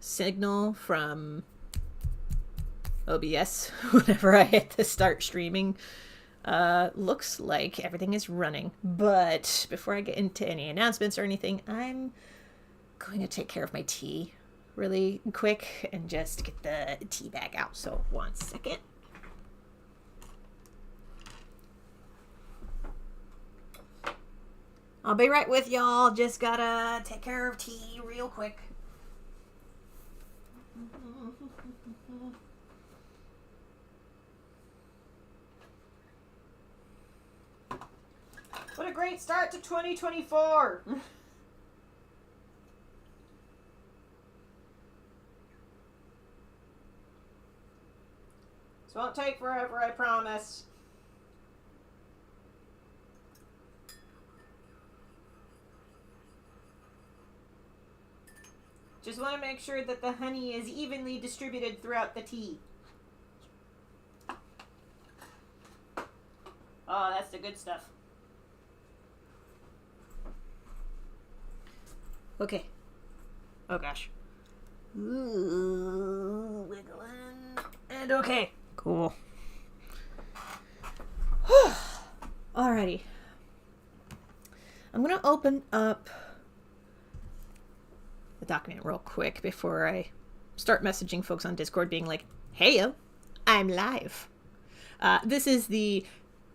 signal from OBS whenever I hit the start streaming. Looks like everything is running. But before I get into any announcements or anything, I'm going to take care of my tea really quick and just get the tea bag out. So 1 second. I'll be right with y'all. Just gotta take care of tea real quick. What a great start to 2024! This won't take forever, I promise. Just want to make sure that the honey is evenly distributed throughout the tea. Oh, that's the good stuff. Okay. Oh gosh. Ooh, wiggling. And okay. Cool. Alrighty. I'm gonna open up the document real quick before I start messaging folks on Discord being like, hey, I'm live. This is the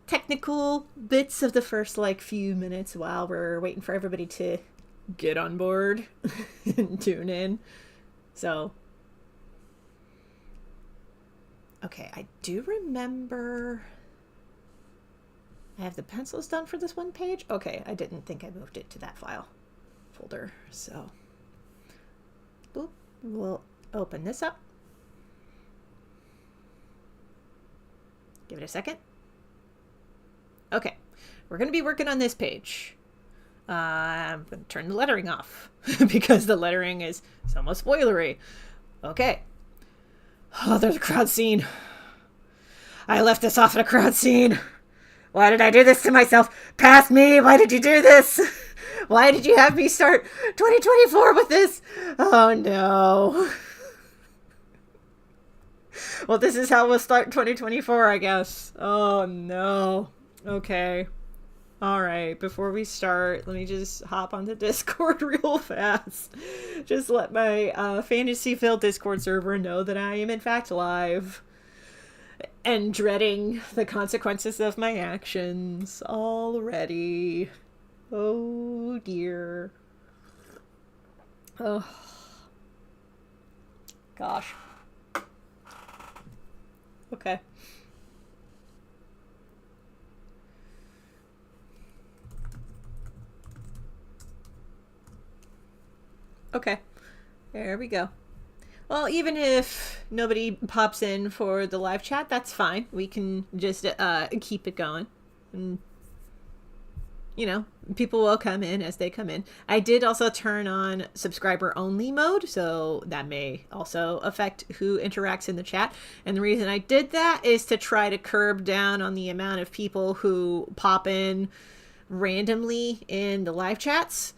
technical bits of the first few minutes while we're waiting for everybody to get on board and tune in. So, okay, I do remember I have the pencils done for this one page. Okay, I didn't think I moved it to that file folder, so boop, we'll open this up. Give it a second. Okay, we're going to be working on this page. I'm going to turn the lettering off because the lettering is somewhat spoilery. Okay. Oh, there's a crowd scene. I left this off in a crowd scene. Why did I do this to myself? Past me, why did you do this? Why did you have me start 2024 with this? Oh, no. Well, this is how we'll start 2024, I guess. Oh, no. Okay. All right. Before we start, let me just hop onto Discord real fast. Just let my fantasy-filled Discord server know that I am, in fact, live. And dreading the consequences of my actions already. Oh, dear. Oh. Gosh. Okay. Okay. There we go. Well, even if nobody pops in for the live chat, that's fine. We can just keep it going. And, you know, people will come in as they come in. I did also turn on subscriber only mode, so that may also affect who interacts in the chat. And the reason I did that is to try to curb down on the amount of people who pop in randomly in the live chats.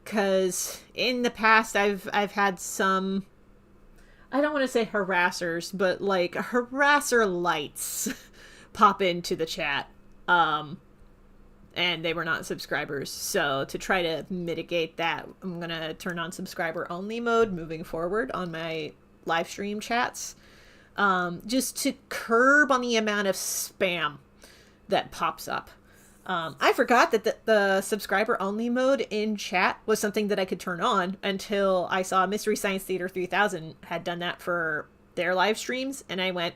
Because in the past I've had some, I don't want to say harassers, but like harasser lights pop into the chat. And they were not subscribers. So to try to mitigate that, I'm going to turn on subscriber only mode moving forward on my live stream chats. Just to curb on the amount of spam that pops up. I forgot that the subscriber only mode in chat was something that I could turn on until I saw Mystery Science Theater 3000 had done that for their live streams. And I went,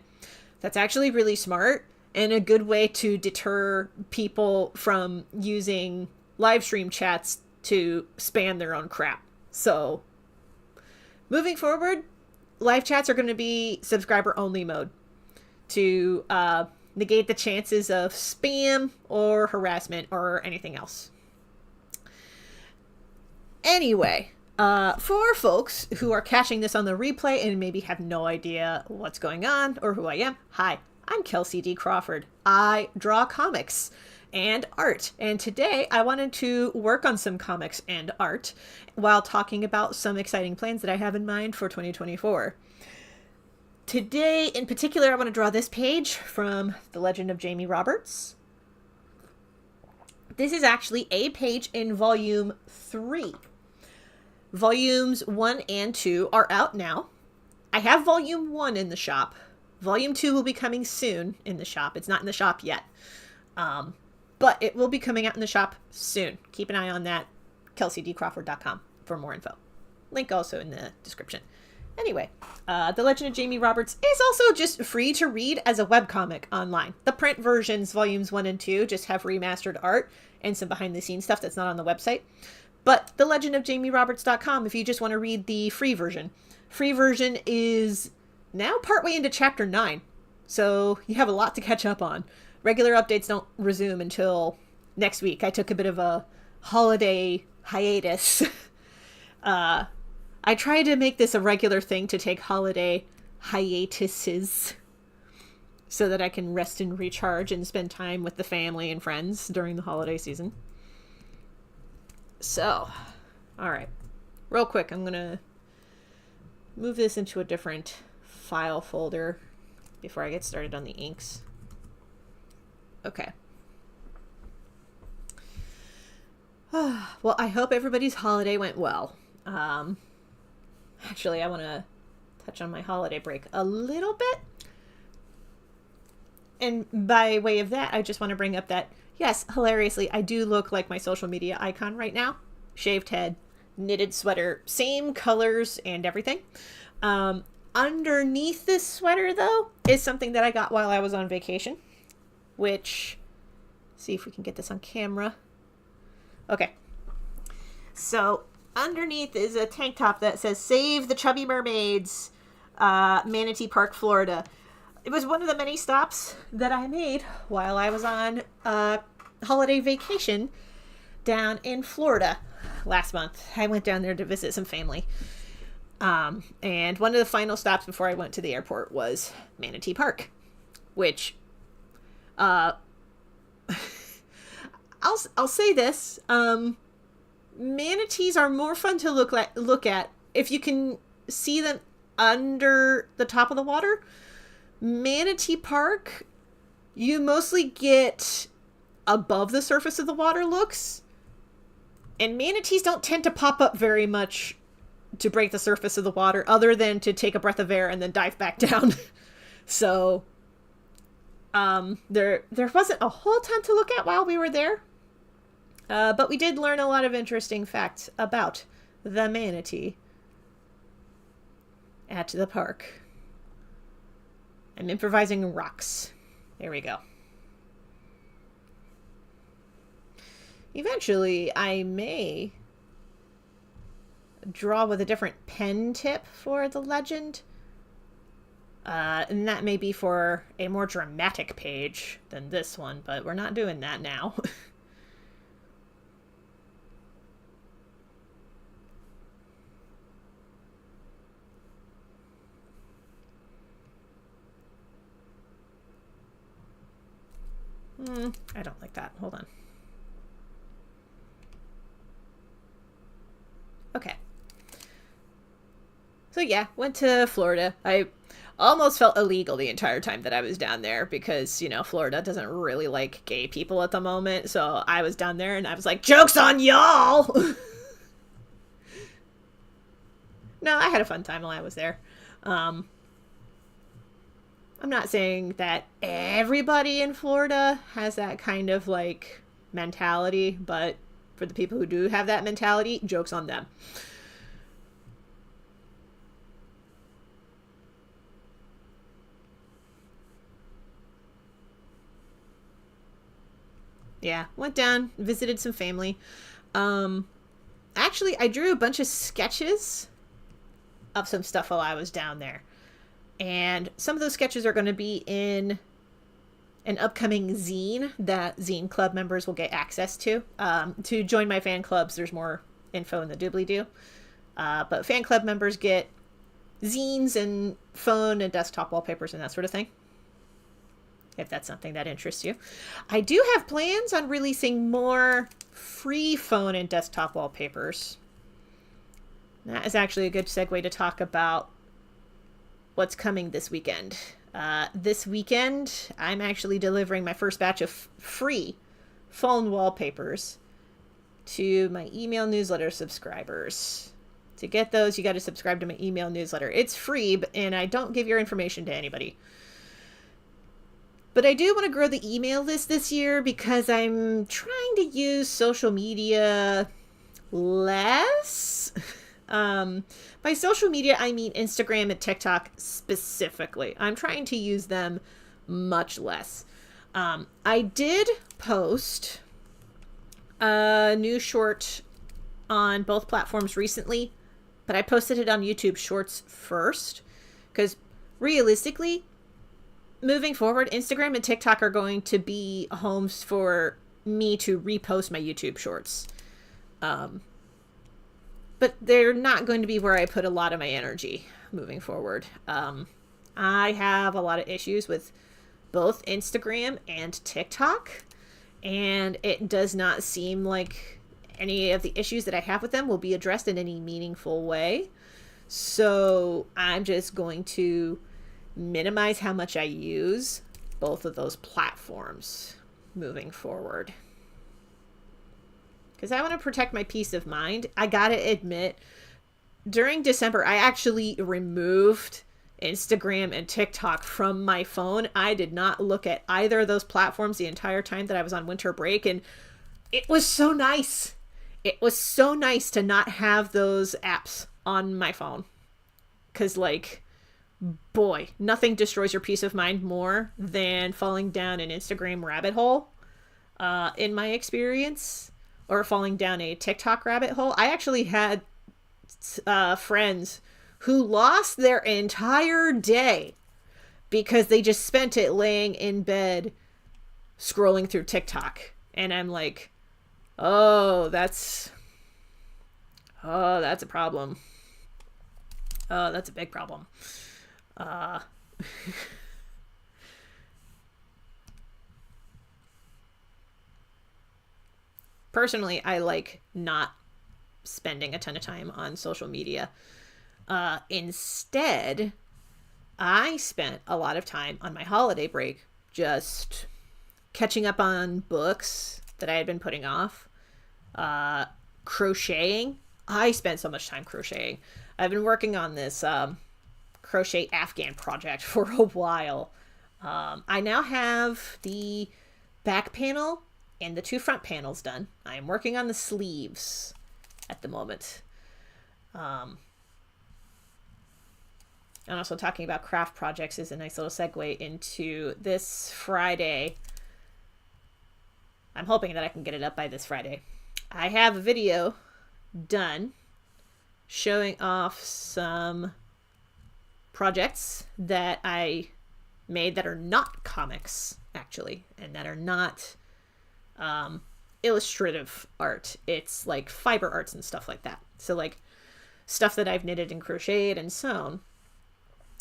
that's actually really smart and a good way to deter people from using live stream chats to spam their own crap. So moving forward, live chats are going to be subscriber only mode to, negate the chances of spam or harassment or anything else. Anyway, for folks who are catching this on the replay and maybe have no idea what's going on or who I am, hi, I'm Kelsey D. Crawford. I draw comics and art, and today I wanted to work on some comics and art while talking about some exciting plans that I have in mind for 2024. Today, in particular, I want to draw this page from The Legend of Jamie Roberts. This is actually a page in Volume 3. Volumes 1 and 2 are out now. I have Volume 1 in the shop. Volume 2 will be coming soon in the shop. It's not in the shop yet. But it will be coming out in the shop soon. Keep an eye on that. kelseydcrawford.com for more info. Link also in the description. Anyway, The Legend of Jamie Roberts is also just free to read as a webcomic online. The print versions, Volumes 1 and 2, just have remastered art and some behind-the-scenes stuff that's not on the website. But thelegendofjamieroberts.com if you just want to read the free version. Free version is now partway into Chapter 9, so you have a lot to catch up on. Regular updates don't resume until next week. I took a bit of a holiday hiatus. I try to make this a regular thing to take holiday hiatuses so that I can rest and recharge and spend time with the family and friends during the holiday season. So, all right, real quick, I'm going to move this into a different file folder before I get started on the inks. Okay. Well, I hope everybody's holiday went well. Actually, I want to touch on my holiday break a little bit. And by way of that, I just want to bring up that, yes, hilariously, I do look like my social media icon right now. Shaved head, knitted sweater, same colors and everything. Underneath this sweater, though, is something that I got while I was on vacation, which, see if we can get this on camera. Okay. So underneath is a tank top that says Save the Chubby Mermaids, Manatee Park, Florida. It was one of the many stops that I made while I was on holiday vacation down in Florida last month. I went down there to visit some family. And one of the final stops before I went to the airport was Manatee Park, which, I'll say this, manatees are more fun to look at if you can see them under the top of the water. Manatee Park, you mostly get above the surface of the water looks, and manatees don't tend to pop up very much to break the surface of the water, other than to take a breath of air and then dive back down. So there wasn't a whole ton to look at while we were there, but we did learn a lot of interesting facts about the manatee at the park. I'm improvising rocks. There we go. Eventually, I may draw with a different pen tip for the legend. And that may be for a more dramatic page than this one, but we're not doing that now. I don't like that. Hold on. Okay. So yeah, went to Florida. I almost felt illegal the entire time that I was down there because, you know, Florida doesn't really like gay people at the moment. So I was down there and I was like, joke's on y'all! No, I had a fun time while I was there. I'm not saying that everybody in Florida has that kind of, like, mentality, but for the people who do have that mentality, joke's on them. Yeah, went down, visited some family. Actually, I drew a bunch of sketches of some stuff while I was down there. And some of those sketches are going to be in an upcoming zine that Zine Club members will get access to. To join my fan clubs, there's more info in the doobly-doo. But fan club members get zines and phone and desktop wallpapers and that sort of thing. if that's something that interests you. I do have plans on releasing more free phone and desktop wallpapers. That is actually a good segue to talk about what's coming this weekend. This weekend, I'm actually delivering my first batch of free phone wallpapers to my email newsletter subscribers. To get those, you got to subscribe to my email newsletter. It's free, and I don't give your information to anybody. But I do want to grow the email list this year because I'm trying to use social media less. By social media, I mean Instagram and TikTok specifically. I'm trying to use them much less. I did post a new short on both platforms recently, but I posted it on YouTube Shorts first because realistically, moving forward, Instagram and TikTok are going to be homes for me to repost my YouTube Shorts. But they're not going to be where I put a lot of my energy moving forward. I have a lot of issues with both Instagram and TikTok, and it does not seem like any of the issues that I have with them will be addressed in any meaningful way. So I'm just going to minimize how much I use both of those platforms moving forward. Because I want to protect my peace of mind. I gotta admit, during December, I actually removed Instagram and TikTok from my phone. I did not look at either of those platforms the entire time that I was on winter break, and it was so nice. It was so nice to not have those apps on my phone. Because, like, boy, nothing destroys your peace of mind more than falling down an Instagram rabbit hole, in my experience. Or falling down a TikTok rabbit hole. I actually had friends who lost their entire day because they just spent it laying in bed scrolling through TikTok. And I'm like, that's a problem. Oh, that's a big problem. Personally, I like not spending a ton of time on social media. Instead, I spent a lot of time on my holiday break just catching up on books that I had been putting off. Crocheting. I spent so much time crocheting. I've been working on this crochet Afghan project for a while. I now have the back panel and the 2 front panels done. I am working on the sleeves at the moment. And also talking about craft projects is a nice little segue into this Friday. I'm hoping that I can get it up by this Friday. I have a video done showing off some projects that I made that are not comics, actually, and that are not illustrative art. It's like fiber arts and stuff like that. So like stuff that I've knitted and crocheted and sewn,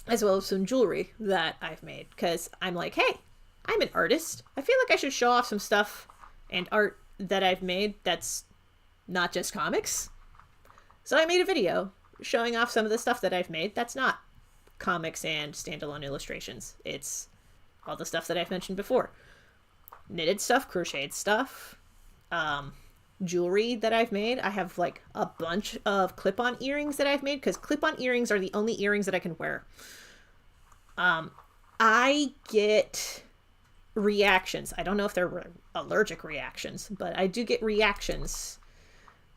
as well as some jewelry that I've made. Because I'm like, hey, I'm an artist. I feel like I should show off some stuff and art that I've made that's not just comics. So I made a video showing off some of the stuff that I've made that's not comics and standalone illustrations. It's all the stuff that I've mentioned before. Knitted stuff, crocheted stuff, jewelry that I've made. I have like a bunch of clip-on earrings that I've made because clip-on earrings are the only earrings that I can wear. I get reactions. I don't know if they're allergic reactions, but I do get reactions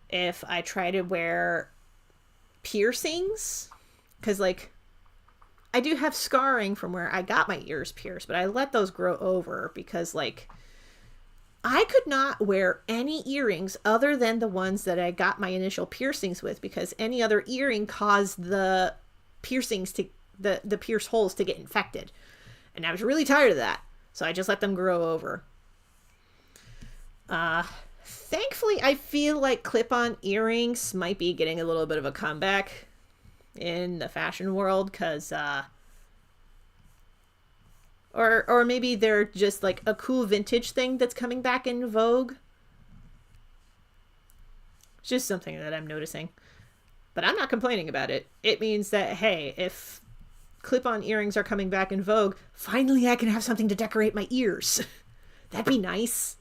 if I try to wear piercings, because like I do have scarring from where I got my ears pierced, but I let those grow over because like I could not wear any earrings other than the ones that I got my initial piercings with, because any other earring caused the piercings to the pierced holes to get infected. And I was really tired of that. So I just let them grow over. Thankfully, I feel like clip-on earrings might be getting a little bit of a comeback in the fashion world, because Or maybe they're just like a cool vintage thing that's coming back in vogue. It's just something that I'm noticing. But I'm not complaining about it. It means that, hey, if clip-on earrings are coming back in vogue, finally I can have something to decorate my ears. That'd be nice.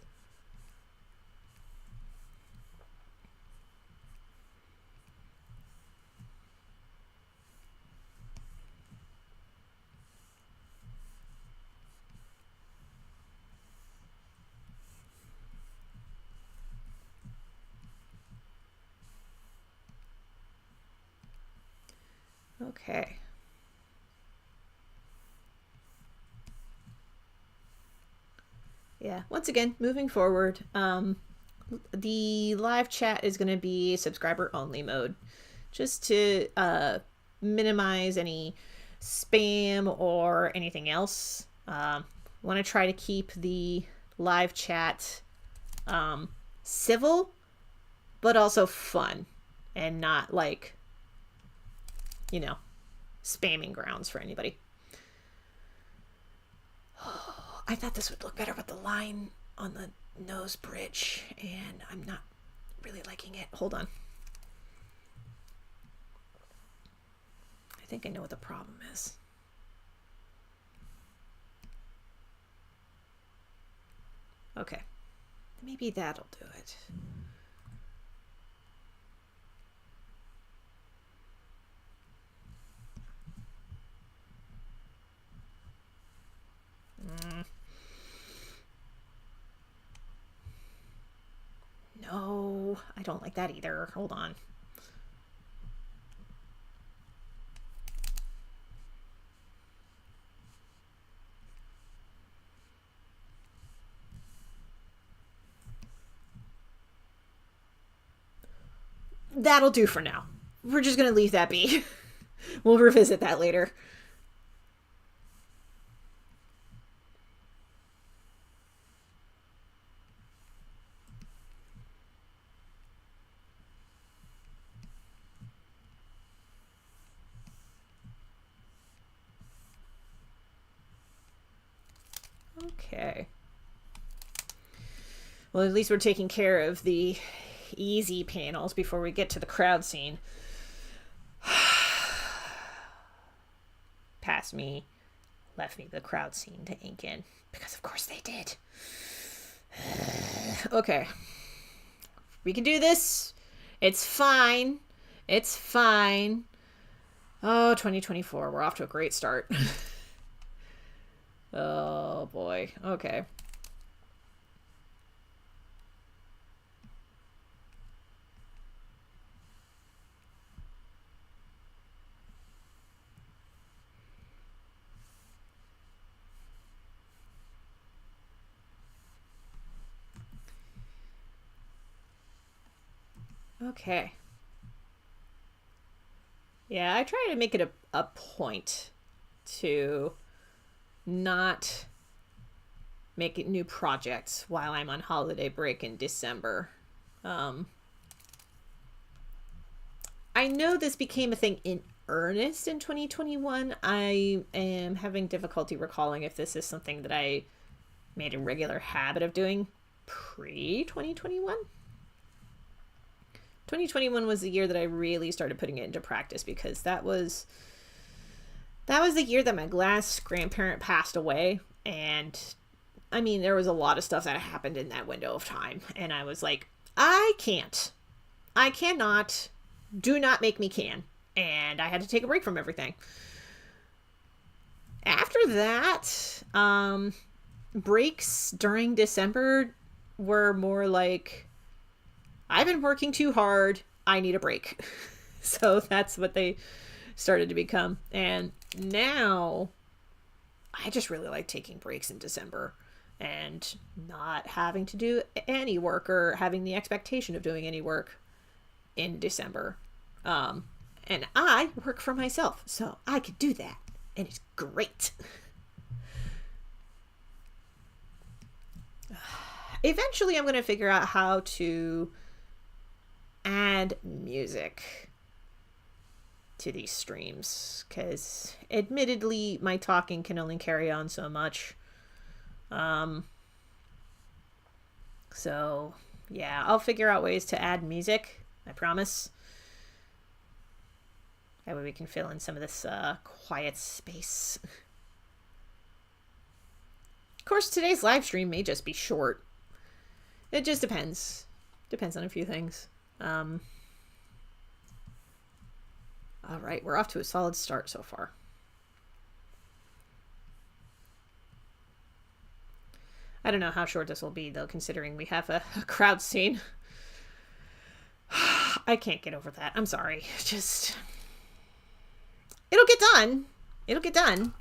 Okay. Yeah, once again, moving forward, the live chat is going to be subscriber only mode, just to minimize any spam or anything else. Want to try to keep the live chat civil, but also fun, and not like, you know, spamming grounds for anybody. I thought this would look better with the line on the nose bridge, and I'm not really liking it. Hold on. I think I know what the problem is. Okay. Maybe that'll do it. No, I don't like that either. Hold on. That'll do for now. We're just going to leave that be. We'll revisit that later. Okay. Well, at least we're taking care of the easy panels before we get to the crowd scene. Past me, left me the crowd scene to ink in, because of course they did. Okay. We can do this. It's fine. It's fine. Oh, 2024. We're off to a great start. Oh, boy. Okay. Okay. Yeah, I try to make it a point to not make it new projects while I'm on holiday break in December. I know this became a thing in earnest in 2021. I am having difficulty recalling if this is something that I made a regular habit of doing pre-2021. 2021 was the year that I really started putting it into practice, because that was the year that my last grandparent passed away. And I mean, there was a lot of stuff that happened in that window of time. And I was like, I cannot, do not make me can. And I had to take a break from everything. After that, breaks during December were more like, I've been working too hard, I need a break. So that's what they started to become. And now I just really like taking breaks in December and not having to do any work, or having the expectation of doing any work in December. And I work for myself, so I could do that, and it's great. Eventually I'm going to figure out how to add music to these streams, because admittedly my talking can only carry on so much. So yeah, I'll figure out ways to add music, I promise. That way we can fill in some of this quiet space. Of course, today's live stream may just be short. It just depends. Depends on a few things. All right, we're off to a solid start so far. I don't know how short this will be, though, considering we have a crowd scene. I can't get over that. I'm sorry. Just... it'll get done. It'll get done.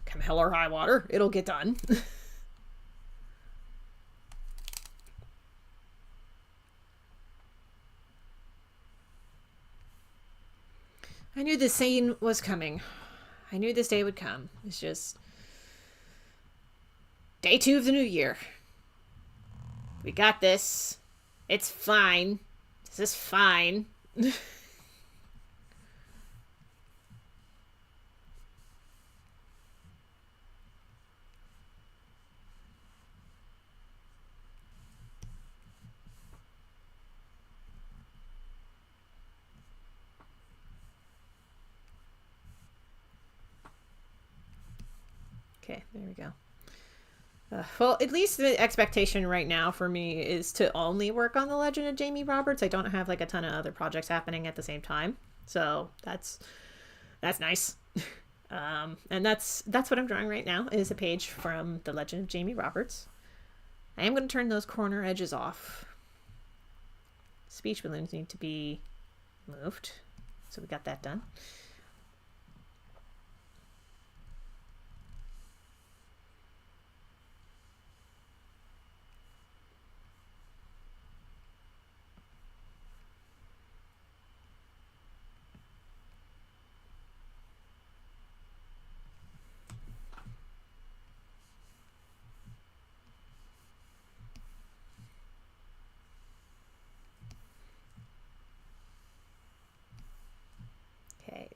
Come hell or high water, it'll get done. I knew this scene was coming. I knew this day would come. It's just... day 2 of the new year. We got this. It's fine. This is fine. Okay, there we go. Well, at least the expectation right now for me is to only work on The Legend of Jamie Roberts. I don't have like a ton of other projects happening at the same time. So that's nice. And that's what I'm drawing right now, is a page from The Legend of Jamie Roberts. I am going to turn those corner edges off. Speech balloons need to be moved. So we got that done.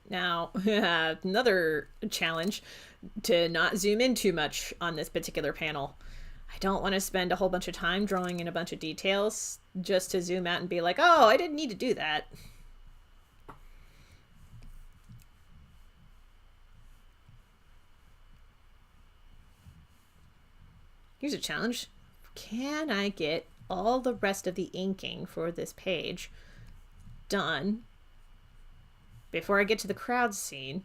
Now, another challenge to not zoom in too much on this particular panel. I don't want to spend a whole bunch of time drawing in a bunch of details just to zoom out and be like, oh, I didn't need to do that. Here's a challenge. Can I get all the rest of the inking for this page done before I get to the crowd scene?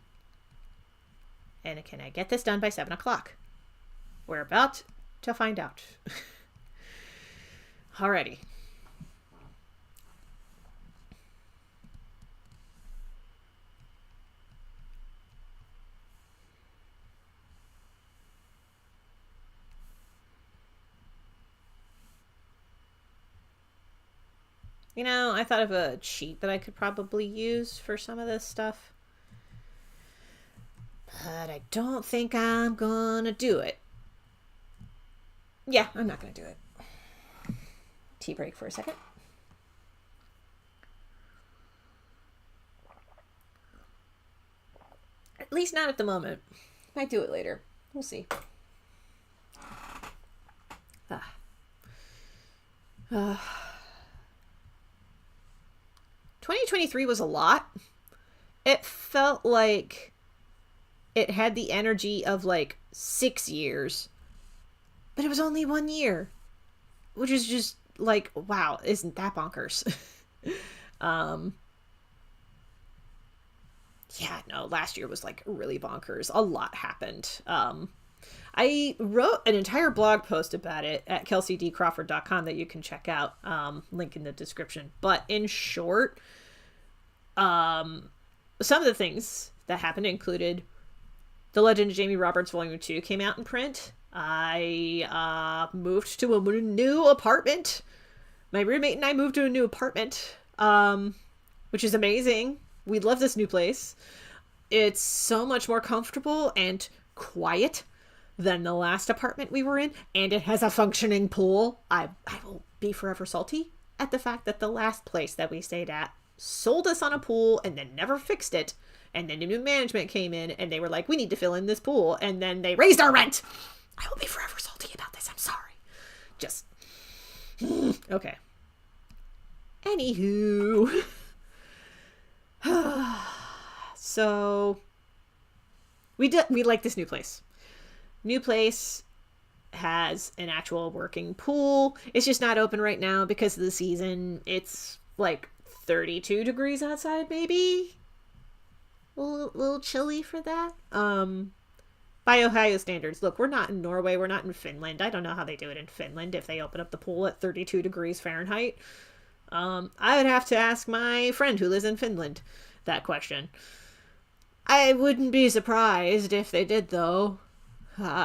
And can I get this done by 7 o'clock? We're about to find out. Alrighty. You know, I thought of a cheat that I could probably use for some of this stuff. But I don't think I'm gonna do it. Yeah, I'm not gonna do it. Tea break for a second. At least not at the moment. Might do it later. We'll see. 2023 was a lot. It felt like it had the energy of like 6 years, but it was only 1 year, which is just like, wow, isn't that bonkers? Yeah, no, last year was like really bonkers. A lot happened. I wrote an entire blog post about it at kelseydcrawford.com that you can check out, link in the description. But in short, some of the things that happened included The Legend of Jamie Roberts Volume 2 came out in print. I moved to a new apartment. My roommate and I moved to a new apartment, which is amazing. We love this new place. It's so much more comfortable and quiet than the last apartment we were in, and it has a functioning pool. I will be forever salty at the fact that the last place that we stayed at sold us on a pool and then never fixed it, And then the new management came in and they were like, we need to fill in this pool. And then they raised our rent. I will be forever salty about this. I'm sorry. Just, okay. Anywho. So, we like this new place. New place has an actual working pool. It's just not open right now because of the season. It's like 32 degrees outside, maybe? A little chilly for that. By Ohio standards. Look, we're not in Norway. We're not in Finland. I don't know how they do it in Finland if they open up the pool at 32 degrees Fahrenheit. I would have to ask my friend who lives in Finland that question. I wouldn't be surprised if they did, though.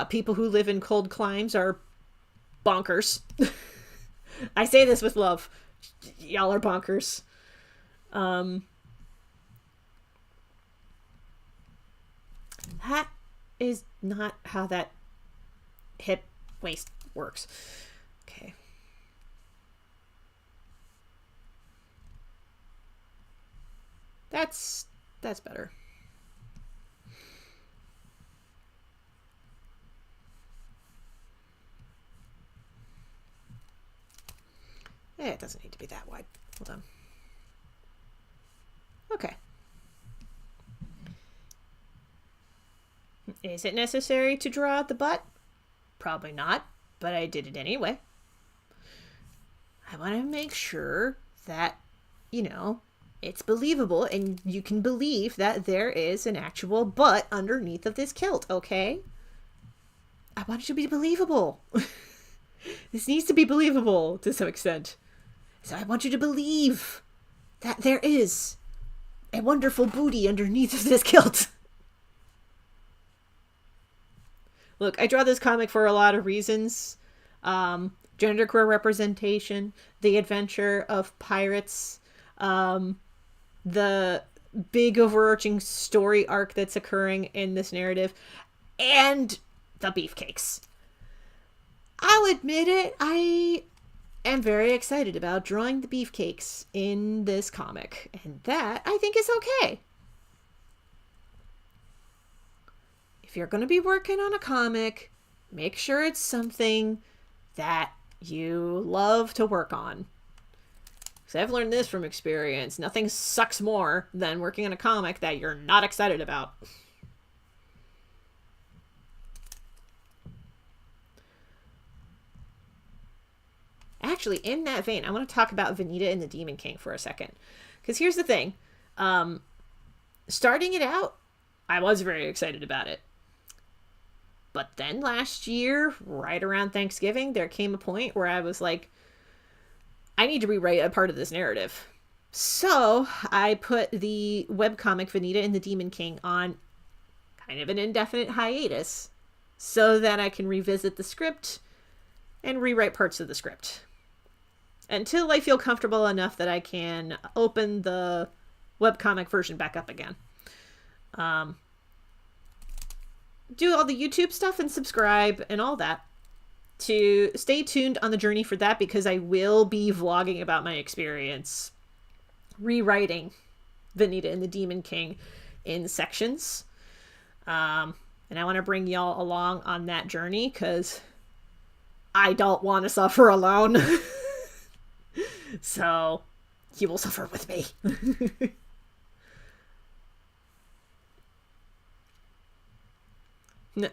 People who live in cold climes are bonkers. I say this with love. Y'all are bonkers. That is not how that hip waist works. Okay. That's better. It doesn't need to be that wide. Hold on. Okay. Is it necessary to draw out the butt? Probably not, but I did it anyway. I want to make sure that, you know, it's believable and you can believe that there is an actual butt underneath of this kilt, okay? I want it to be believable. This needs to be believable to some extent. So I want you to believe that there is a wonderful booty underneath of this kilt. Look, I draw this comic for a lot of reasons. Genderqueer representation, the adventure of pirates, the big overarching story arc that's occurring in this narrative, and the beefcakes. I'll admit it, I am very excited about drawing the beefcakes in this comic, and that I think is okay. If you're going to be working on a comic, make sure it's something that you love to work on. Because I've learned this from experience. Nothing sucks more than working on a comic that you're not excited about. Actually, in that vein, I want to talk about Vanita and the Demon King for a second. Because here's the thing. Starting it out, I was very excited about it. But then last year, right around Thanksgiving, there came a point where I was like, I need to rewrite a part of this narrative. So I put the webcomic Vanita and the Demon King on kind of an indefinite hiatus so that I can revisit the script and rewrite parts of the script until I feel comfortable enough that I can open the webcomic version back up again. Do all the YouTube stuff and subscribe and all that to stay tuned on the journey for that, because I will be vlogging about my experience rewriting Vanita and the Demon King in sections. And I want to bring y'all along on that journey because I don't want to suffer alone. So you will suffer with me.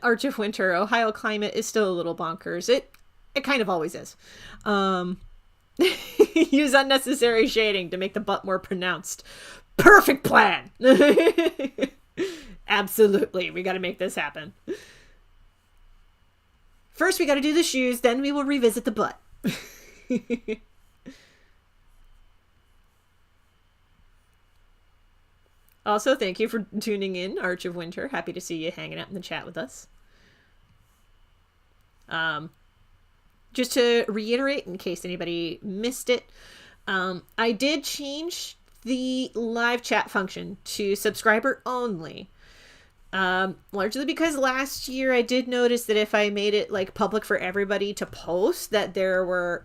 Arch of Winter, Ohio climate is still a little bonkers. It kind of always is. Use unnecessary shading to make the butt more pronounced. Perfect plan! Absolutely, we gotta make this happen. First we gotta do the shoes, then we will revisit the butt. Also, thank you for tuning in, Arch of Winter. Happy to see you hanging out in the chat with us. Just to reiterate, in case anybody missed it, I did change the live chat function to subscriber only. Largely because last year I did notice that if I made it like public for everybody to post, that there were,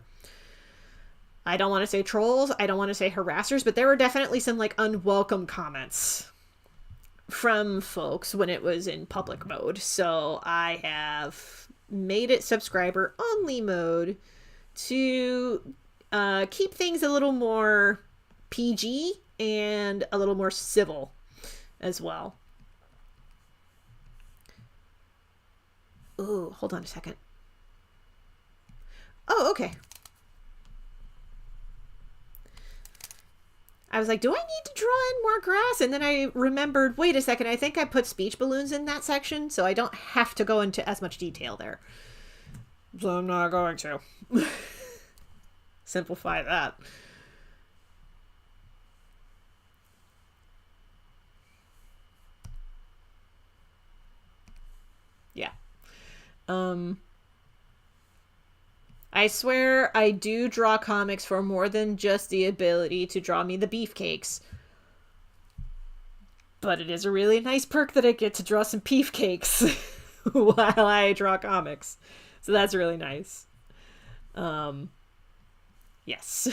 I don't want to say trolls, I don't want to say harassers, but there were definitely some like unwelcome comments from folks when it was in public mode. So I have made it subscriber only mode to keep things a little more PG and a little more civil as well. Oh, hold on a second. Oh, okay. I was like, do I need to draw in more grass? And then I remembered, wait a second, I think I put speech balloons in that section, so I don't have to go into as much detail there. So I'm not going to. Simplify that. Yeah. I swear I do draw comics for more than just the ability to draw me the beefcakes. But it is a really nice perk that I get to draw some beefcakes while I draw comics. So that's really nice. Yes.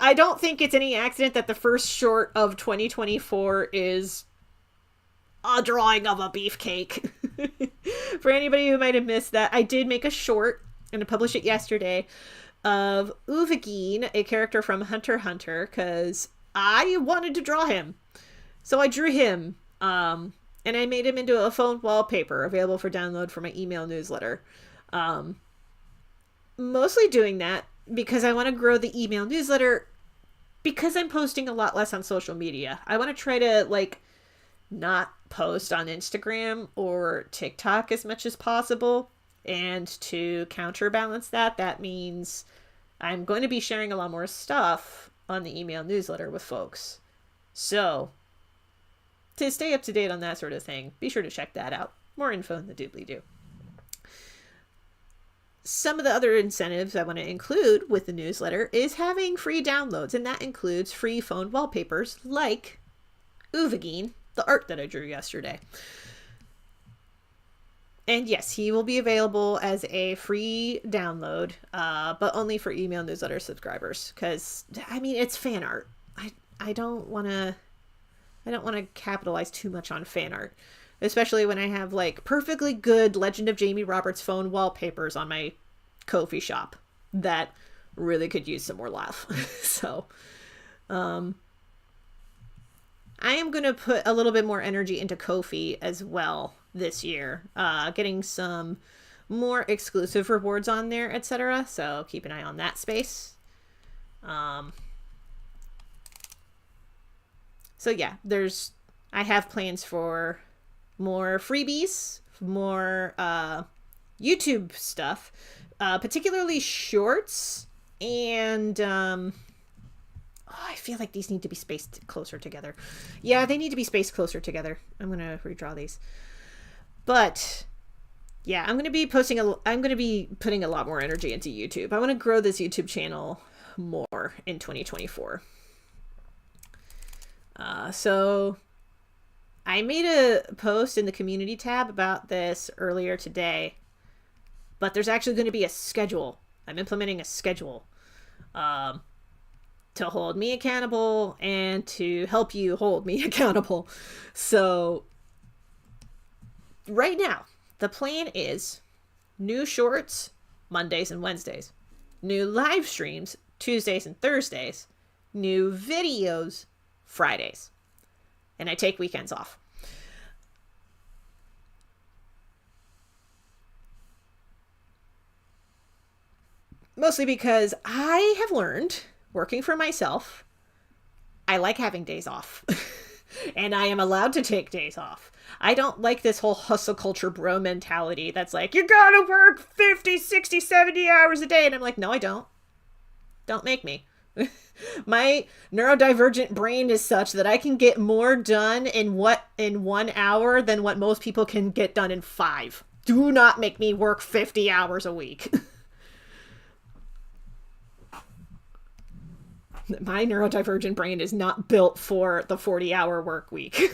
I don't think it's any accident that the first short of 2024 is a drawing of a beefcake. For anybody who might have missed that, I did make a short, and I published it yesterday, of Uvagine, a character from Hunter x Hunter, because I wanted to draw him. So I drew him, and I made him into a phone wallpaper available for download for my email newsletter. Mostly doing that because I want to grow the email newsletter because I'm posting a lot less on social media. I want to try to, like, not post on Instagram or TikTok as much as possible. And to counterbalance that, that means I'm going to be sharing a lot more stuff on the email newsletter with folks. So, to stay up to date on that sort of thing, be sure to check that out. More info in the doobly-doo. Some of the other incentives I want to include with the newsletter is having free downloads, and that includes free phone wallpapers like Uvagine, the art that I drew yesterday. And yes, he will be available as a free download, but only for email newsletter subscribers. Because, I mean, it's fan art. I don't want to capitalize too much on fan art. Especially when I have, like, perfectly good Legend of Jamie Roberts phone wallpapers on my Ko-fi shop that really could use some more love. So, I am going to put a little bit more energy into Ko-fi as well this year. Getting some more exclusive rewards on there, etc. So, keep an eye on that space. So, yeah, I have plans for more freebies, more YouTube stuff, particularly shorts, and I feel like these need to be spaced closer together. Yeah, they need to be spaced closer together. I'm gonna redraw these, but yeah, I'm gonna be putting a lot more energy into YouTube. I want to grow this YouTube channel more in 2024. So I made a post in the community tab about this earlier today, but there's actually going to be a schedule. I'm implementing a schedule to hold me accountable and to help you hold me accountable. So right now, the plan is new shorts Mondays and Wednesdays, new live streams Tuesdays and Thursdays, new videos Fridays. And I take weekends off. Mostly because I have learned, working for myself, I like having days off. And I am allowed to take days off. I don't like this whole hustle culture bro mentality that's like, you gotta work 50, 60, 70 hours a day. And I'm like, no, I don't. Don't make me. My neurodivergent brain is such that I can get more done in 1 hour than what most people can get done in 5. Do not make me work 50 hours a week. My neurodivergent brain is not built for the 40-hour work week.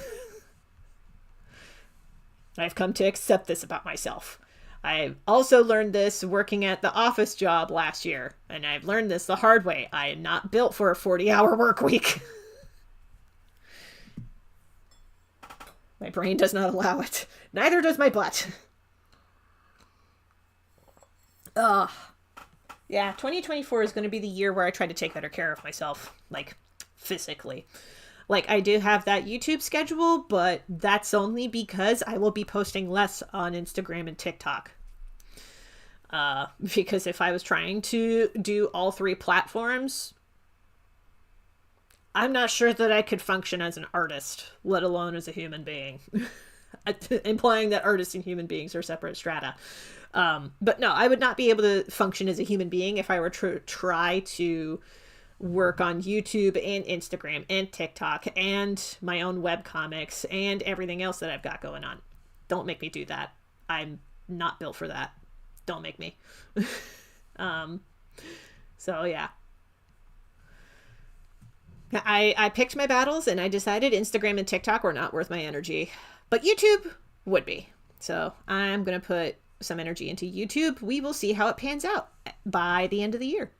I've come to accept this about myself. I also learned this working at the office job last year, and I've learned this the hard way. I am not built for a 40-hour work week. My brain does not allow it. Neither does my butt. Ugh. Yeah, 2024 is going to be the year where I try to take better care of myself, like, physically. Like, I do have that YouTube schedule, but that's only because I will be posting less on Instagram and TikTok. Because if I was trying to do all three platforms, I'm not sure that I could function as an artist, let alone as a human being. Implying that artists and human beings are separate strata. But no, I would not be able to function as a human being if I were to try to work on YouTube and Instagram and TikTok and my own webcomics and everything else that I've got going on. Don't make me do that. I'm not built for that. Don't make me. So yeah. I picked my battles and I decided Instagram and TikTok were not worth my energy, but YouTube would be. So I'm going to put some energy into YouTube. We will see how it pans out by the end of the year.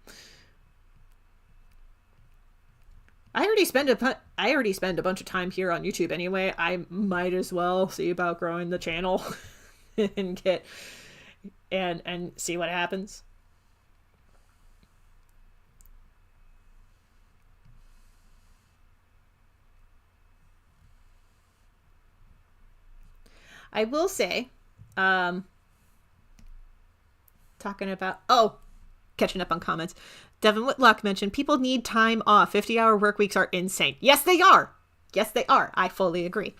I already spend a bunch of time here on YouTube anyway. I might as well see about growing the channel and and see what happens. I will say, talking about, catching up on comments. Devin Whitlock mentioned people need time off. 50-hour work weeks are insane. Yes, they are. Yes, they are. I fully agree.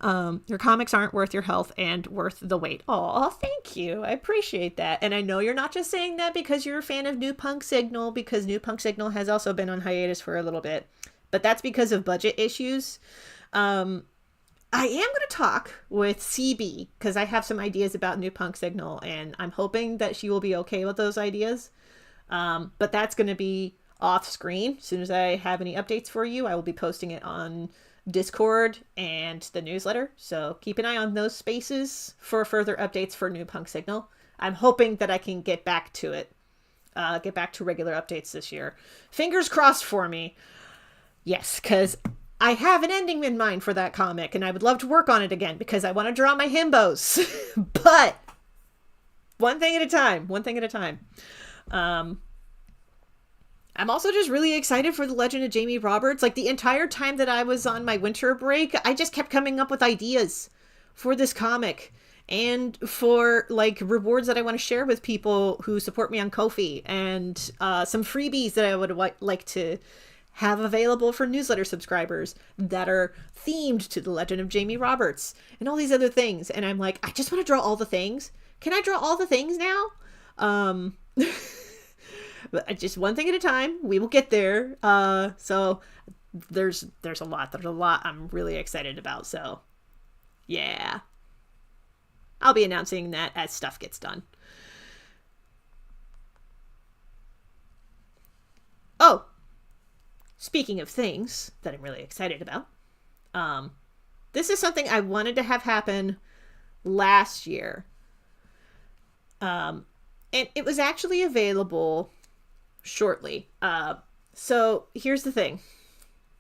Your comics aren't worth your health and worth the wait. Oh, thank you. I appreciate that. And I know you're not just saying that because you're a fan of New Punk Signal, because New Punk Signal has also been on hiatus for a little bit. But that's because of budget issues. I am going to talk with CB because I have some ideas about New Punk Signal, and I'm hoping that she will be okay with those ideas. But that's going to be off screen. As soon as I have any updates for you, I will be posting it on Discord and the newsletter. So keep an eye on those spaces for further updates for New Punk Signal. I'm hoping that I can get back to it. Get back to regular updates this year. Fingers crossed for me. Yes, because I have an ending in mind for that comic, and I would love to work on it again because I want to draw my himbos. But one thing at a time. One thing at a time. I'm also just really excited for The Legend of Jamie Roberts. Like, the entire time that I was on my winter break, I just kept coming up with ideas for this comic and for, like, rewards that I want to share with people who support me on Ko-fi, and some freebies that I would like to have available for newsletter subscribers that are themed to The Legend of Jamie Roberts and all these other things. And I'm like, I just want to draw all the things. Can I draw all the things now? But just one thing at a time. We will get there. So there's a lot. There's a lot I'm really excited about. So yeah, I'll be announcing that as stuff gets done. Oh, speaking of things that I'm really excited about, this is something I wanted to have happen last year. And it was actually available shortly. So here's the thing.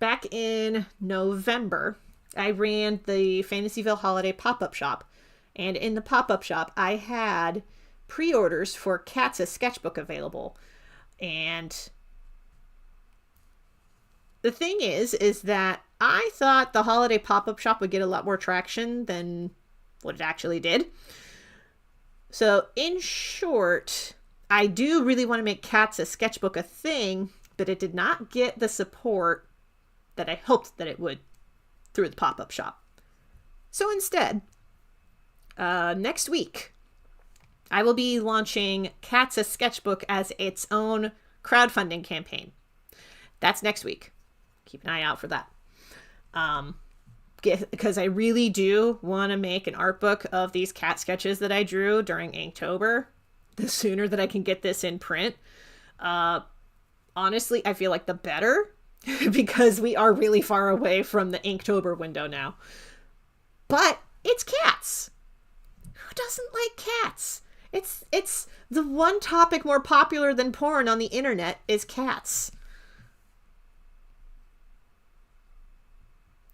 Back in November, I ran the Fantasyville Holiday pop-up shop. And in the pop-up shop, I had pre-orders for Kat's sketchbook available. And the thing is that I thought the holiday pop-up shop would get a lot more traction than what it actually did. So in short, I do really want to make Kat's sketchbook a thing, but it did not get the support that I hoped that it would through the pop-up shop. So instead, next week, I will be launching Kat's sketchbook as its own crowdfunding campaign. That's next week. Keep an eye out for that. Because I really do want to make an art book of these cat sketches that I drew during Inktober. The sooner that I can get this in print, honestly, I feel like the better, because we are really far away from the Inktober window now. But it's cats. Who doesn't like cats? It's the one topic more popular than porn on the internet is cats.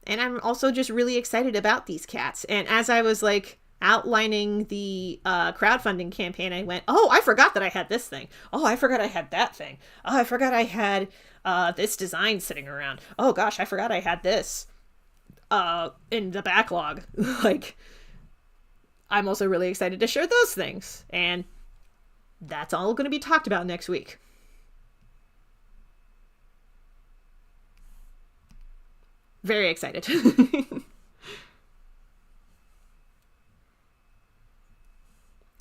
And I'm also just really excited about these cats. And as I was like outlining the crowdfunding campaign, I went, oh, I forgot that I had this thing. Oh, I forgot I had that thing. Oh, I forgot I had this design sitting around. Oh gosh, I forgot I had this in the backlog. Like, I'm also really excited to share those things. And that's all going to be talked about next week. Very excited.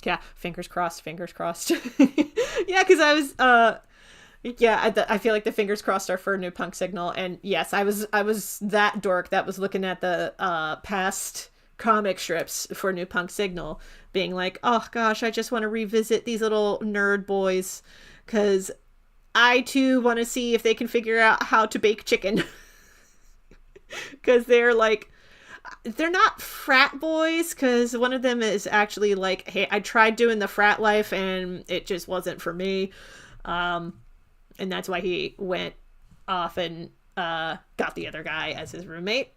Yeah, fingers crossed, fingers crossed. Yeah, because I was, I feel like the fingers crossed are for a new punk signal. And yes, I was that dork that was looking at the past comic strips for new punk signal, being like, oh gosh, I just want to revisit these little nerd boys, because I too want to see if they can figure out how to bake chicken. Because they're like, they're not frat boys, because one of them is actually like, hey, I tried doing the frat life and it just wasn't for me. And that's why he went off and got the other guy as his roommate.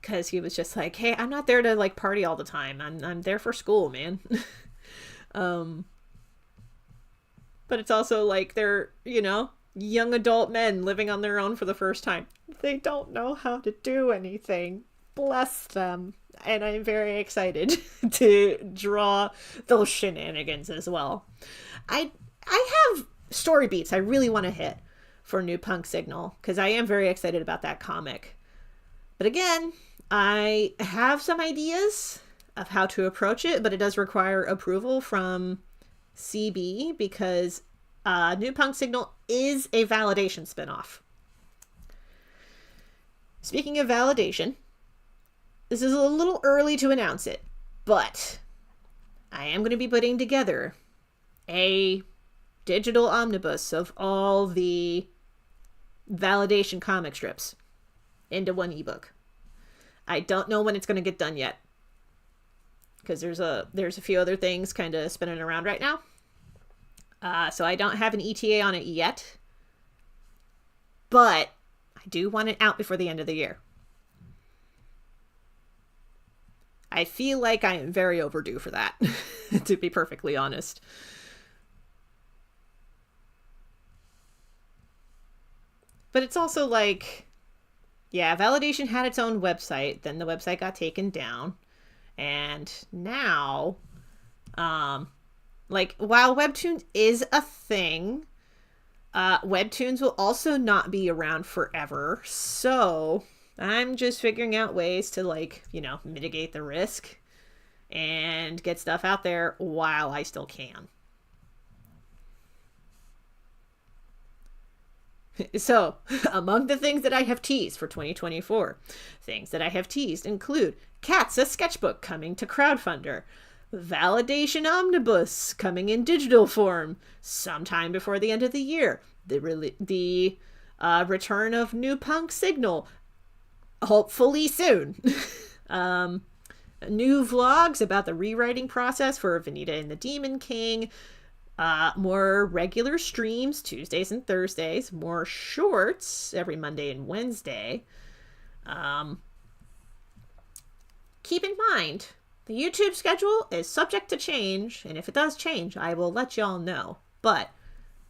Because he was just like, hey, I'm not there to like party all the time. I'm there for school, man. But it's also like they're, you know, young adult men living on their own for the first time. They don't know how to do anything. Bless them. And I'm very excited to draw those shenanigans as well. I have story beats I really want to hit for New Punk Signal, because I am very excited about that comic. But again, I have some ideas of how to approach it, but it does require approval from CB, because New Punk Signal is a validation spinoff. Speaking of validation, this is a little early to announce it, but I am going to be putting together a digital omnibus of all the validation comic strips into one ebook. I don't know when it's going to get done yet, because there's a few other things kind of spinning around right now. So I don't have an ETA on it yet, but I do want it out before the end of the year. I feel like I am very overdue for that, to be perfectly honest. But it's also like, yeah, Validation had its own website, then the website got taken down, and now, like, while Webtoons is a thing, Webtoons will also not be around forever, so I'm just figuring out ways to, like, you know, mitigate the risk and get stuff out there while I still can. So, among the things that I have teased for 2024, things that I have teased include Cats, a sketchbook coming to Crowdfunder, Validation Omnibus coming in digital form sometime before the end of the year, the return of New Punk Signal, hopefully soon, new vlogs about the rewriting process for Vanita and the Demon King, more regular streams Tuesdays and Thursdays, more shorts every Monday and Wednesday. Keep in mind, the YouTube schedule is subject to change, and if it does change, I will let y'all know. But,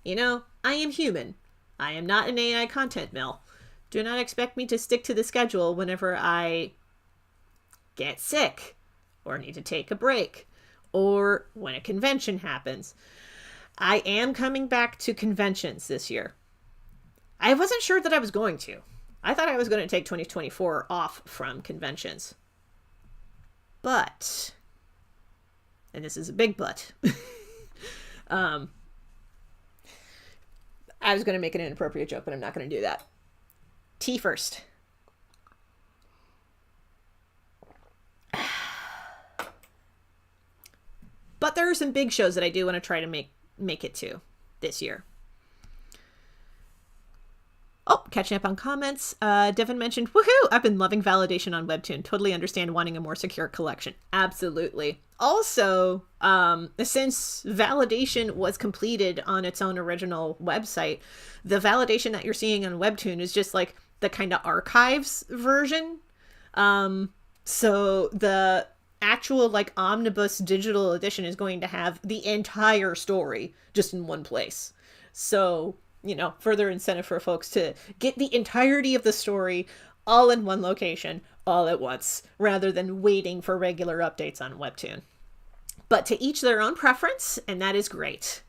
you know, I am human. I am not an AI content mill. Do not expect me to stick to the schedule whenever I get sick, or need to take a break, or when a convention happens. I am coming back to conventions this year. I wasn't sure that I was going to. I thought I was going to take 2024 off from conventions. But, and this is a big but, I was going to make an inappropriate joke, but I'm not going to do that. Tea first. But there are some big shows that I do want to try to make it to this year. Oh, catching up on comments. Devin mentioned, woohoo! I've been loving Validation on Webtoon. Totally understand wanting a more secure collection. Absolutely. Also, since Validation was completed on its own original website, the Validation that you're seeing on Webtoon is just like the kind of archives version. So the actual like omnibus digital edition is going to have the entire story just in one place. So, you know, further incentive for folks to get the entirety of the story all in one location, all at once, rather than waiting for regular updates on Webtoon. But to each their own preference, and that is great.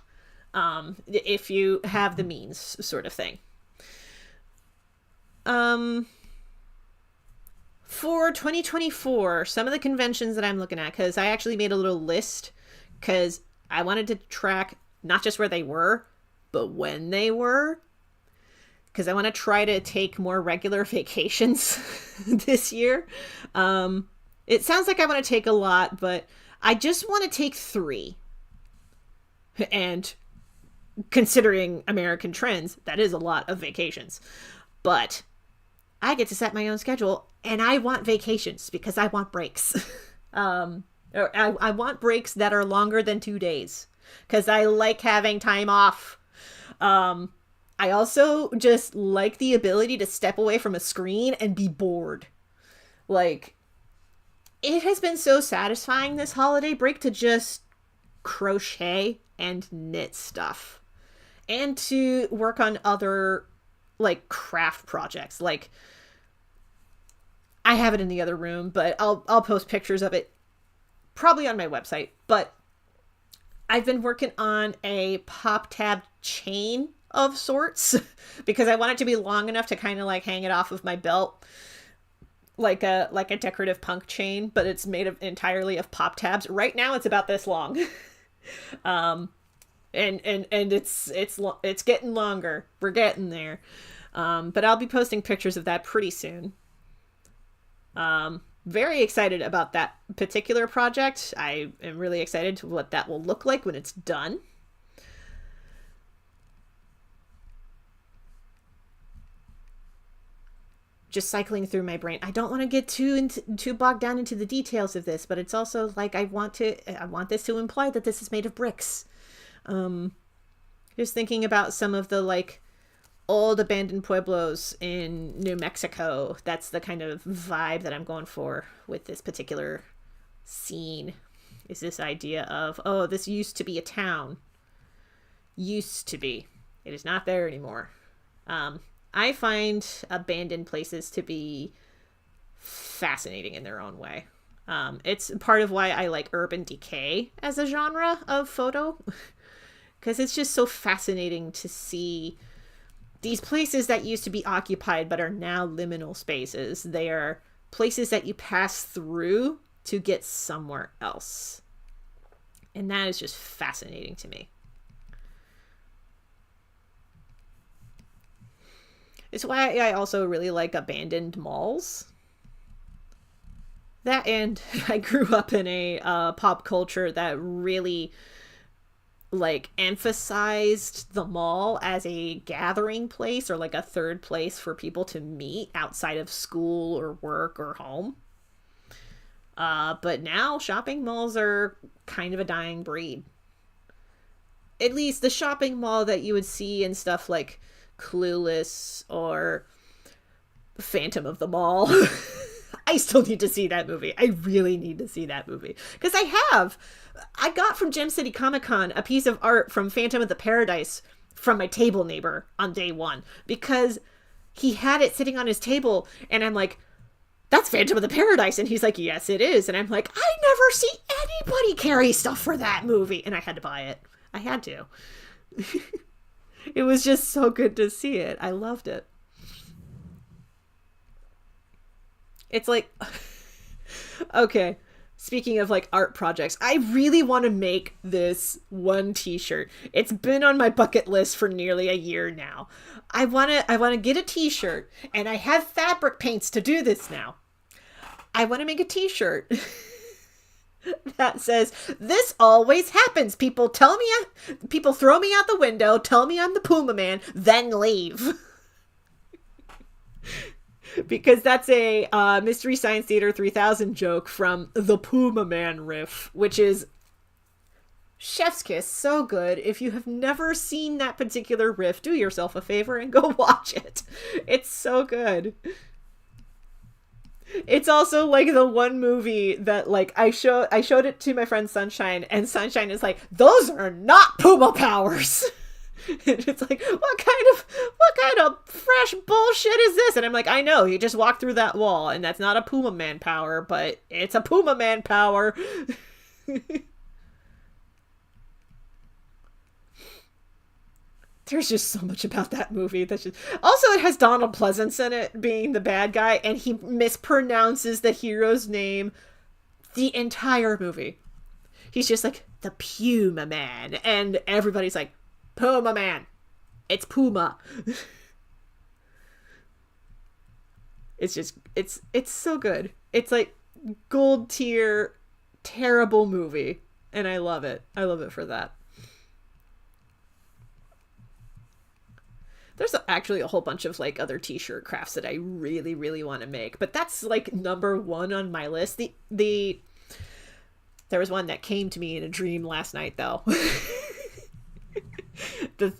If you have the means, sort of thing. For 2024, some of the conventions that I'm looking at, because I actually made a little list, because I wanted to track not just where they were, but when they were, because I want to try to take more regular vacations this year. It sounds like I want to take a lot, but I just want to take 3. And considering American trends, that is a lot of vacations. But I get to set my own schedule, and I want vacations because I want breaks. I want breaks that are longer than 2 days because I like having time off. I also just like the ability to step away from a screen and be bored. Like, it has been so satisfying this holiday break to just crochet and knit stuff. And to work on other, like, craft projects. Like, I have it in the other room, but I'll post pictures of it probably on my website. But I've been working on a pop tab chain of sorts because I want it to be long enough to kind of like hang it off of my belt like a decorative punk chain, but it's made of entirely of pop tabs. Right now it's about this long. And it's getting longer. We're getting there. But I'll be posting pictures of that pretty soon. Very excited about that particular project. I am really excited to what that will look like when it's done. Just cycling through my brain. I don't want to get too bogged down into the details of this, but it's also like I want this to imply that this is made of bricks. Just thinking about some of the like old abandoned pueblos in New Mexico. That's the kind of vibe that I'm going for with this particular scene. Is this idea of, oh, this used to be a town. Used to be. It is not there anymore. I find abandoned places to be fascinating in their own way. It's part of why I like urban decay as a genre of photo. Because it's just so fascinating to see these places that used to be occupied but are now liminal spaces. They are places that you pass through to get somewhere else. And that is just fascinating to me. It's why I also really like abandoned malls. That, and I grew up in a pop culture that really like emphasized the mall as a gathering place or like a third place for people to meet outside of school or work or home. But now shopping malls are kind of a dying breed. At least the shopping mall that you would see in stuff like Clueless or Phantom of the Mall. I still need to see that movie. I really need to see that movie. Because I got from Gem City Comic Con a piece of art from Phantom of the Paradise from my table neighbor on day one. Because he had it sitting on his table and I'm like, that's Phantom of the Paradise. And he's like, yes, it is. And I'm like, I never see anybody carry stuff for that movie. And I had to buy it. I had to. It was just so good to see it. I loved it. It's like, okay, speaking of like art projects, I really want to make this one t-shirt. It's been on my bucket list for nearly a year now. I want to get a t-shirt, and I have fabric paints to do this now. I want to make a t-shirt that says, this always happens. People throw me out the window, tell me I'm the Puma Man, then leave. Because that's a Mystery Science Theater 3000 joke from the Puma Man riff, which is Chef's Kiss, so good. If you have never seen that particular riff, do yourself a favor and go watch it. It's so good. It's also like the one movie that like I showed it to my friend Sunshine, and Sunshine is like, those are not Puma powers. And it's like, what kind of fresh bullshit is this? And I'm like, I know, he just walked through that wall, and that's not a Puma Man power, but it's a Puma Man power. There's just so much about that movie. That's just... Also, it has Donald Pleasance in it, being the bad guy, and he mispronounces the hero's name the entire movie. He's just like, the Puma Man. And everybody's like, Puma Man. It's Puma. It's just, it's so good. It's like gold tier, terrible movie. And I love it. I love it for that. There's actually a whole bunch of like other t-shirt crafts that I really, really want to make, but that's like number one on my list. There was one that came to me in a dream last night, though. the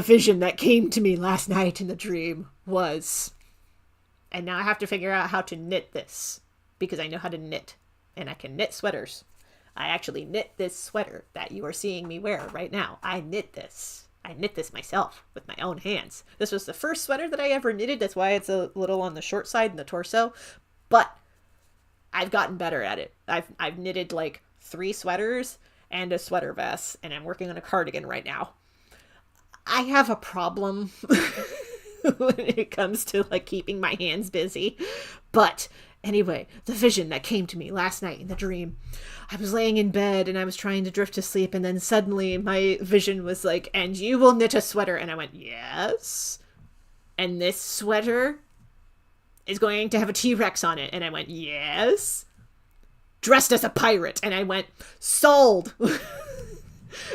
vision that came to me last night in the dream was, and now I have to figure out how to knit this, because I know how to knit, and I can knit sweaters. I actually knit this sweater that you are seeing me wear right now. I knit this myself with my own hands. This was the first sweater that I ever knitted. That's why it's a little on the short side in the torso. But I've gotten better at it. I've knitted like 3 sweaters and a sweater vest, and I'm working on a cardigan right now. I have a problem when it comes to like keeping my hands busy. But anyway, the vision that came to me last night in the dream, I was laying in bed and I was trying to drift to sleep, and then suddenly my vision was like, and you will knit a sweater. And I went, yes. And this sweater is going to have a T-Rex on it. And I went, yes. Dressed as a pirate. And I went, sold.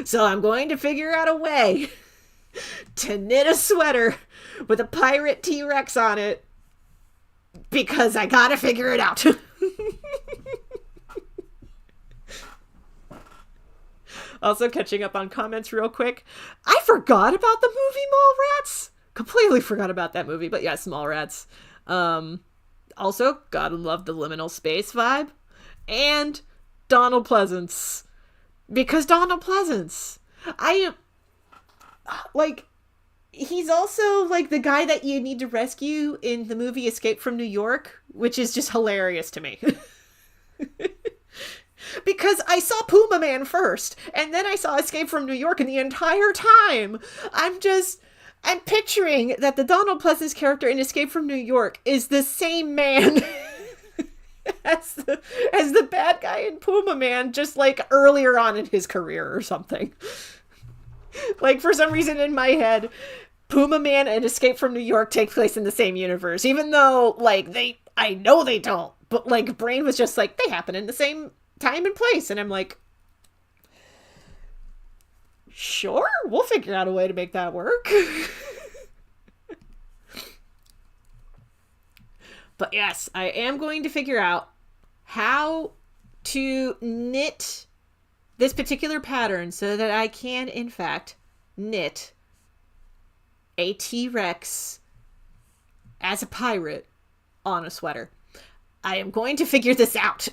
So I'm going to figure out a way to knit a sweater with a pirate T-Rex on it, because I gotta figure it out. Also, catching up on comments real quick. I forgot about the movie Mallrats. Completely forgot about that movie, but yes, Mallrats. Also, gotta love the liminal space vibe. And Donald Pleasance. Because Donald Pleasance. He's also like the guy that you need to rescue in the movie Escape from New York, which is just hilarious to me. Because I saw Puma Man first, and then I saw Escape from New York, and the entire time I'm picturing that the Donald Pleasance character in Escape from New York is the same man as the bad guy in Puma Man, just like earlier on in his career or something. Like, for some reason in my head, Puma Man and Escape from New York take place in the same universe, even though, like, I know they don't, but, like, brain was just like, they happen in the same time and place, and I'm like, sure, we'll figure out a way to make that work. But yes, I am going to figure out how to knit this particular pattern so that I can, in fact, knit a T-Rex as a pirate on a sweater. I am going to figure this out.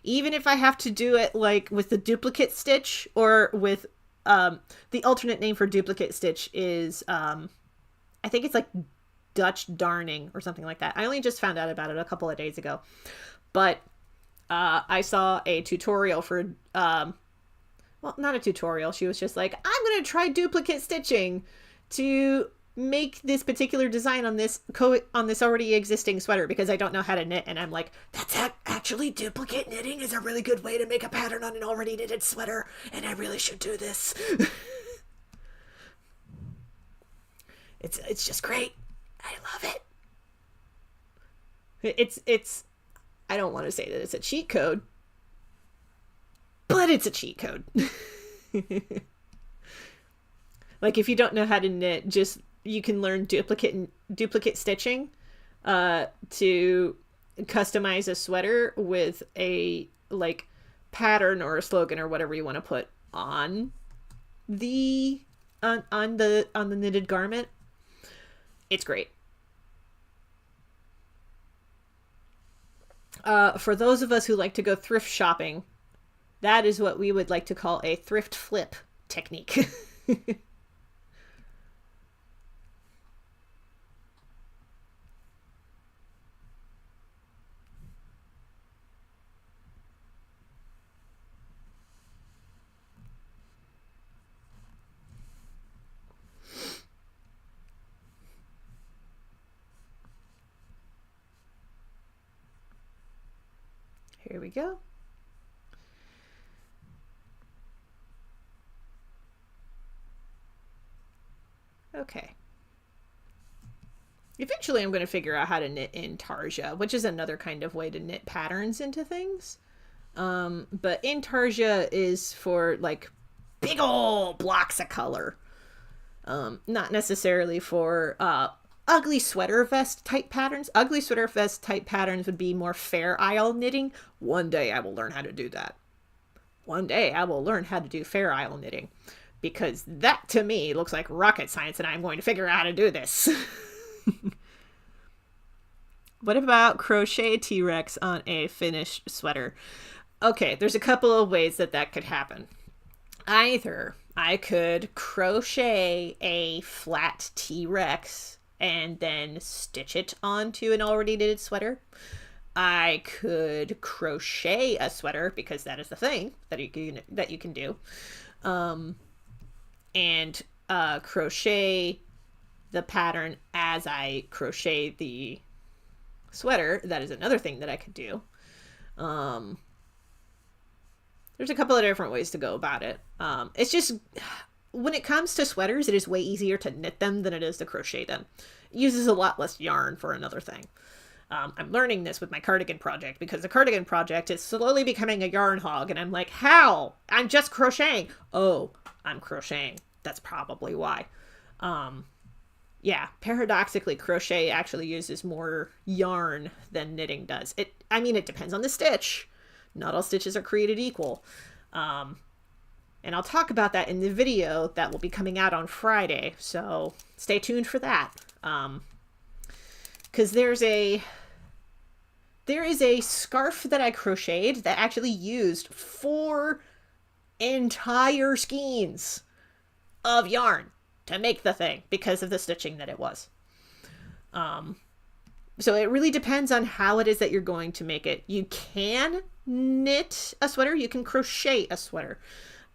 Even if I have to do it like with the duplicate stitch, or with the alternate name for duplicate stitch is I think it's like Dutch darning or something like that. I only just found out about it a couple of days ago. But I saw a tutorial for, well, not a tutorial. She was just like, I'm going to try duplicate stitching to make this particular design on this already existing sweater, because I don't know how to knit. And I'm like, that's actually duplicate knitting is a really good way to make a pattern on an already knitted sweater. And I really should do this. It's just great. I love it. It's I don't want to say that it's a cheat code, but it's a cheat code. Like, if you don't know how to knit, you can learn duplicate stitching to customize a sweater with a like pattern or a slogan or whatever you want to put on the on the knitted garment, it's great. For those of us who like to go thrift shopping, that is what we would like to call a thrift flip technique. Here we go. Okay. Eventually I'm going to figure out how to knit intarsia, which is another kind of way to knit patterns into things. But intarsia is for like big old blocks of color. Not necessarily for ugly sweater vest type patterns. Ugly sweater vest type patterns would be more Fair Isle knitting. One day I will learn how to do that. One day I will learn how to do Fair Isle knitting, because that to me looks like rocket science and I'm going to figure out how to do this. What about crochet T-Rex on a finished sweater? Okay, there's a couple of ways that that could happen. Either I could crochet a flat T-Rex and then stitch it onto an already knitted sweater. I could crochet a sweater, because that is the thing that you can do. And crochet the pattern as I crochet the sweater. That is another thing that I could do. There's a couple of different ways to go about it. It's just, when it comes to sweaters, it is way easier to knit them than it is to crochet them. It uses a lot less yarn, for another thing. I'm learning this with my cardigan project, because the cardigan project is slowly becoming a yarn hog, and I'm like, how? I'm just crocheting. Oh, I'm crocheting. That's probably why. Yeah, paradoxically, crochet actually uses more yarn than knitting does. I mean, it depends on the stitch. Not all stitches are created equal. And I'll talk about that in the video that will be coming out on Friday, so stay tuned for that. Because there is a scarf that I crocheted that actually used 4 entire skeins of yarn to make the thing, because of the stitching that it was. So it really depends on how it is that you're going to make it. You can knit a sweater, you can crochet a sweater.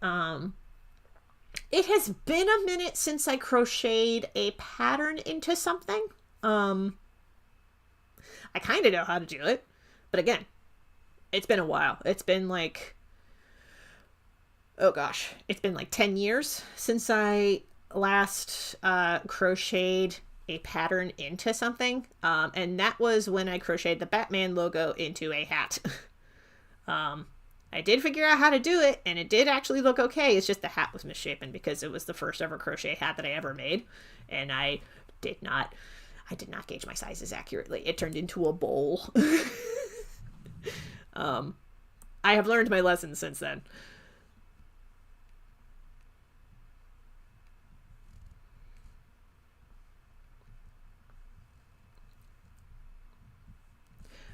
It has been a minute since I crocheted a pattern into something. I kind of know how to do it, but again, it's been a while. It's been like, oh gosh, it's been like 10 years since I last crocheted a pattern into something. And that was when I crocheted the Batman logo into a hat. I did figure out how to do it, and it did actually look okay. It's just the hat was misshapen, because it was the first ever crochet hat that I ever made, and I did not gauge my sizes accurately. It turned into a bowl. I have learned my lesson since then.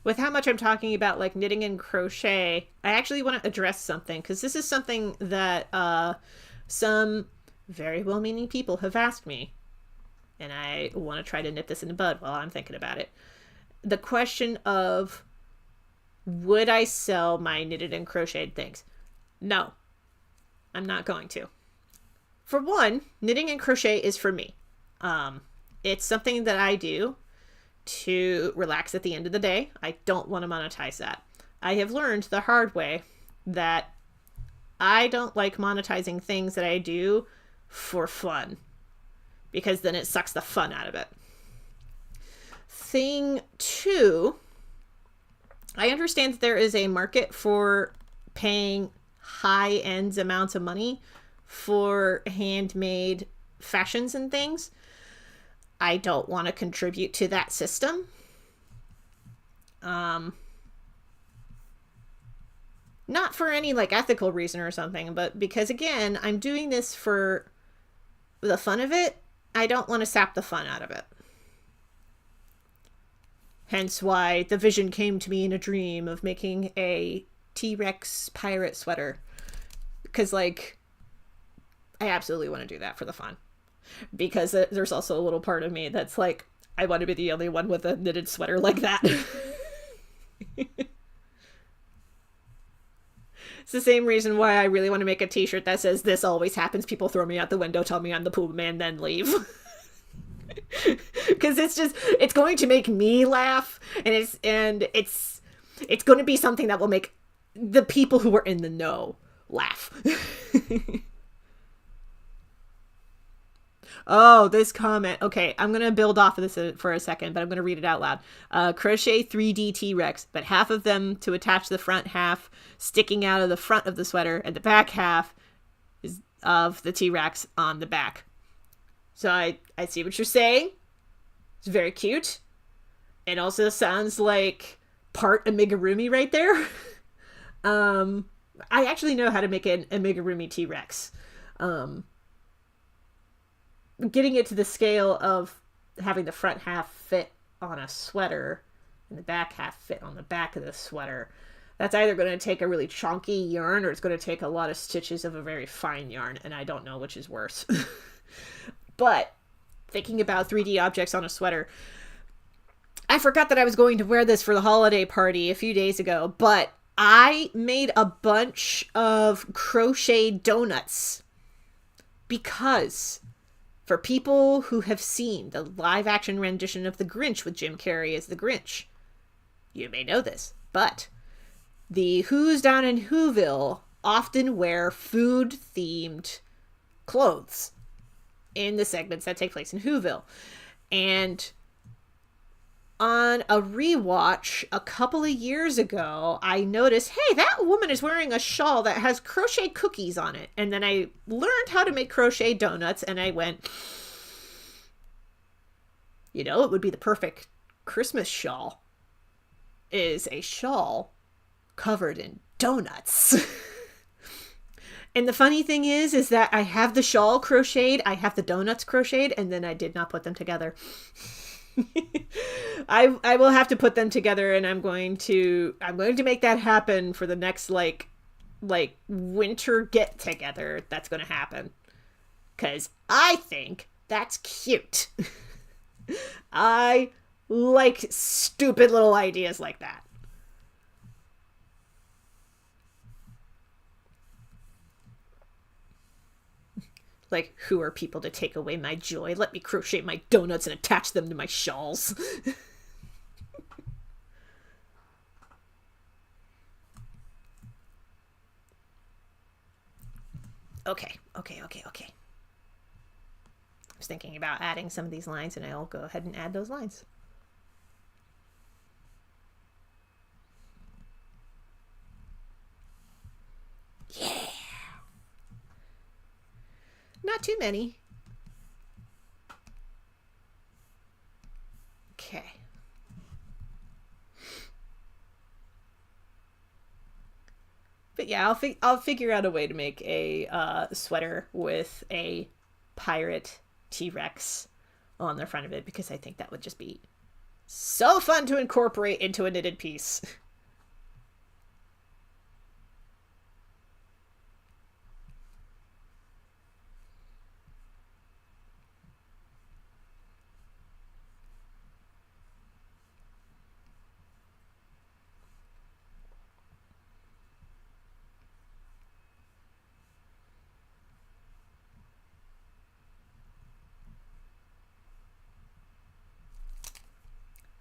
With how much I'm talking about like knitting and crochet, I actually want to address something, because this is something that some very well-meaning people have asked me, and I want to try to nip this in the bud while I'm thinking about it. The question of, would I sell my knitted and crocheted things? No, I'm not going to. For one, knitting and crochet is for me. It's something that I do to relax at the end of the day. I don't want to monetize that. I have learned the hard way that I don't like monetizing things that I do for fun, because then it sucks the fun out of it. Thing 2, I understand that there is a market for paying high-end amounts of money for handmade fashions and things. I don't want to contribute to that system. Not for any like ethical reason or something, but because again, I'm doing this for the fun of it. I don't want to sap the fun out of it. Hence why the vision came to me in a dream of making a T-Rex pirate sweater. Because, like, I absolutely want to do that for the fun. Because there's also a little part of me that's like, I want to be the only one with a knitted sweater like that. It's the same reason why I really want to make a t-shirt that says, "This always happens. People throw me out the window, tell me I'm the Pooh Man, then leave." Because it's going to make me laugh, and it's going to be something that will make the people who are in the know laugh. Oh, this comment. Okay, I'm going to build off of this for a second, but I'm going to read it out loud. Crochet 3D T-Rex, but half of them to attach the front half sticking out of the front of the sweater, and the back half is of the T-Rex on the back. So I see what you're saying. It's very cute. It also sounds like part amigurumi right there. I actually know how to make an amigurumi T-Rex. Getting it to the scale of having the front half fit on a sweater and the back half fit on the back of the sweater, that's either going to take a really chunky yarn or it's going to take a lot of stitches of a very fine yarn, and I don't know which is worse. But thinking about 3D objects on a sweater, I forgot that I was going to wear this for the holiday party a few days ago, but I made a bunch of crochet donuts because for people who have seen the live-action rendition of The Grinch with Jim Carrey as the Grinch, you may know this, but the Who's down in Whoville often wear food-themed clothes in the segments that take place in Whoville. And on a rewatch a couple of years ago, I noticed, hey, that woman is wearing a shawl that has crochet cookies on it. And then I learned how to make crochet donuts, and I went, you know, it would be the perfect Christmas shawl, is a shawl covered in donuts. And the funny thing is that I have the shawl crocheted, I have the donuts crocheted, and then I did not put them together. I will have to put them together, and I'm going to make that happen for the next like winter get together that's going to happen, cuz I think that's cute. I like stupid little ideas like that. Like, who are people to take away my joy? Let me crochet my donuts and attach them to my shawls. Okay. I was thinking about adding some of these lines, and I'll go ahead and add those lines. Yeah! Not too many. Okay. But yeah, I'll figure out a way to make a sweater with a pirate T-Rex on the front of it, because I think that would just be so fun to incorporate into a knitted piece.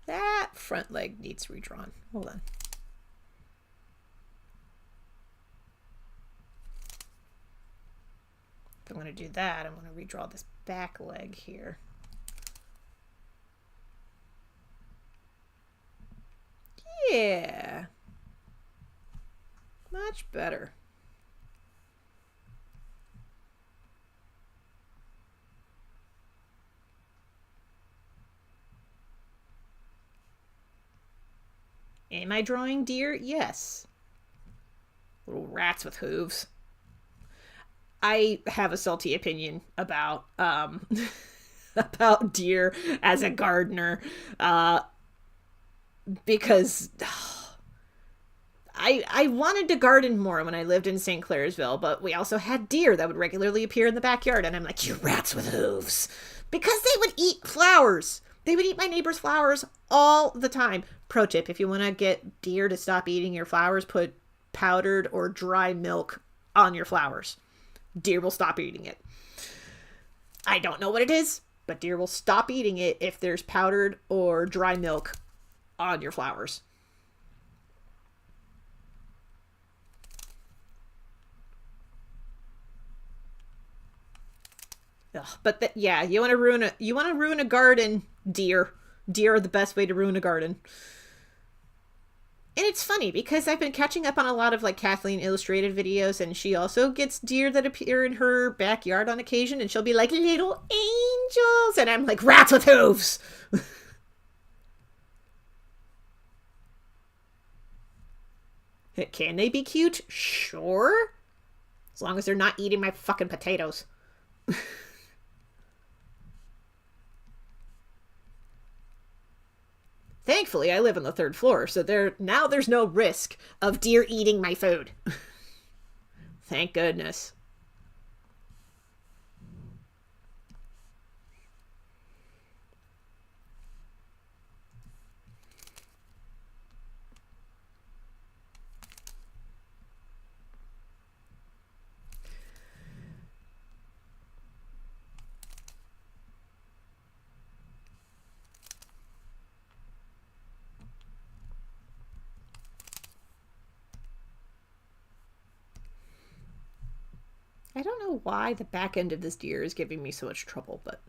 That front leg needs redrawn. Hold on. If I'm going to do that, I'm going to redraw this back leg here. Yeah. Much better. Am I drawing deer? Yes. Little rats with hooves. I have a salty opinion about about deer as a gardener, because I wanted to garden more when I lived in St. Clairsville, but we also had deer that would regularly appear in the backyard, and I'm like, you rats with hooves. Because they would eat flowers. They would eat my neighbor's flowers all the time. Pro tip, if you want to get deer to stop eating your flowers, put powdered or dry milk on your flowers. Deer will stop eating it. I don't know what it is, but deer will stop eating it if there's powdered or dry milk on your flowers. Ugh, but yeah, you want to ruin a garden, deer. Deer are the best way to ruin a garden. And it's funny because I've been catching up on a lot of like Kathleen illustrated videos, and she also gets deer that appear in her backyard on occasion, and she'll be like, little angels, and I'm like, rats with hooves. Can they be cute? Sure. As long as they're not eating my fucking potatoes. Thankfully, I live on the 3rd floor, so there's no risk of deer eating my food. Thank goodness. I don't know why the back end of this deer is giving me so much trouble, but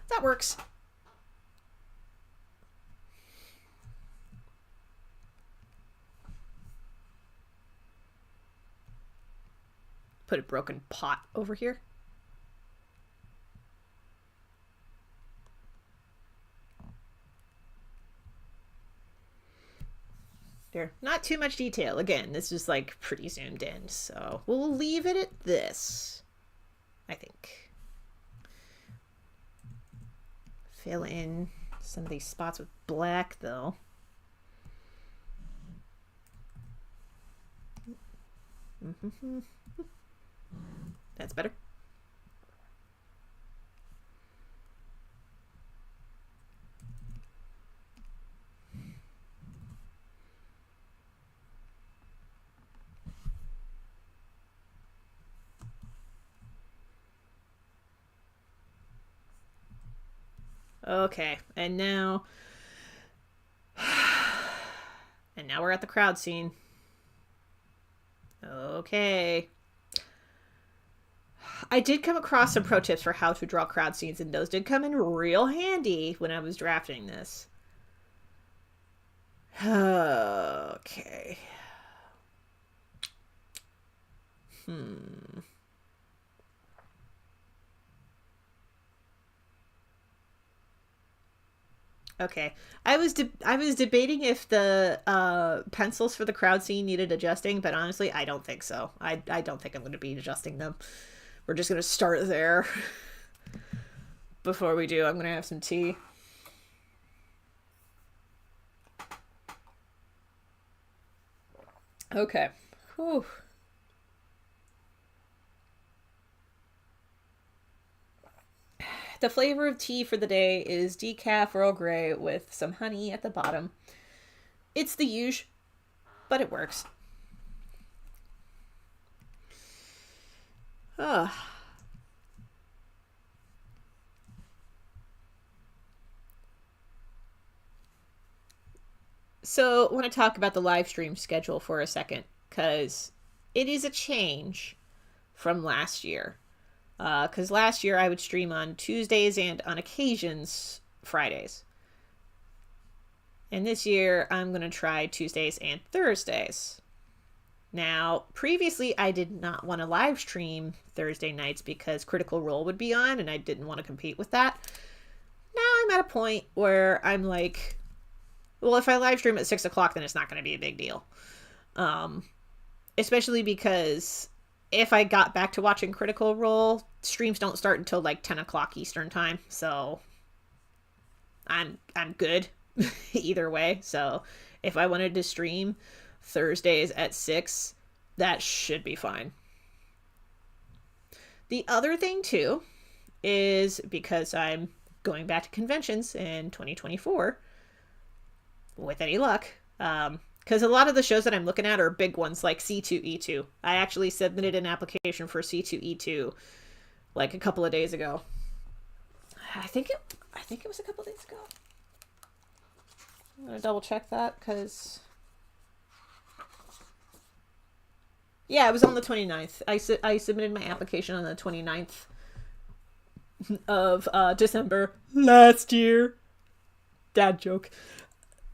that works. Put a broken pot over here. There, not too much detail. Again, this is like pretty zoomed in, so we'll leave it at this, I think. Fill in some of these spots with black, though. That's better. Okay, and now we're at the crowd scene. Okay. I did come across some pro tips for how to draw crowd scenes, and those did come in real handy when I was drafting this. Okay. Okay. I was debating if the pencils for the crowd scene needed adjusting, but honestly, I don't think so. I don't think I'm going to be adjusting them. We're just going to start there. Before we do, I'm going to have some tea. Okay. Whew. The flavor of tea for the day is decaf Earl Grey with some honey at the bottom. It's the usual, but it works. Ugh. So I want to talk about the live stream schedule for a second, because it is a change from last year. Because last year I would stream on Tuesdays and on occasions Fridays. And this year I'm going to try Tuesdays and Thursdays. Now, previously I did not want to live stream Thursday nights because Critical Role would be on and I didn't want to compete with that. Now I'm at a point where I'm like, Well, if I live stream at 6 o'clock, then it's not going to be a big deal. Especially because if I got back to watching Critical Role, streams don't start until like 10 o'clock Eastern time. So I'm good either way. So if I wanted to stream Thursdays at 6, that should be fine. The other thing too is because I'm going back to conventions in 2024 with any luck, because a lot of the shows that I'm looking at are big ones like C2E2. I actually submitted an application for C2E2 like a couple of days ago. I think it was a couple of days ago. I'm gonna double check that because yeah, it was on the 29th. I submitted my application on the 29th of December last year. Dad joke.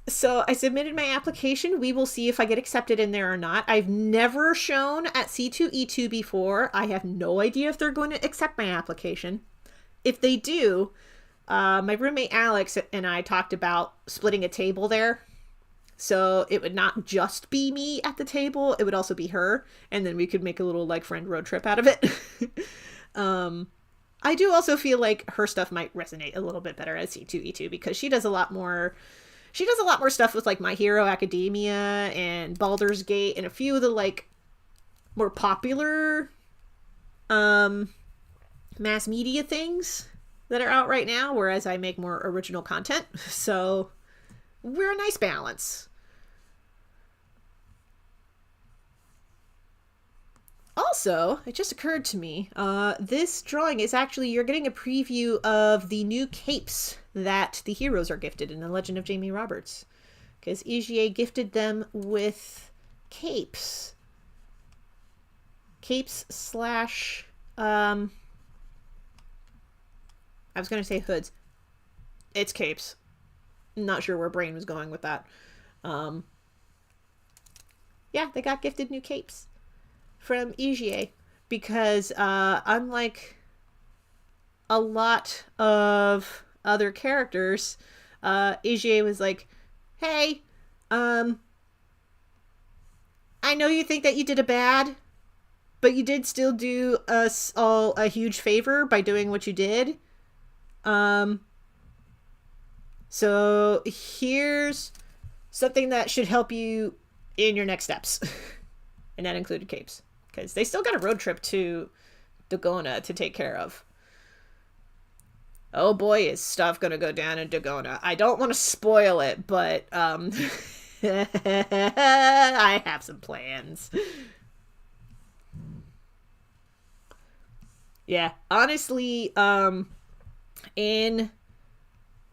So I submitted my application. We will see if I get accepted in there or not. I've never shown at C2E2 before. I have no idea if they're going to accept my application. If they do, my roommate Alex and I talked about splitting a table there. So it would not just be me at the table. It would also be her. And then we could make a little like friend road trip out of it. I do also feel like her stuff might resonate a little bit better as C2E2 because she does a lot more stuff with like My Hero Academia and Baldur's Gate and a few of the like more popular mass media things that are out right now, whereas I make more original content. So we're a nice balance. Also, it just occurred to me, this drawing is actually, you're getting a preview of the new capes that the heroes are gifted in The Legend of Jamie Roberts. Because EGA gifted them with capes. Capes slash, I was going to say hoods. It's capes. Not sure where Brain was going with that. Yeah, they got gifted new capes from EGA because unlike a lot of other characters, EGA was like, hey, I know you think that you did a bad, but you did still do us all a huge favor by doing what you did. So here's something that should help you in your next steps. And that included capes. Because they still got a road trip to Dagona to take care of. Oh boy, is stuff gonna go down in Dagona. I don't want to spoil it, but I have some plans. Yeah, honestly, in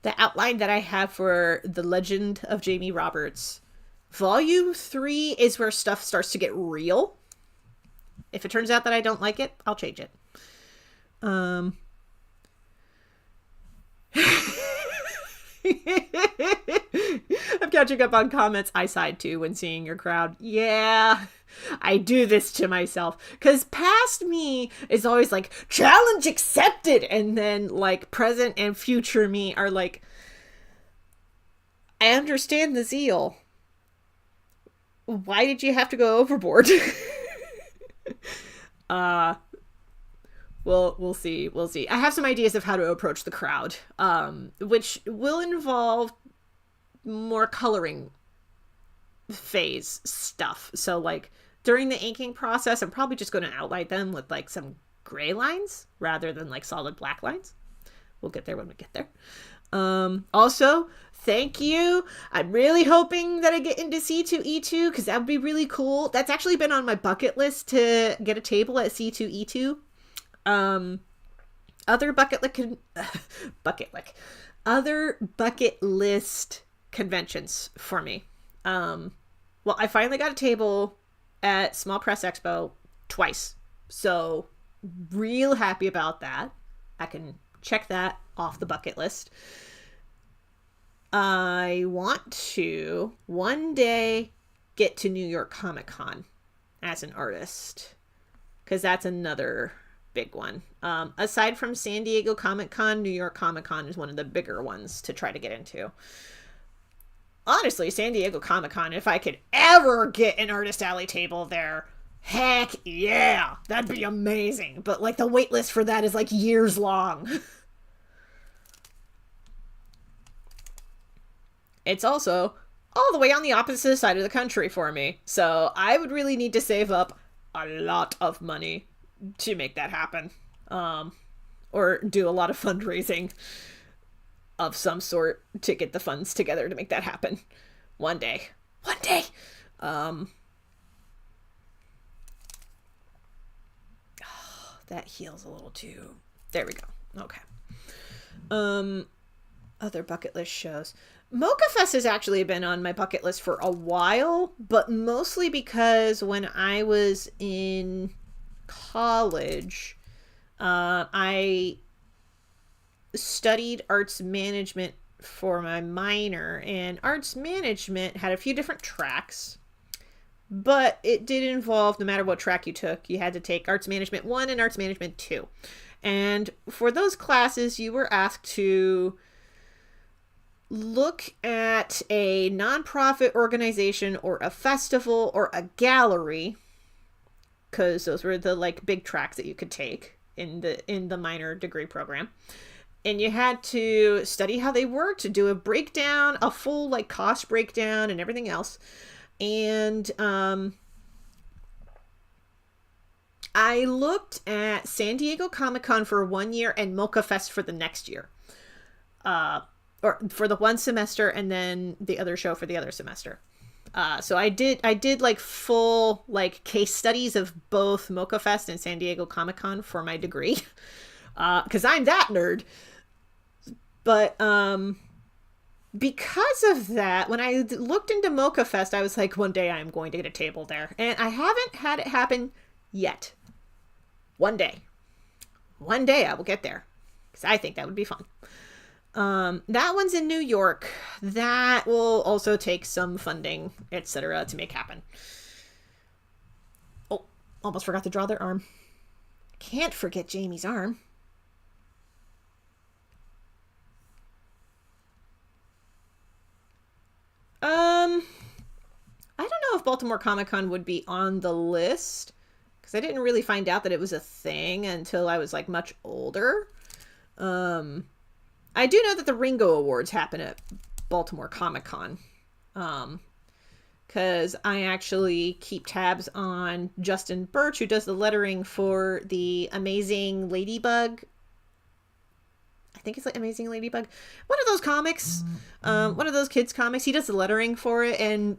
the outline that I have for The Legend of Jamie Roberts, Volume 3 is where stuff starts to get real. If it turns out that I don't like it, I'll change it. I'm catching up on comments. I sighed too when seeing your crowd. Yeah, I do this to myself. Because past me is always like, challenge accepted. And then like present and future me are like, I understand the zeal. Why did you have to go overboard? We'll see. I have some ideas of how to approach the crowd, which will involve more coloring phase stuff. So like during the inking process, I'm probably just going to outline them with like some gray lines rather than like solid black lines. We'll get there when we get there. Also, thank you. I'm really hoping that I get into C2E2 because that would be really cool. That's actually been on my bucket list to get a table at C2E2. Other other bucket list conventions for me. Well, I finally got a table at Small Press Expo twice. So real happy about that. I can check that off the bucket list. I want to one day get to New York Comic Con as an artist, because that's another big one. Aside from San Diego Comic Con, New York Comic Con is one of the bigger ones to try to get into. honestly, San Diego Comic-Con, if I could ever get an Artist Alley table there, heck yeah, that'd be amazing. But like the wait list for that is like years long. It's also all the way on the opposite side of the country for me. So I would really need to save up a lot of money to make that happen. Or do a lot of fundraising of some sort to get the funds together to make that happen. One day. One day! That heals a little too. There we go. Okay. Other bucket list shows. Mocha Fest has actually been on my bucket list for a while, but mostly because when I was in college, I studied arts management for my minor, and arts management had a few different tracks, but it did involve, no matter what track you took, you had to take Arts Management 1 and Arts Management 2. And for those classes, you were asked to look at a nonprofit organization or a festival or a gallery, because those were the like big tracks that you could take in the minor degree program. And you had to study how they worked, to do a breakdown, a full like cost breakdown and everything else. And I looked at San Diego Comic-Con for 1 year and Mocha Fest for the next year. Or for the one semester, and then the other show for the other semester. So I did like full like case studies of both Mocha Fest and San Diego Comic-Con for my degree. Cause I'm that nerd. But, because of that, when I looked into Mocha Fest, I was like, one day I'm going to get a table there. And I haven't had it happen yet. One day I will get there. Cause I think that would be fun. That one's in New York. That will also take some funding, etc. to make happen. Oh, almost forgot to draw their arm. Can't forget Jamie's arm. I don't know if Baltimore Comic-Con would be on the list, because I didn't really find out that it was a thing until I was like much older. I do know that the Ringo Awards happen at Baltimore Comic-Con. Because I actually keep tabs on Justin Birch, who does the lettering for the Amazing Ladybug. I think it's like Amazing Ladybug. One of those comics. One of those kids' comics. He does the lettering for it, and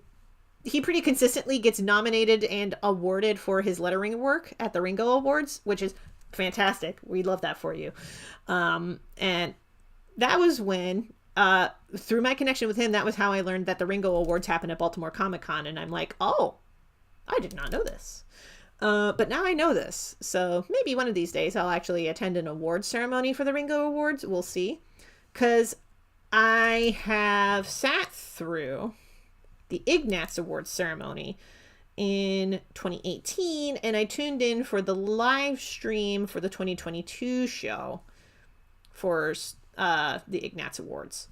he pretty consistently gets nominated and awarded for his lettering work at the Ringo Awards, which is fantastic. We love that for you. And that was when, through my connection with him, that was how I learned that the Ringo Awards happen at Baltimore Comic-Con. And I'm like, oh, I did not know this. But now I know this. So maybe one of these days I'll actually attend an awards ceremony for the Ringo Awards. We'll see. Because I have sat through the Ignatz Awards ceremony in 2018, and I tuned in for the live stream for the 2022 show for the Ignatz Awards.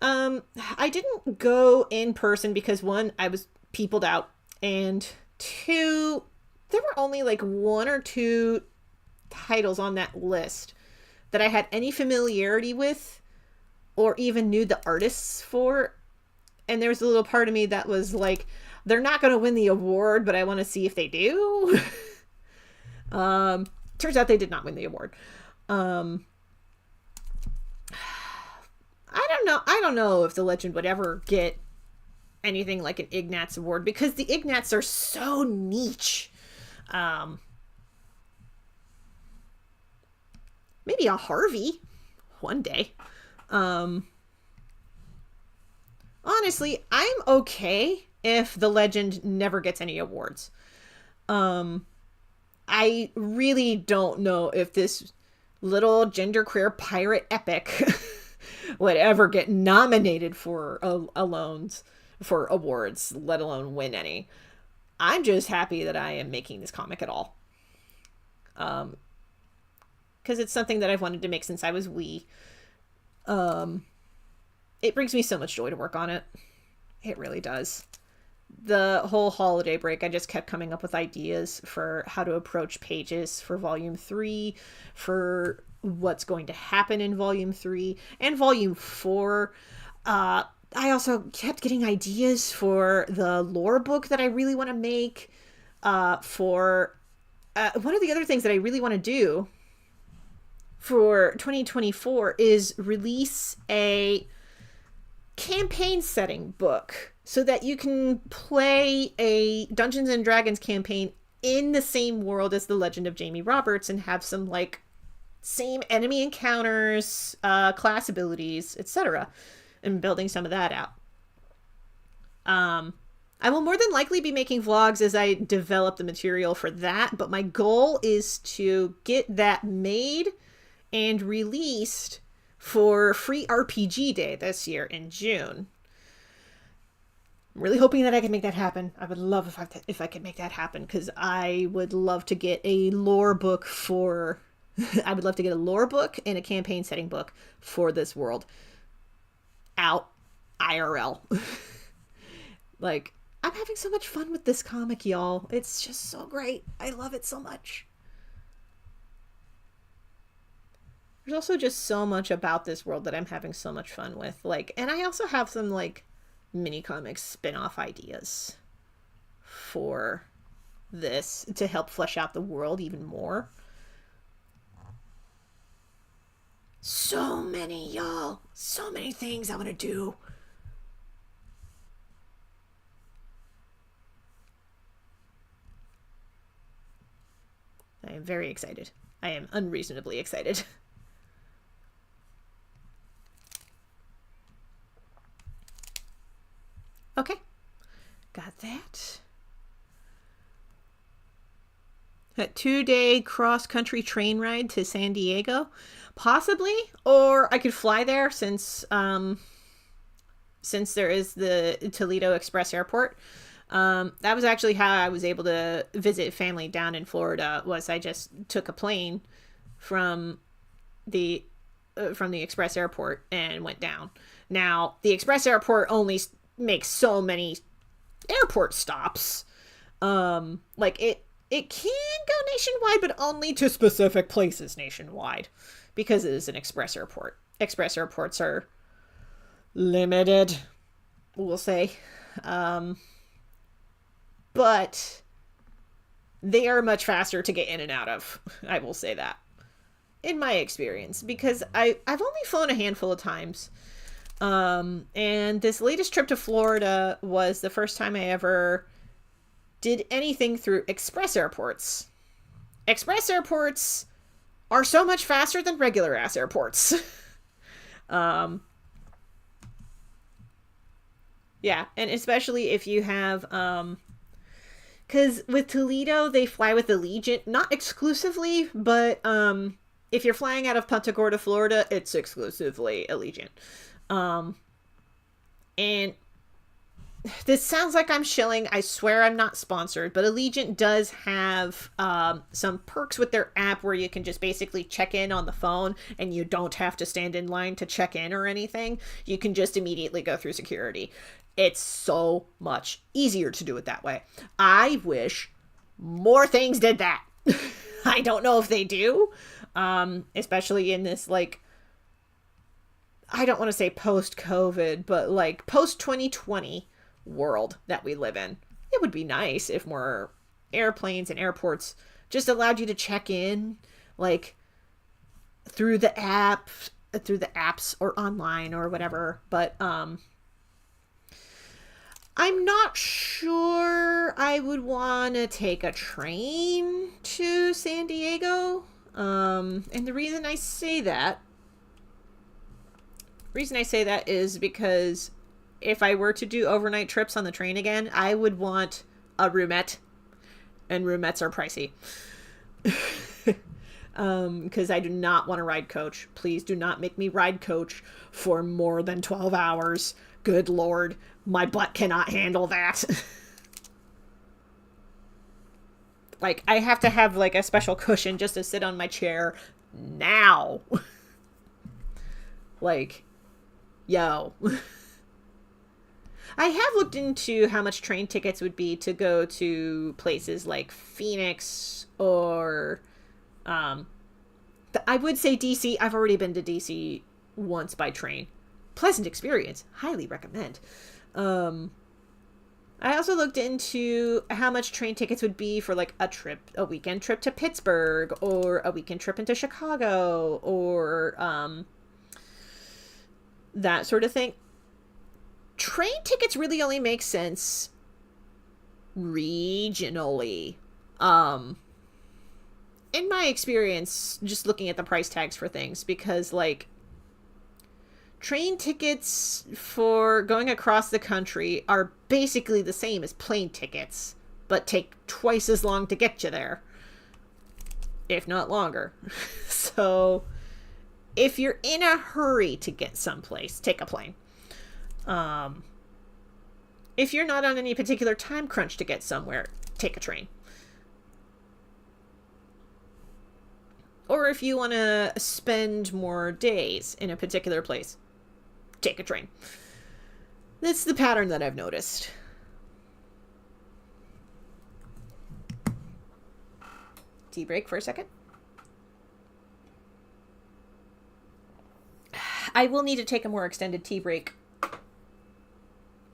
I didn't go in person because, one, I was peopled out, and two, there were only like one or two titles on that list that I had any familiarity with or even knew the artists for. And there was a little part of me that was like, they're not going to win the award, but I want to see if they do. Turns out they did not win the award. I don't know if the Legend would ever get anything like an Ignatz Award, because the Ignatz are so niche. Maybe a Harvey one day. Honestly, I'm okay if the Legend never gets any awards. I really don't know if this little genderqueer pirate epic would ever get nominated for for awards, let alone win any. I'm just happy that I am making this comic at all. Because it's something that I've wanted to make since I was wee. it brings me so much joy to work on it. It really does. The whole holiday break, I just kept coming up with ideas for how to approach pages for volume 3, for what's going to happen in volume 3 and volume 4. I also kept getting ideas for the lore book that I really want to make. For one of the other things that I really want to do for 2024 is release a campaign setting book so that you can play a Dungeons and Dragons campaign in the same world as The Legend of Jamie Roberts and have some like same enemy encounters, class abilities, etc. and building some of that out. I will more than likely be making vlogs as I develop the material for that, but my goal is to get that made and released for Free RPG Day this year in June. I'm really hoping that I can make that happen. I would love if I could make that happen, because I would love to get a lore book for... I would love to get a lore book and a campaign setting book for this world out IRL. Like, I'm having so much fun with this comic, y'all. It's just so great. I love it so much. There's also just so much about this world that I'm having so much fun with. Like, and I also have some, like, mini comics spin-off ideas for this to help flesh out the world even more. So many, y'all. So many things I want to do. I am very excited. I am unreasonably excited. Okay. Got that. A 2-day cross-country train ride to San Diego. Possibly. Or I could fly there since there is the Toledo Express Airport. That was actually how I was able to visit family down in Florida, was I just took a plane from the Express Airport and went down. Now, the Express Airport only makes so many airport stops. Like it can go nationwide, but only to specific places nationwide, because it is an express airport. Express airports are limited, we'll say. But they are much faster to get in and out of. I will say that, in my experience, because I've only flown a handful of times. And this latest trip to Florida was the first time I ever did anything through express airports. Express airports are so much faster than regular ass airports. Yeah, and especially if you have, because with Toledo, they fly with Allegiant, not exclusively, but if you're flying out of Punta Gorda, Florida, it's exclusively Allegiant. And this sounds like I'm shilling. I swear I'm not sponsored, but Allegiant does have some perks with their app where you can just basically check in on the phone and you don't have to stand in line to check in or anything. You can just immediately go through security. It's so much easier to do it that way. I wish more things did that. I don't know if they do, especially in this, like, I don't want to say post-COVID, but like post-2020 world that we live in. It would be nice if more airplanes and airports just allowed you to check in, like, through the apps or online or whatever. But I'm not sure I would want to take a train to San Diego. And the reason I say that is because if I were to do overnight trips on the train again, I would want a roomette, and roomettes are pricey. Because I do not want to ride coach. Please do not make me ride coach for more than 12 hours. Good Lord, my butt cannot handle that. Like, I have to have, like, a special cushion just to sit on my chair now. Like, Yo. I have looked into how much train tickets would be to go to places like Phoenix or, I would say DC. I've already been to DC once by train. Pleasant experience. Highly recommend. I also looked into how much train tickets would be for like a weekend trip to Pittsburgh or a weekend trip into Chicago or that sort of thing. Train tickets really only make sense regionally. In my experience, just looking at the price tags for things, because like train tickets for going across the country are basically the same as plane tickets, but take twice as long to get you there, if not longer. So if you're in a hurry to get someplace, take a plane. If you're not on any particular time crunch to get somewhere, take a train. Or if you want to spend more days in a particular place, take a train. That's the pattern that I've noticed. Tea break for a second. I will need to take a more extended tea break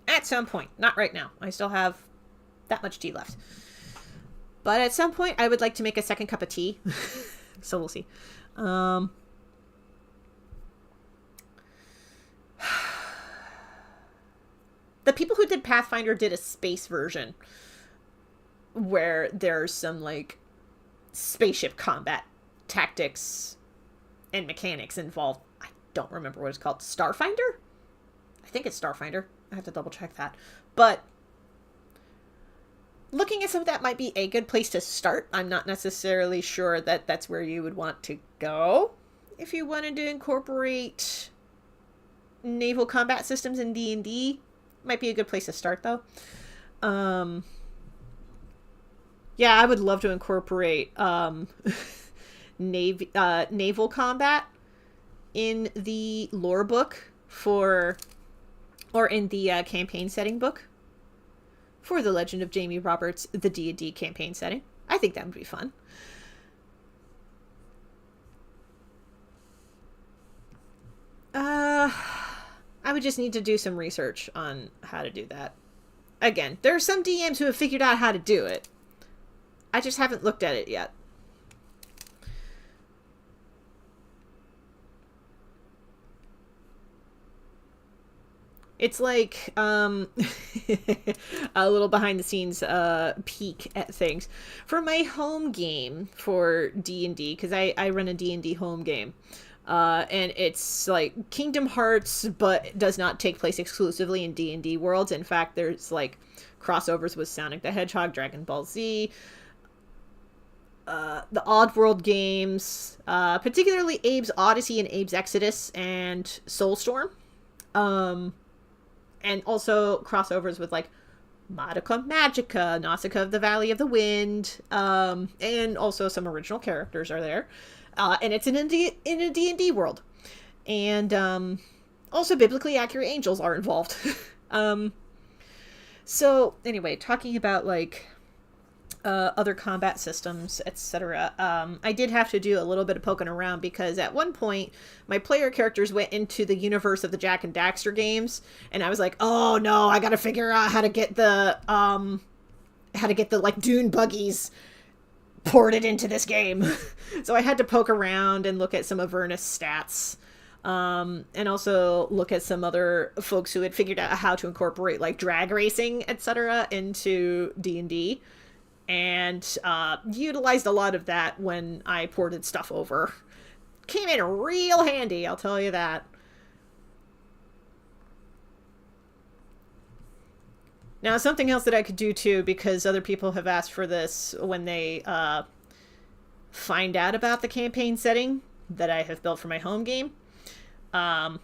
at some point. Not right now. I still have that much tea left. But at some point, I would like to make a second cup of tea. So we'll see. The people who did Pathfinder did a space version where there's some like spaceship combat tactics and mechanics involved. I don't remember what it's called. Starfinder? I think it's Starfinder. I have to double check that. But looking at some of that might be a good place to start. I'm not necessarily sure that that's where you would want to go. If you wanted to incorporate naval combat systems in D&D, might be a good place to start, though. Yeah, I would love to incorporate naval combat in the lore book or in the campaign setting book for the Legend of Jamie Roberts, the D&D campaign setting. I think that would be fun. I would just need to do some research on how to do that. Again, there are some DMs who have figured out how to do it. I just haven't looked at it yet. It's like a little behind the scenes peek at things. For my home game for D&D, because I run a D&D home game, and it's like Kingdom Hearts, but does not take place exclusively in D&D worlds. In fact, there's like crossovers with Sonic the Hedgehog, Dragon Ball Z, the Oddworld games, particularly Abe's Odyssey and Abe's Exodus and Soulstorm. And also crossovers with like Madoka Magica, Nausicaa of the Valley of the Wind, and also some original characters are there. And it's in a D&D world. And also biblically accurate angels are involved. So anyway, talking about like other combat systems, etc. I did have to do a little bit of poking around because at one point my player characters went into the universe of the Jak and Daxter games, and I was like, oh no, I gotta figure out how to get the like dune buggies ported into this game. So I had to poke around and look at some Avernus stats, and also look at some other folks who had figured out how to incorporate like drag racing, etc. into D&D. And utilized a lot of that when I ported stuff over. Came in real handy, I'll tell you that. Now, something else that I could do too, because other people have asked for this when they find out about the campaign setting that I have built for my home game. I've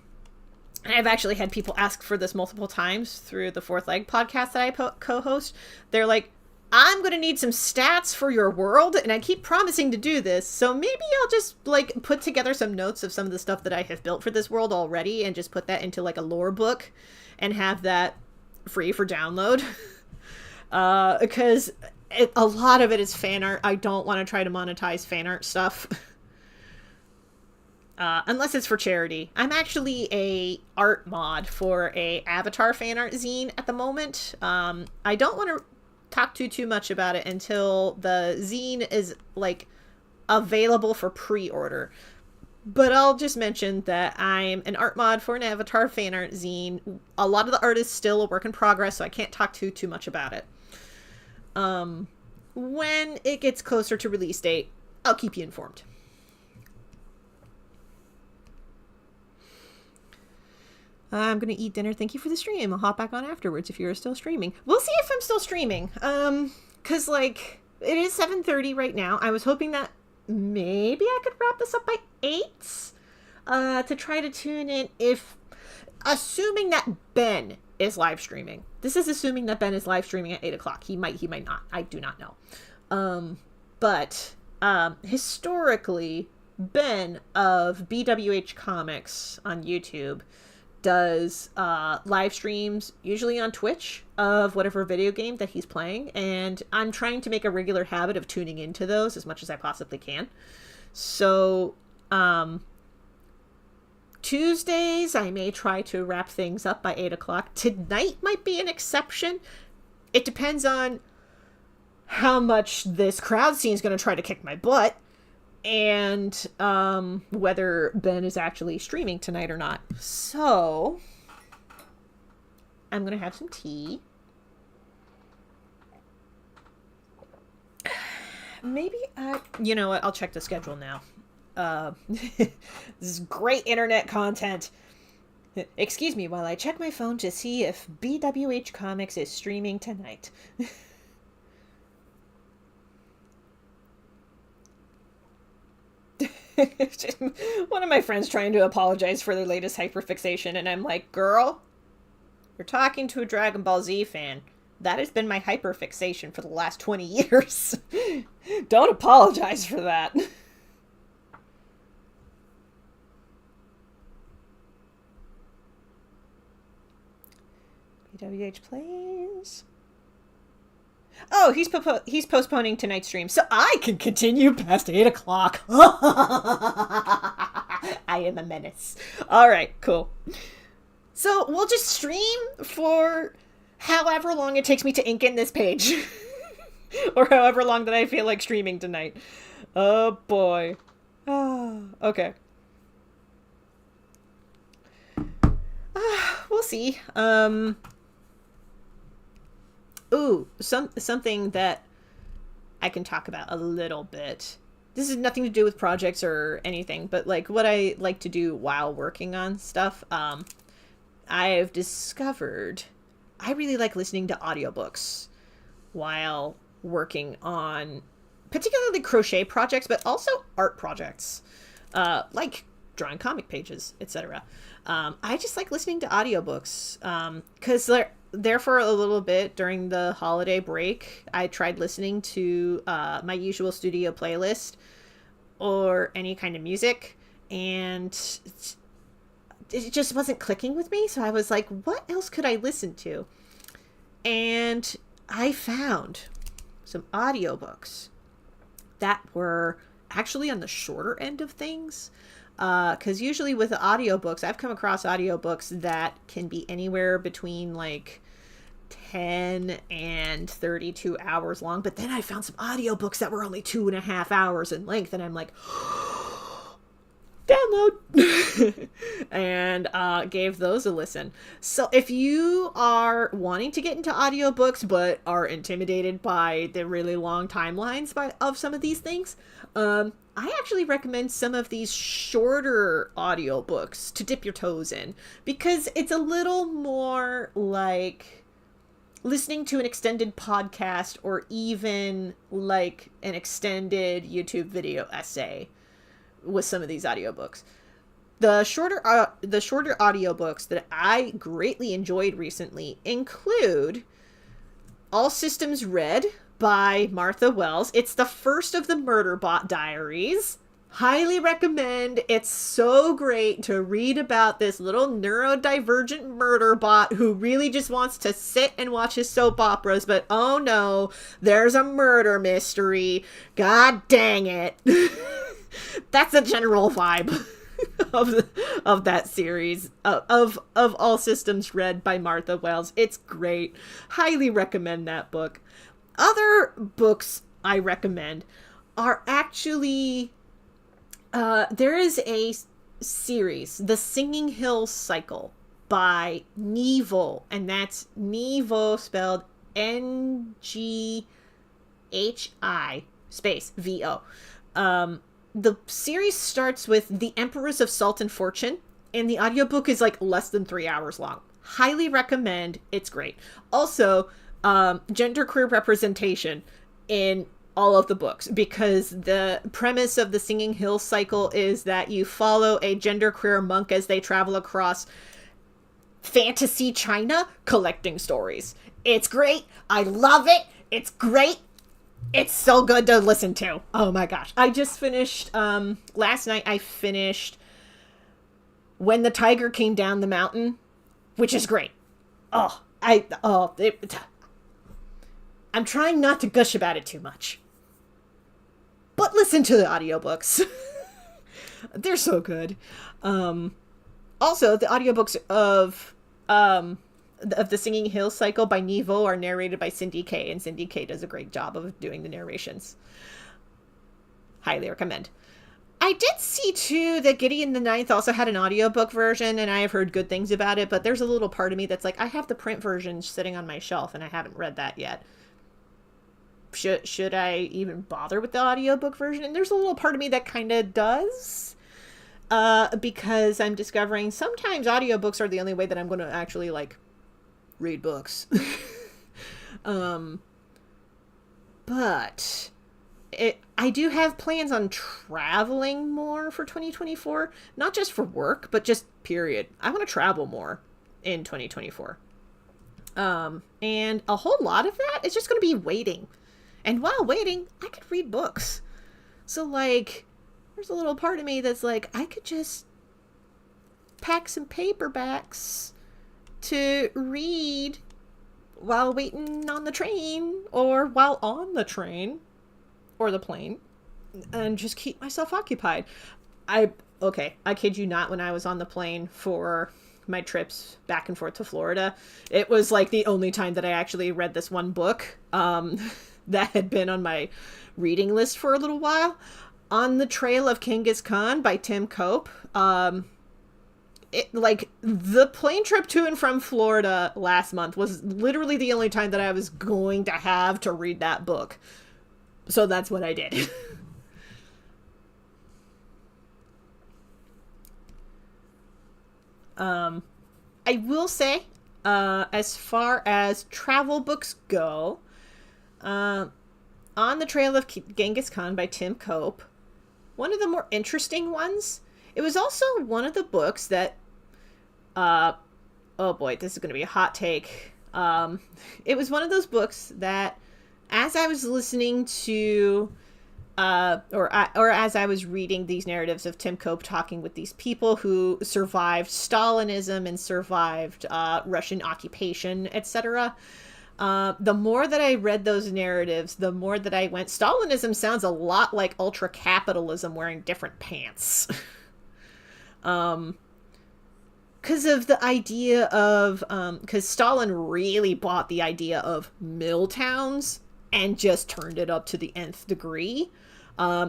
actually had people ask for this multiple times through the Fourth Leg podcast that I co-host. They're like, I'm going to need some stats for your world, and I keep promising to do this, so maybe I'll just, like, put together some notes of some of the stuff that I have built for this world already and just put that into, like, a lore book and have that free for download. Because a lot of it is fan art. I don't want to try to monetize fan art stuff. Unless it's for charity. I'm actually a art mod for a Avatar fan art zine at the moment. I don't want to talk too much about it until the zine is, like, available for pre-order. But I'll just mention that I'm an art mod for an Avatar fan art zine. A lot of the art is still a work in progress, so I can't talk too much about it. When it gets closer to release date, I'll keep you informed. I'm gonna eat dinner. Thank you for the stream. I'll hop back on afterwards if you're still streaming. We'll see if I'm still streaming. Cause, like, it is 7:30 right now. I was hoping that maybe I could wrap this up by 8 to try to tune in assuming that Ben is live streaming. This is assuming that Ben is live streaming at 8 o'clock. He might not. I do not know. But historically, Ben of BWH Comics on YouTube does live streams, usually on Twitch, of whatever video game that he's playing, and I'm trying to make a regular habit of tuning into those as much as I possibly can. So Tuesdays I may try to wrap things up by 8 o'clock. Tonight might be an exception. It depends on how much this crowd scene is going to try to kick my butt, and whether Ben is actually streaming tonight or not. So I'm gonna have some tea. Maybe you know what, I'll check the schedule now. This is great internet content. Excuse me while I check my phone to see if BWH Comics is streaming tonight. One of my friends trying to apologize for their latest hyperfixation, and I'm like, girl, you're talking to a Dragon Ball Z fan. That has been my hyperfixation for the last 20 years. Don't apologize for that. BWH plays. Oh, he's postponing tonight's stream, so I can continue past 8 o'clock. I am a menace. All right, cool. So we'll just stream for however long it takes me to ink in this page. Or however long that I feel like streaming tonight. Oh, boy. Okay. We'll see. Ooh, something that I can talk about a little bit. This has nothing to do with projects or anything, but, like, what I like to do while working on stuff. I've discovered I really like listening to audiobooks while working on particularly crochet projects, but also art projects, like drawing comic pages, etc. I just like listening to audiobooks, because there for a little bit during the holiday break, I tried listening to my usual studio playlist or any kind of music, and it just wasn't clicking with me. So I was like, what else could I listen to? And I found some audiobooks that were actually on the shorter end of things. Because usually with audiobooks, I've come across audiobooks that can be anywhere between like 10 and 32 hours long. But then I found some audiobooks that were only 2.5 hours in length. And I'm like, download. And gave those a listen. So if you are wanting to get into audiobooks but are intimidated by the really long timelines of some of these things, I actually recommend some of these shorter audiobooks to dip your toes in, because it's a little more like listening to an extended podcast or even like an extended YouTube video essay with some of these audiobooks. The shorter audiobooks that I greatly enjoyed recently include All Systems Red by Martha Wells. It's the first of the Murderbot Diaries. Highly recommend. It's so great to read about this little neurodivergent murder bot who really just wants to sit and watch his soap operas, but oh no, there's a murder mystery. God dang it. That's the general vibe of that series, of All Systems Red by Martha Wells. It's great. Highly recommend that book. Other books I recommend are actually... there is a series, The Singing Hills Cycle by Nevo, and that's Nevo spelled Nghi space VO. The series starts with The Emperors of Salt and Fortune, and the audiobook is like less than 3 hours long. Highly recommend. It's great. Also, genderqueer representation in all of the books, because the premise of the Singing Hills Cycle is that you follow a genderqueer monk as they travel across fantasy China collecting stories. It's great. I love it. It's great. It's so good to listen to. Oh my gosh. I just finished, last night I finished When the Tiger Came Down the Mountain, which is great. I'm trying not to gush about it too much. But listen to the audiobooks. They're so good. Also, the audiobooks of the Singing Hills Cycle by Nevo are narrated by Cindy Kay, and Cindy Kay does a great job of doing the narrations. Highly recommend. I did see, too, that Gideon the Ninth also had an audiobook version, and I have heard good things about it, but there's a little part of me that's like, I have the print version sitting on my shelf, and I haven't read that yet. Should I even bother with the audiobook version? And there's a little part of me that kind of does, because I'm discovering sometimes audiobooks are the only way that I'm going to actually, like, read books. But I do have plans on traveling more for 2024, not just for work, but just period. I want to travel more in 2024. And a whole lot of that is just going to be waiting. And while waiting, I could read books. So, like, there's a little part of me that's like, I could just pack some paperbacks to read while waiting on the train, or while on the train, or the plane, and just keep myself occupied. I kid you not, when I was on the plane for my trips back and forth to Florida, it was like the only time that I actually read this one book, that had been on my reading list for a little while. On the Trail of Genghis Khan by Tim Cope. The plane trip to and from Florida last month was literally the only time that I was going to have to read that book. So that's what I did. I will say, as far as travel books go, On the Trail of Genghis Khan by Tim Cope, one of the more interesting ones. It was also one of the books that, oh boy, this is going to be a hot take. It was one of those books that, as I was listening to, or as I was reading these narratives of Tim Cope talking with these people who survived Stalinism and survived Russian occupation, etc., the more that I read those narratives, the more that I went, Stalinism sounds a lot like ultra-capitalism wearing different pants. Because of the idea of, because Stalin really bought the idea of mill towns and just turned it up to the nth degree.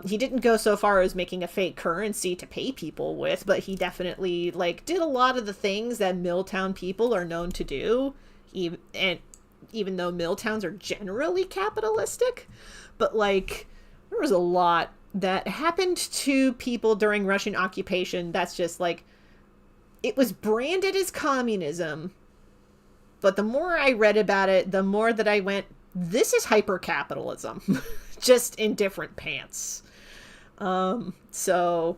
He didn't go so far as making a fake currency to pay people with, but he definitely, like, did a lot of the things that Milltown people are known to do, even though mill towns are generally capitalistic. But, like, there was a lot that happened to people during Russian occupation that's just, like, it was branded as communism, but the more I read about it, the more that I went, this is hyper-capitalism, just in different pants. So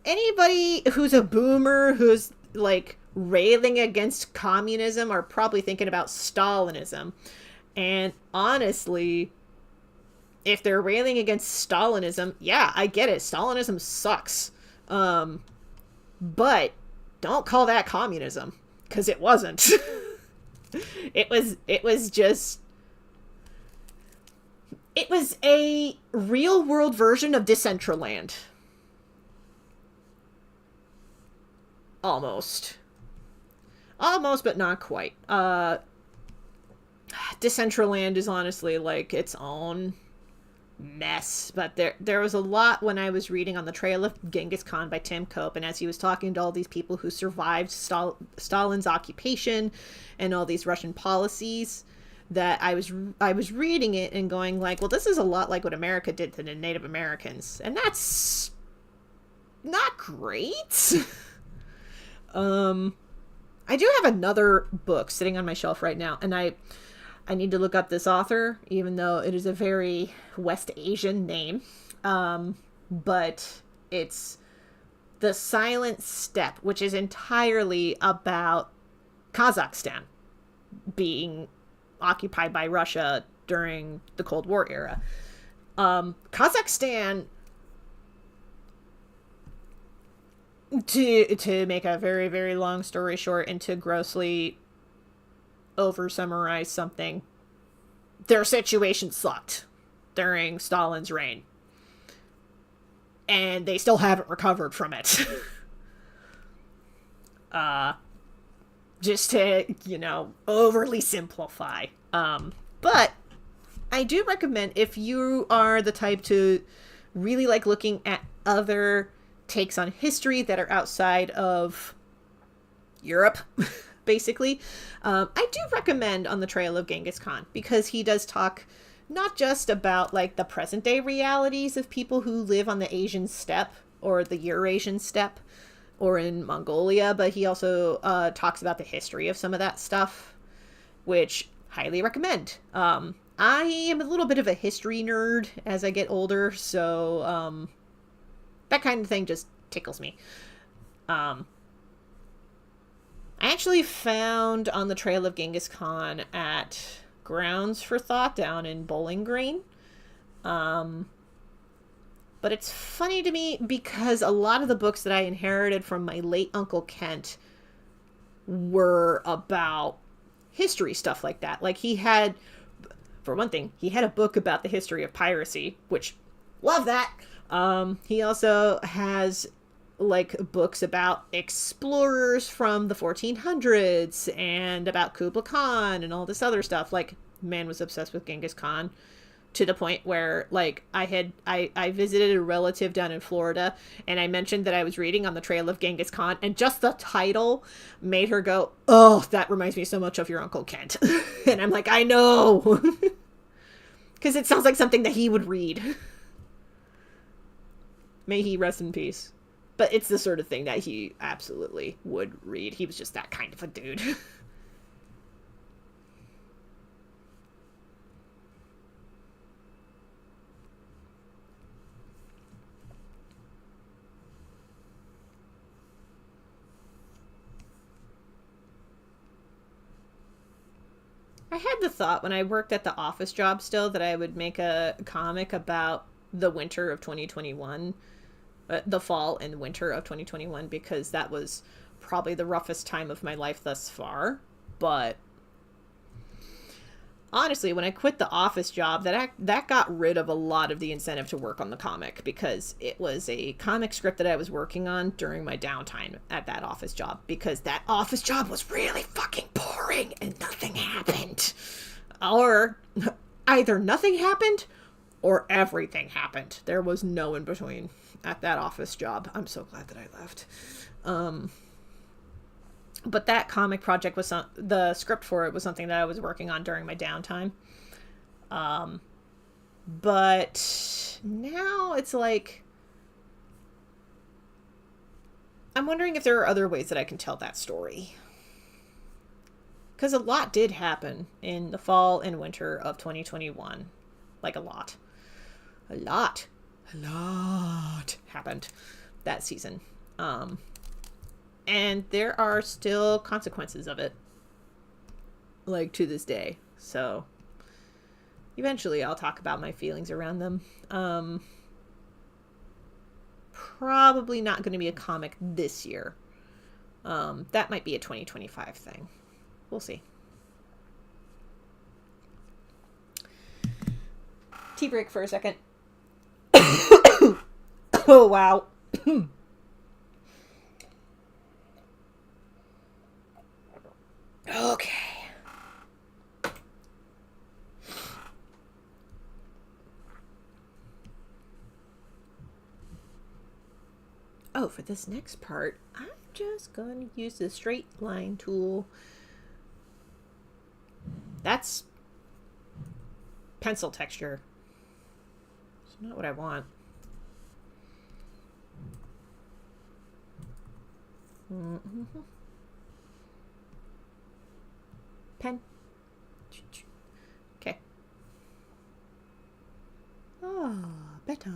anybody who's a boomer who's, like, railing against communism are probably thinking about Stalinism. And honestly, if they're railing against Stalinism, yeah, I get it. Stalinism sucks. But don't call that communism, because it wasn't. It was a real world version of Decentraland. Almost, but not quite. Decentraland is honestly like its own mess, but there was a lot when I was reading On the Trail of Genghis Khan by Tim Cope, and as he was talking to all these people who survived Stalin's occupation and all these Russian policies, that I was reading it and going like, well, this is a lot like what America did to the Native Americans, and that's not great. I do have another book sitting on my shelf right now, and I need to look up this author, even though it is a very West Asian name. But it's The Silent Steppe, which is entirely about Kazakhstan being occupied by Russia during the Cold War era. Kazakhstan, to make a very, very long story short and to grossly over summarize something, their situation sucked during Stalin's reign, and they still haven't recovered from it. Just to, overly simplify. But I do recommend, if you are the type to really like looking at other takes on history that are outside of Europe, basically, I do recommend On the Trail of Genghis Khan, because he does talk not just about like the present day realities of people who live on the Asian steppe or the Eurasian steppe or in Mongolia, but he also talks about the history of some of that stuff, which highly recommend. I am a little bit of a history nerd as I get older, so that kind of thing just tickles me. I actually found On the Trail of Genghis Khan at Grounds for Thought down in Bowling Green. But it's funny to me because a lot of the books that I inherited from my late Uncle Kent were about history stuff like that. Like he had, for one thing, he had a book about the history of piracy, which, love that. He also has like books about explorers from the 1400s and about Kublai Khan and all this other stuff. Like, man was obsessed with Genghis Khan to the point where like I visited a relative down in Florida, and I mentioned that I was reading On the Trail of Genghis Khan, and just the title made her go, "Oh, that reminds me so much of your Uncle Kent." And I'm like, I know. Because it sounds like something that he would read. May he rest in peace. But it's the sort of thing that he absolutely would read. He was just that kind of a dude. I had the thought when I worked at the office job still that I would make a comic about the winter of 2021. The fall and winter of 2021, because that was probably the roughest time of my life thus far. But honestly, when I quit the office job, that got rid of a lot of the incentive to work on the comic, because it was a comic script that I was working on during my downtime at that office job, because that office job was really fucking boring and nothing happened. Or either nothing happened or everything happened. There was no in between at that office job. I'm so glad that I left. But that comic project was the script for it was something that I was working on during my downtime. But now it's like, I'm wondering if there are other ways that I can tell that story. Because a lot did happen in the fall and winter of 2021. Like a lot happened that season. And there are still consequences of it, like to this day. So Eventually I'll talk about my feelings around them. Probably not going to be a comic this year. That might be a 2025 thing. We'll see. Tea break for a second. Oh, wow. Okay. Oh, for this next part, I'm just going to use the straight line tool. That's pencil texture. It's not what I want. Pen. Okay. Ah, better.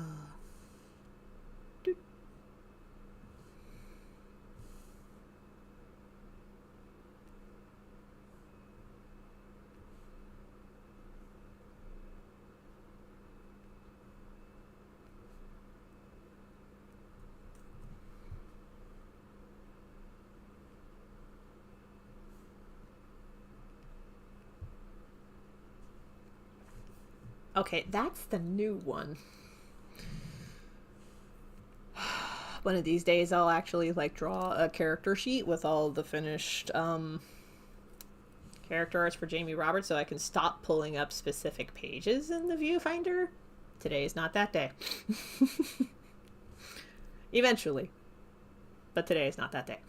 Okay, that's the new one. One of these days I'll actually like draw a character sheet with all the finished character arts for Jamie Roberts so I can stop pulling up specific pages in the viewfinder. Today is not that day. Eventually. But today is not that day.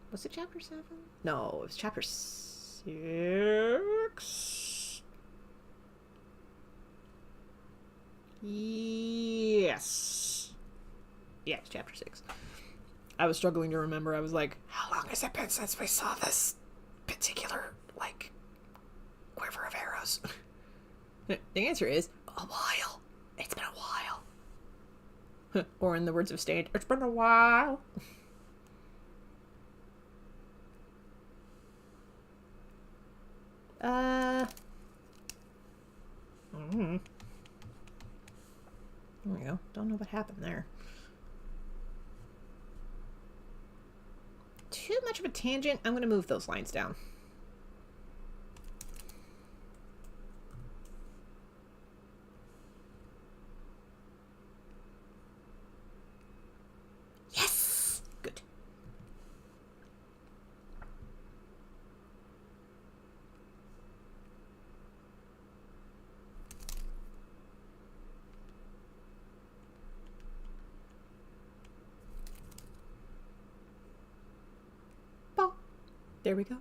Was it chapter 7? No, it was chapter 6. Yes. Yeah, it's chapter 6. I was struggling to remember. I was like, how long has it been since we saw this particular, like, quiver of arrows? The answer is a while. It's been a while. Or in the words of Stage, it's been a while. There we go. Don't know what happened there. Too much of a tangent. I'm going to move those lines down. Yes! Good. There we go.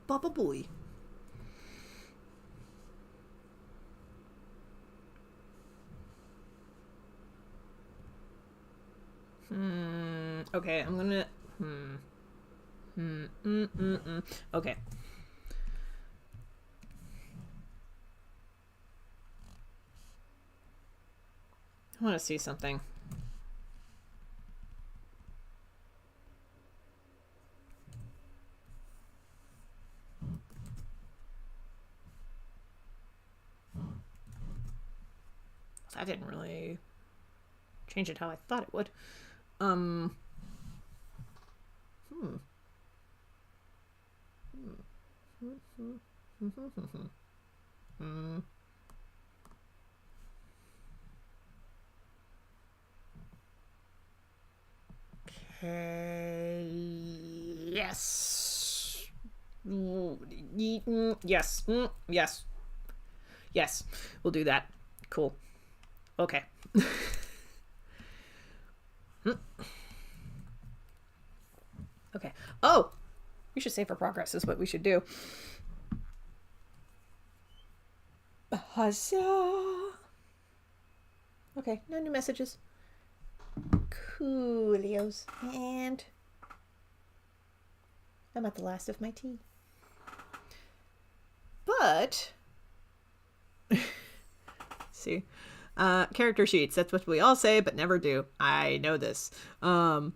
Baba boy. Okay, I'm gonna okay. I want to see something. That didn't really change it how I thought it would. Okay. Yes. Yes. Yes. Yes. We'll do that. Cool. Okay. Okay. Oh! We should save for progress is what we should do. Huzzah! Okay, no new messages. Coolios. And I'm at the last of my tea. But see, character sheets. That's what we all say, but never do. I know this. I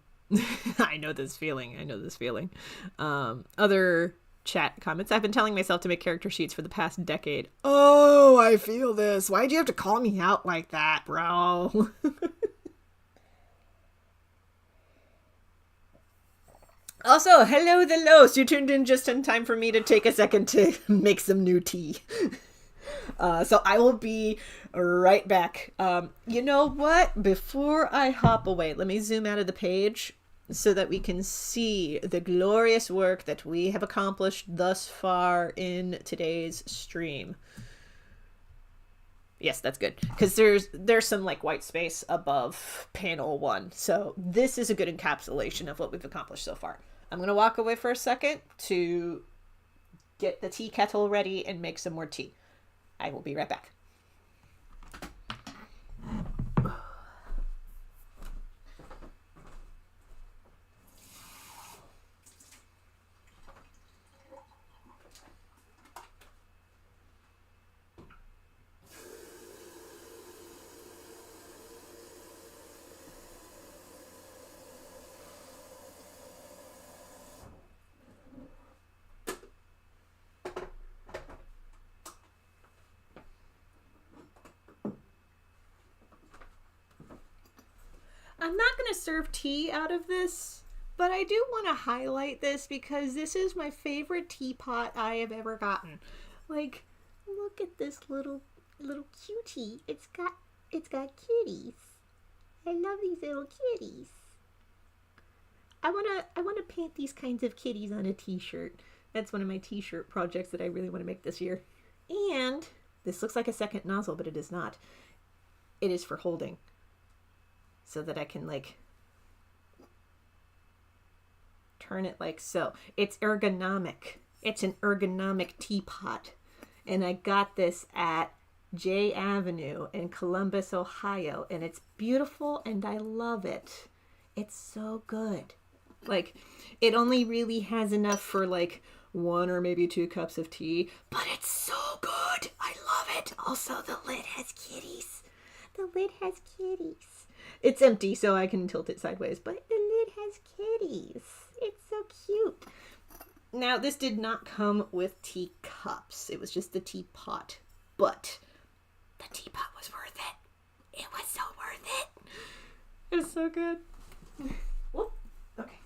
know this feeling. Other chat comments. I've been telling myself to make character sheets for the past decade. Oh, I feel this. Why'd you have to call me out like that, bro? Also, hello the Los. You tuned in just in time for me to take a second to make some new tea. So I will be right back. You know what? Before I hop away, let me zoom out of the page so that we can see the glorious work that we have accomplished thus far in today's stream. Yes, that's good, because there's some like white space above panel 1. So this is a good encapsulation of what we've accomplished so far. I'm going to walk away for a second to get the tea kettle ready and make some more tea. I will be right back. I'm not going to serve tea out of this, but I do want to highlight this because this is my favorite teapot I have ever gotten. Like, look at this little cutie. It's got kitties. I love these little kitties. I want to paint these kinds of kitties on a t-shirt. That's one of my t-shirt projects that I really want to make this year. And this looks like a second nozzle, but it is not. It is for holding, so that I can like turn it like so. It's ergonomic. It's an ergonomic teapot. And I got this at J Avenue in Columbus, Ohio. And it's beautiful and I love it. It's so good. Like, it only really has enough for like 1 or maybe 2 cups of tea, but it's so good. I love it. Also, the lid has kitties. The lid has kitties. It's empty, so I can tilt it sideways, but the lid has kitties. It's so cute. Now, this did not come with teacups. It was just the teapot. But the teapot was worth it. It was so worth it. It was so good. Whoop. Okay.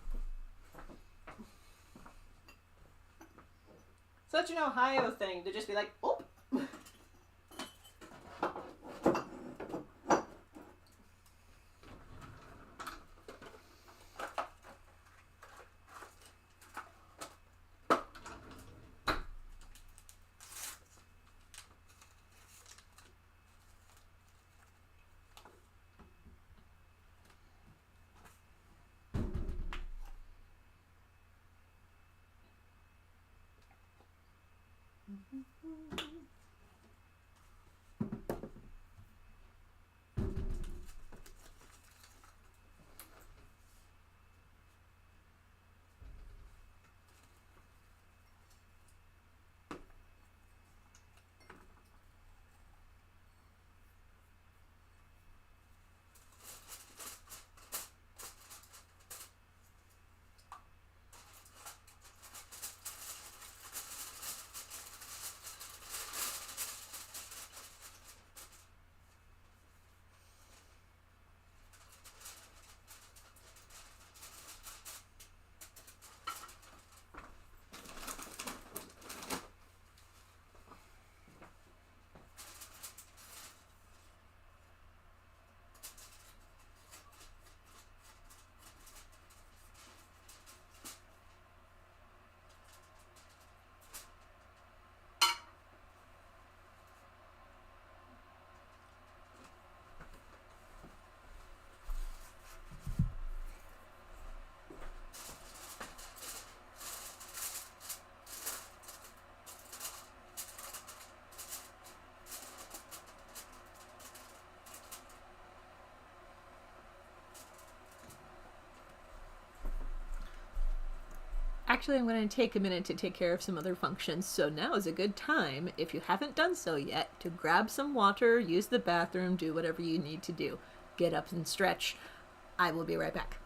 Such an Ohio thing to just be like, oh. actually, I'm going to take a minute to take care of some other functions, so now is a good time, if you haven't done so yet, to grab some water, use the bathroom, do whatever you need to do. Get up and stretch. I will be right back.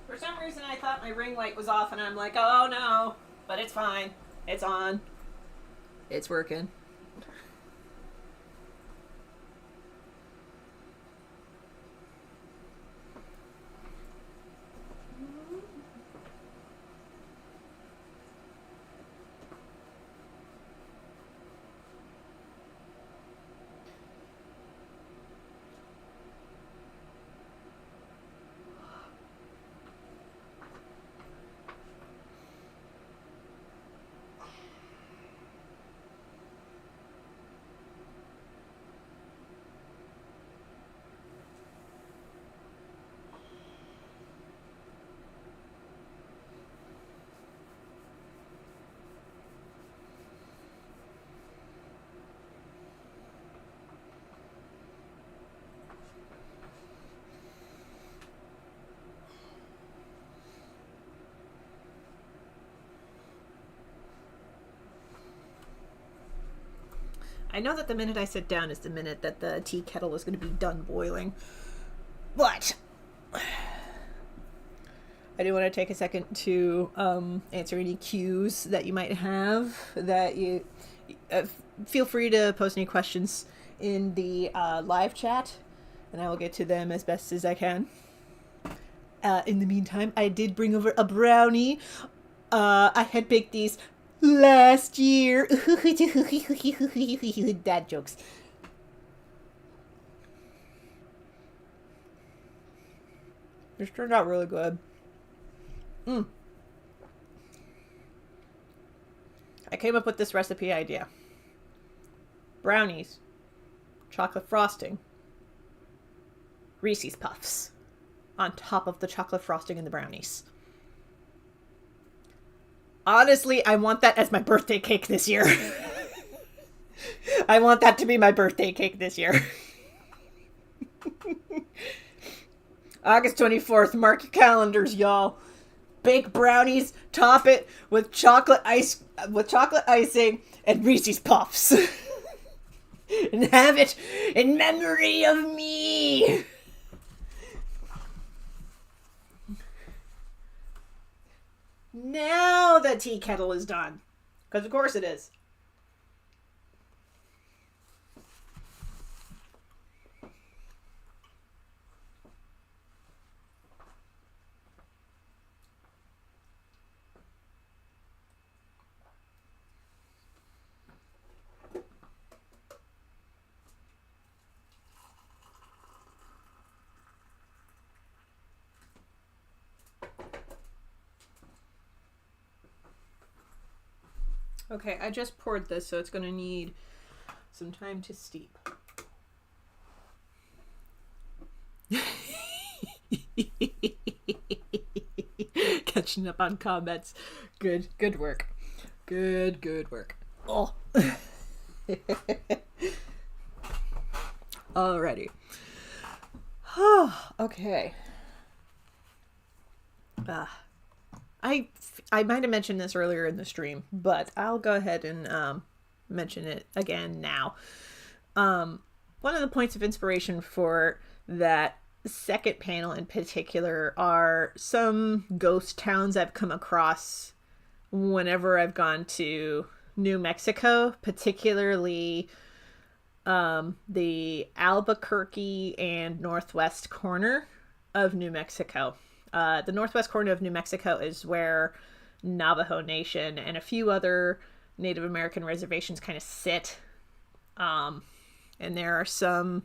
For some reason, I thought my ring light was off, and I'm like, oh no, but it's fine. It's on. It's working. I know that the minute I sit down is the minute that the tea kettle is going to be done boiling. But I do want to take a second to answer any cues that you might have. That you feel free to post any questions in the live chat, and I will get to them as best as I can. In the meantime, I did bring over a brownie. I had baked these last year. Dad jokes. This turned out really good. I came up with this recipe idea. Brownies, chocolate frosting, Reese's Puffs on top of the chocolate frosting and the brownies. Honestly, I want that as my birthday cake this year. I want that to be my birthday cake this year. August 24th, mark your calendars, y'all. Bake brownies, top it with chocolate icing, and Reese's Puffs. And have it in memory of me. Now the tea kettle is done. Because of course it is. Okay, I just poured this, so it's going to need some time to steep. Catching up on comments. Good work. Good work. Oh. Alrighty. Okay. I might have mentioned this earlier in the stream, but I'll go ahead and mention it again now. One of the points of inspiration for that second panel in particular are some ghost towns I've come across whenever I've gone to New Mexico, particularly the Albuquerque and northwest corner of New Mexico. The northwest corner of New Mexico is where Navajo Nation and a few other Native American reservations kind of sit. And there are some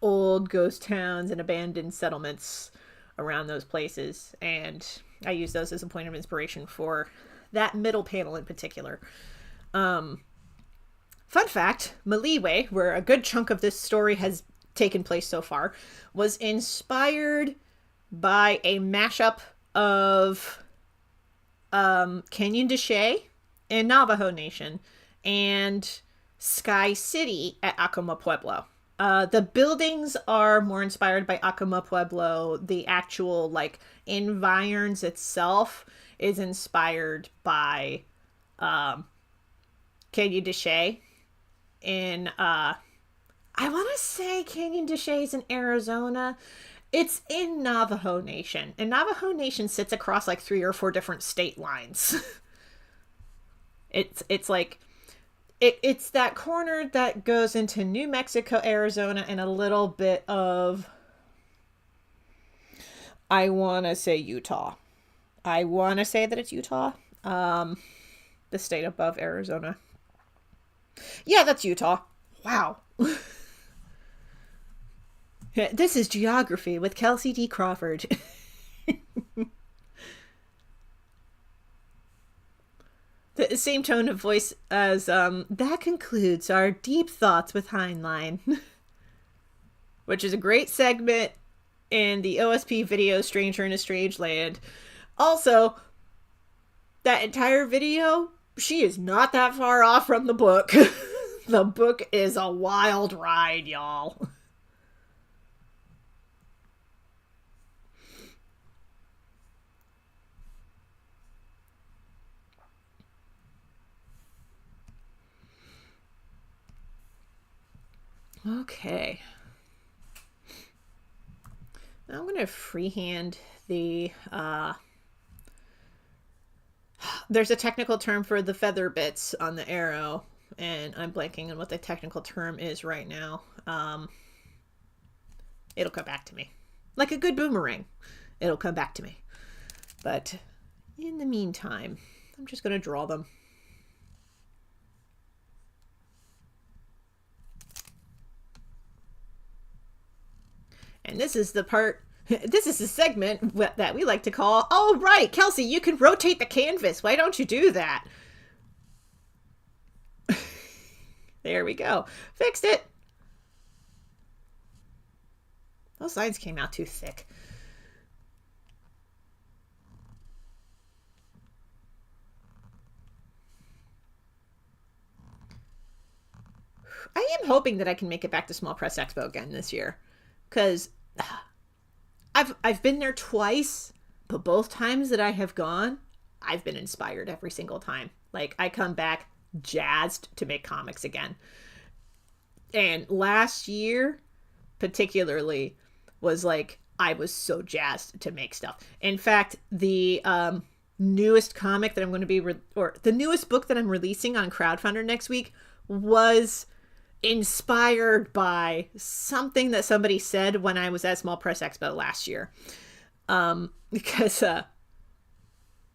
old ghost towns and abandoned settlements around those places. And I use those as a point of inspiration for that middle panel in particular. Fun fact, Maliwe, where a good chunk of this story has taken place so far, was inspired by a mashup of Canyon de Chelly and Navajo Nation and Sky City at Acoma Pueblo. The buildings are more inspired by Acoma Pueblo. The actual, like, environs itself is inspired by Canyon de Chelly. In, I want to say Canyon de Chelly is in Arizona. It's in Navajo Nation. And Navajo Nation sits across, like, 3 or 4 different state lines. It's like... It's that corner that goes into New Mexico, Arizona, and a little bit of, I want to say Utah. I want to say that it's Utah. The state above Arizona. Yeah, that's Utah. Wow. This is Geography with Kelsey D. Crawford. The same tone of voice as, that concludes our Deep Thoughts with Heinlein. Which is a great segment in the OSP video Stranger in a Strange Land. Also, that entire video, she is not that far off from the book. The book is a wild ride, y'all. Okay. Now I'm going to freehand the, there's a technical term for the feather bits on the arrow, and I'm blanking on what the technical term is right now. It'll come back to me. Like a good boomerang. It'll come back to me. But in the meantime, I'm just going to draw them. And this is the part, this is the segment that we like to call, oh, right, Kelsey, you can rotate the canvas. Why don't you do that? There we go. Fixed it. Those lines came out too thick. I am hoping that I can make it back to Small Press Expo again this year. Because I've been there twice, but both times that I have gone, I've been inspired every single time. Like, I come back jazzed to make comics again. And last year, particularly, was like, I was so jazzed to make stuff. In fact, the newest comic that I'm going to be, the newest book that I'm releasing on Crowdfunding next week was inspired by something that somebody said when I was at Small Press Expo last year. Because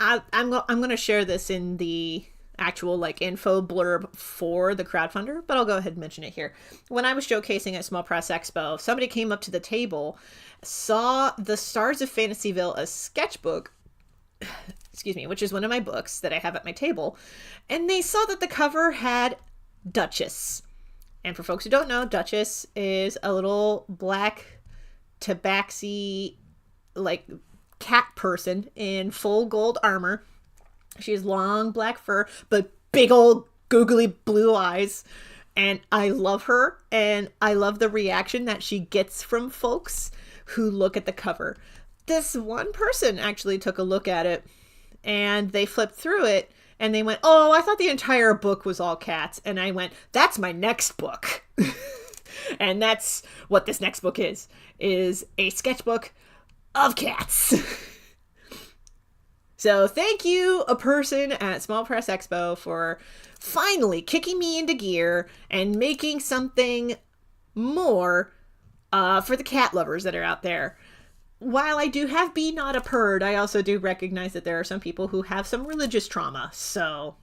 I'm going to share this in the actual, like, info blurb for the crowdfunder, but I'll go ahead and mention it here. When I was showcasing at Small Press Expo, somebody came up to the table, saw the Stars of Fantasyville, a sketchbook, excuse me, which is one of my books that I have at my table, and they saw that the cover had Duchess. And for folks who don't know, Duchess is a little black tabaxi like cat person in full gold armor. She has long black fur, but big old googly blue eyes. And I love her, and I love the reaction that she gets from folks who look at the cover. This one person actually took a look at it, and they flipped through it, and they went, oh, I thought the entire book was all cats. And I went, that's my next book. And that's what this next book is a sketchbook of cats. So thank you, a person at Small Press Expo, for finally kicking me into gear and making something more for the cat lovers that are out there. While I do have Be Not a Purd, I also do recognize that there are some people who have some religious trauma. So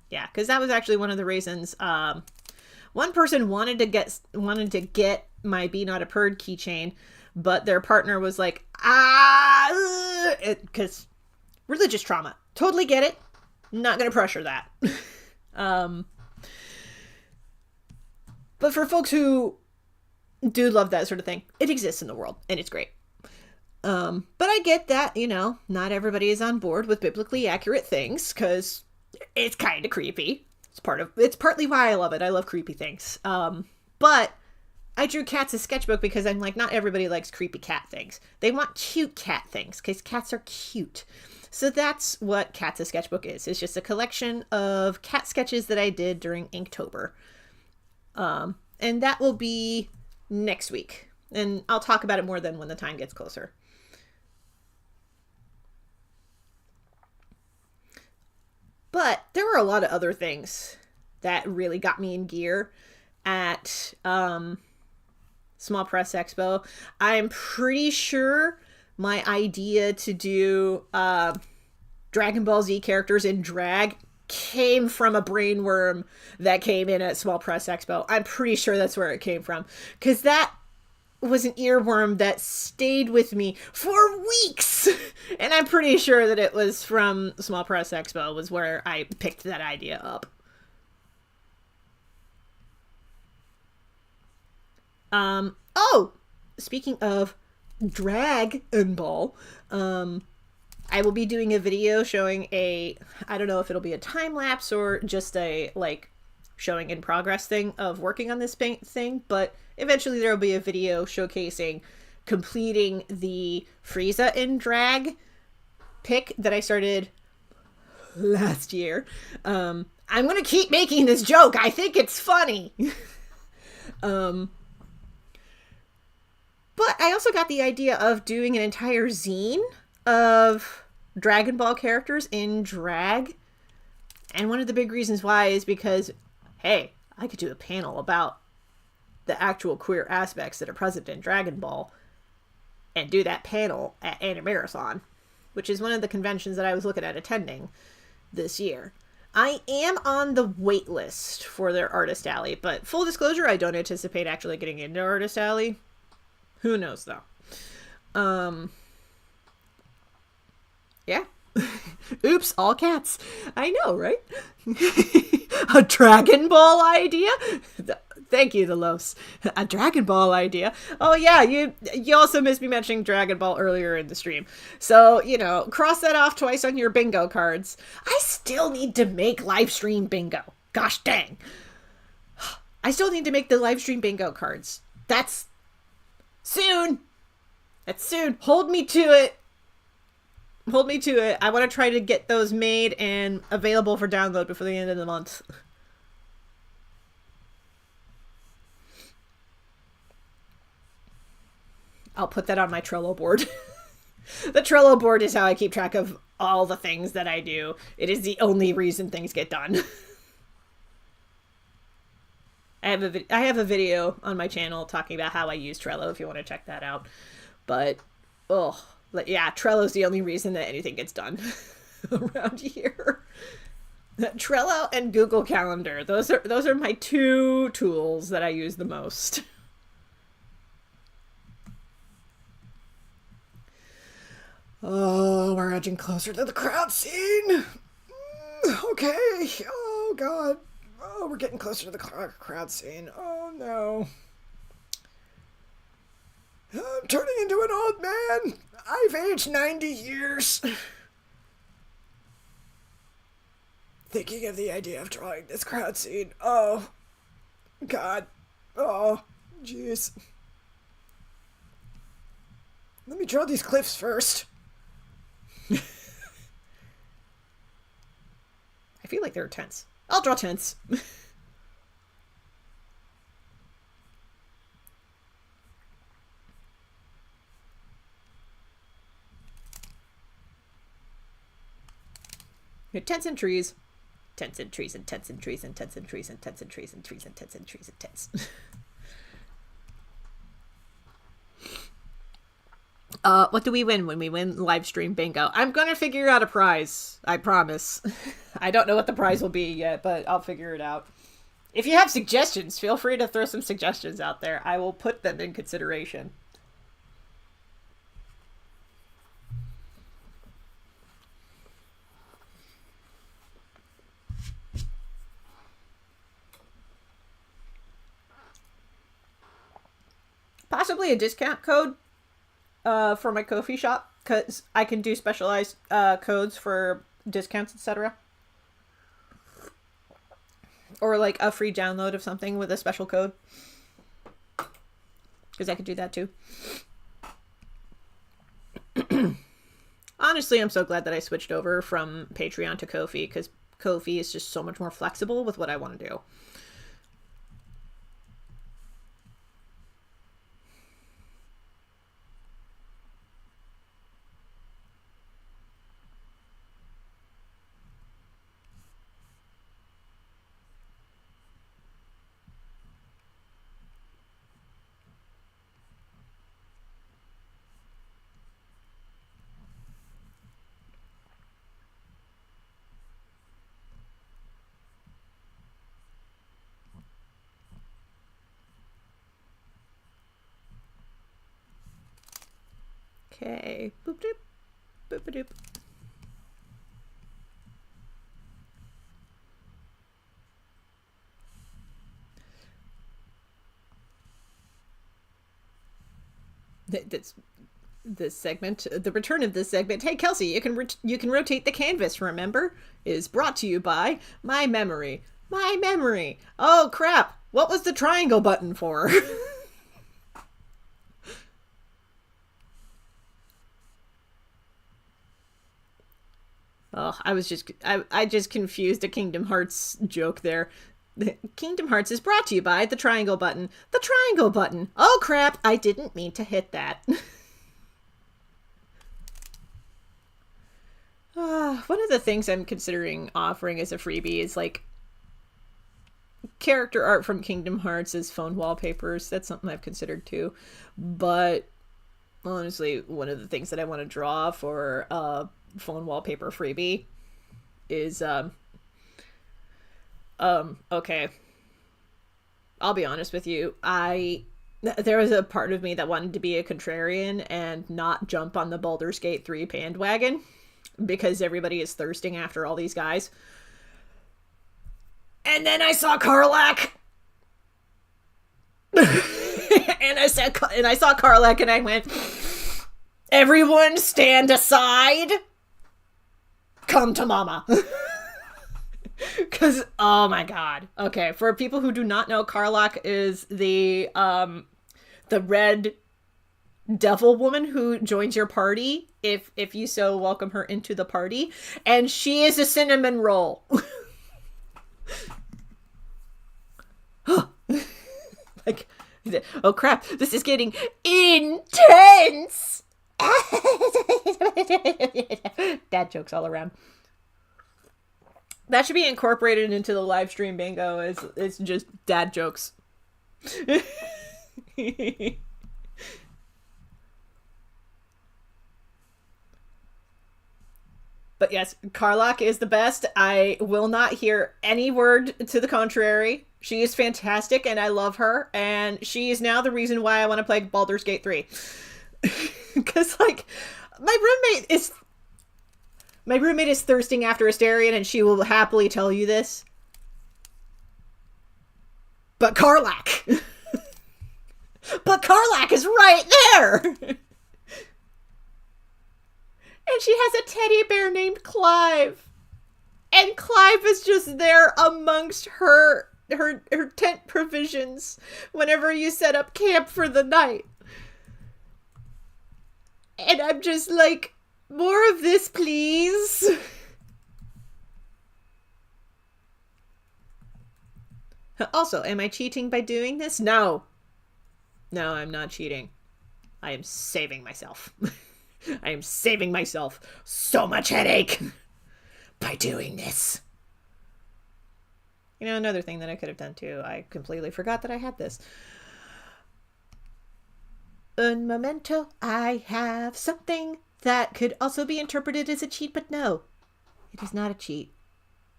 yeah, because that was actually one of the reasons. One person wanted to get my Be Not a Purd keychain, but their partner was like, because religious trauma. Totally get it. Not going to pressure that. But for folks who do love that sort of thing, it exists in the world, and it's great. But I get that, not everybody is on board with biblically accurate things, because it's kind of creepy. It's partly why I love it. I love creepy things. But I drew cats as sketchbook because I'm like, not everybody likes creepy cat things. They want cute cat things, because cats are cute. So that's what Cats a Sketchbook is. It's just a collection of cat sketches that I did during Inktober. And that will be next week. And I'll talk about it more then when the time gets closer. But there were a lot of other things that really got me in gear at Small Press Expo. I'm pretty sure my idea to do Dragon Ball Z characters in drag came from a brainworm that came in at Small Press Expo. I'm pretty sure that's where it came from, because that was an earworm that stayed with me for weeks. And I'm pretty sure that it was from Small Press Expo was where I picked that idea up. Oh, speaking of Dragon Ball, I will be doing a video showing I don't know if it'll be a time lapse or just a showing in progress thing of working on this thing, but eventually there will be a video showcasing completing the Frieza in drag pick that I started last year. I'm gonna keep making this joke. I think it's funny. But I also got the idea of doing an entire zine of Dragon Ball characters in drag. And one of the big reasons why is because, hey, I could do a panel about the actual queer aspects that are present in Dragon Ball and do that panel at Animarathon, which is one of the conventions that I was looking at attending this year. I am on the wait list for their Artist Alley, but full disclosure, I don't anticipate actually getting into Artist Alley. Who knows, though? Yeah. Oops, all cats. I know, right? A Dragon Ball idea? Thank you, the Los. A Dragon Ball idea. Oh, yeah, you also missed me mentioning Dragon Ball earlier in the stream. So, cross that off twice on your bingo cards. I still need to make Livestream bingo. Gosh dang. I still need to make the Livestream bingo cards. That's soon. That's soon. Hold me to it. Hold me to it. I want to try to get those made and available for download before the end of the month. I'll put that on my Trello board. The Trello board is how I keep track of all the things that I do. It is the only reason things get done. I have a video on my channel talking about how I use Trello if you want to check that out. But, yeah, Trello's the only reason that anything gets done around here. Trello and Google Calendar. Those are my two tools that I use the most. Oh, we're edging closer to the crowd scene. Okay. Oh, God. Oh, we're getting closer to the crowd scene. Oh, no. I'm turning into an old man. I've aged 90 years. Thinking of the idea of drawing this crowd scene. Oh, God. Oh, jeez. Let me draw these cliffs first. I feel like they're tents. I'll draw tents. Tents and trees. Tents and trees and tents and trees and tents and trees and tents and trees and trees and tents and trees and tents. What do we win when we win live stream bingo? I'm gonna figure out a prize. I promise. I don't know what the prize will be yet, but I'll figure it out. If you have suggestions, feel free to throw some suggestions out there. I will put them in consideration. Possibly a discount code for my Ko-fi shop, because I can do specialized codes for discounts, etc. Or like a free download of something with a special code, because I could do that too. Honestly, I'm so glad that I switched over from Patreon to Ko-fi, because Ko-fi is just so much more flexible with what I want to do. Okay. Boop doop. Boop doop. This segment, the return of this segment. Hey Kelsey, you can rotate the canvas. Remember, is brought to you by My Memory. My Memory. Oh crap! What was the triangle button for? Oh, I just confused a Kingdom Hearts joke there. Kingdom Hearts is brought to you by the triangle button. The triangle button. Oh crap, I didn't mean to hit that. One of the things I'm considering offering as a freebie is like character art from Kingdom Hearts as phone wallpapers. That's something I've considered too. But honestly, one of the things that I want to draw for phone wallpaper freebie is okay, I'll be honest with you, there was a part of me that wanted to be a contrarian and not jump on the Baldur's Gate 3 bandwagon because everybody is thirsting after all these guys, and then I saw Karlach and I saw Karlach and I went, everyone stand aside, come to mama. Because, oh my god. Okay, for people who do not know, Karlach is the red devil woman who joins your party if you so welcome her into the party, and she is a cinnamon roll. Like, oh crap, this is getting intense. Dad jokes all around. That should be incorporated into the live stream bingo. It's just dad jokes. But yes, Karlach is the best. I will not hear any word to the contrary. She is fantastic and I love her. And she is now the reason why I want to play Baldur's Gate 3. Because, like, my roommate is thirsting after Astarion, and she will happily tell you this. But Karlach! But Karlach is right there! she has a teddy bear named Clive. And Clive is just there amongst her tent provisions whenever you set up camp for the night. And I'm just like, more of this, please. Also, am I cheating by doing this? No. No, I'm not cheating. I am saving myself. I am saving myself so much headache by doing this. You know, another thing that I could have done too, I completely forgot that I had this. Un momento, I have something that could also be interpreted as a cheat, but no. It is not a cheat.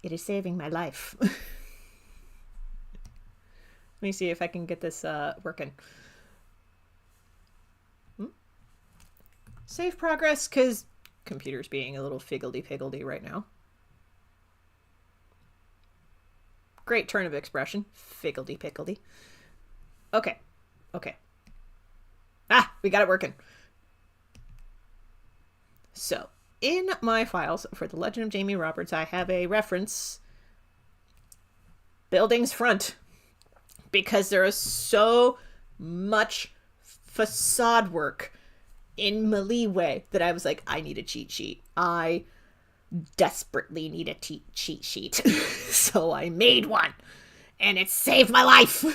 It is saving my life. Let me see if I can get this working. Save progress, because computer's being a little figgledy-piggledy right now. Great turn of expression. Figgledy-piggledy. Okay. Okay. Ah, we got it working. So, in my files for The Legend of Jamie Roberts, I have a reference. Buildings front. Because there is so much facade work in Maliwe that I was like, I need a cheat sheet. I desperately need a cheat sheet. So I made one. And it saved my life.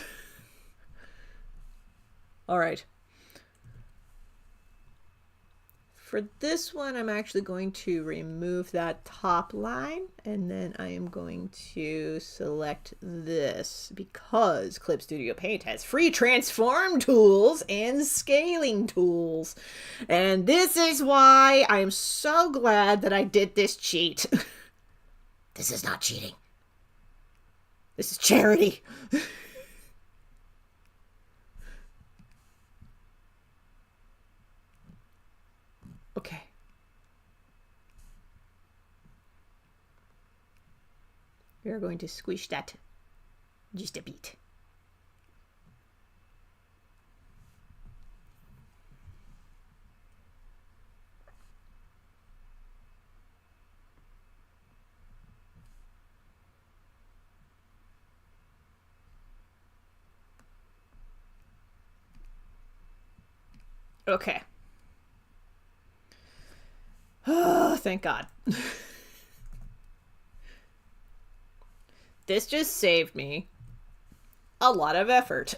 All right. For this one, I'm actually going to remove that top line, and then I am going to select this because Clip Studio Paint has free transform tools and scaling tools. And this is why I am so glad that I did this cheat. This is not cheating. This is charity. Okay. We are going to squish that just a bit. Okay. Oh, thank God. This just saved me a lot of effort.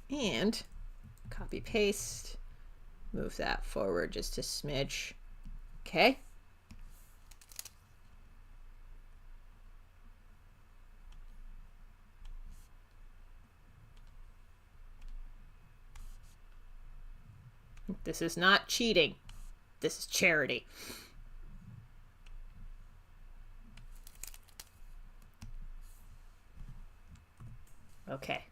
And copy paste, move that forward just a smidge. Okay. This is not cheating. This is charity. Okay.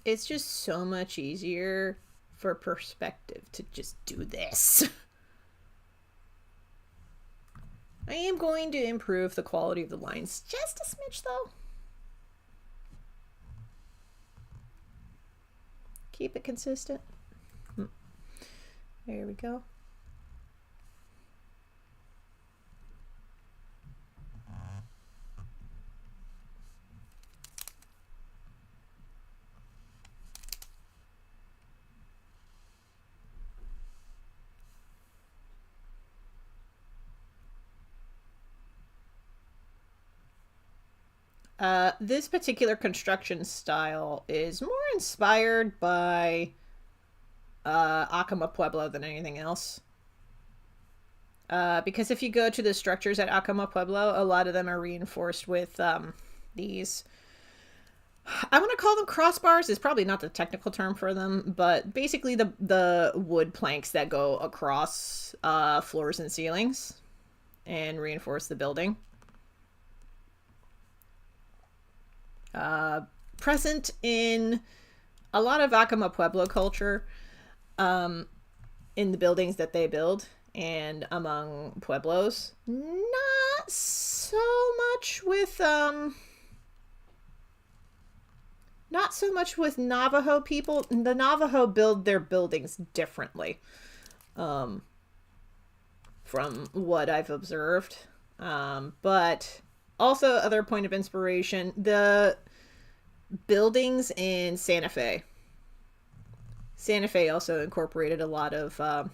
It's just so much easier for perspective to just do this. I am going to improve the quality of the lines just a smidge though. Keep it consistent. There we go. This particular construction style is more inspired by Acoma Pueblo than anything else. Because if you go to the structures at Acoma Pueblo, a lot of them are reinforced with these, I want to call them crossbars, is probably not the technical term for them, but basically the wood planks that go across floors and ceilings and reinforce the building. Present in a lot of Acoma Pueblo culture, in the buildings that they build and among pueblos. Not so so much with not so much with Navajo people. The Navajo build their buildings differently, from what I've observed. But also, other point of inspiration, the buildings in Santa Fe. Santa Fe also incorporated a lot of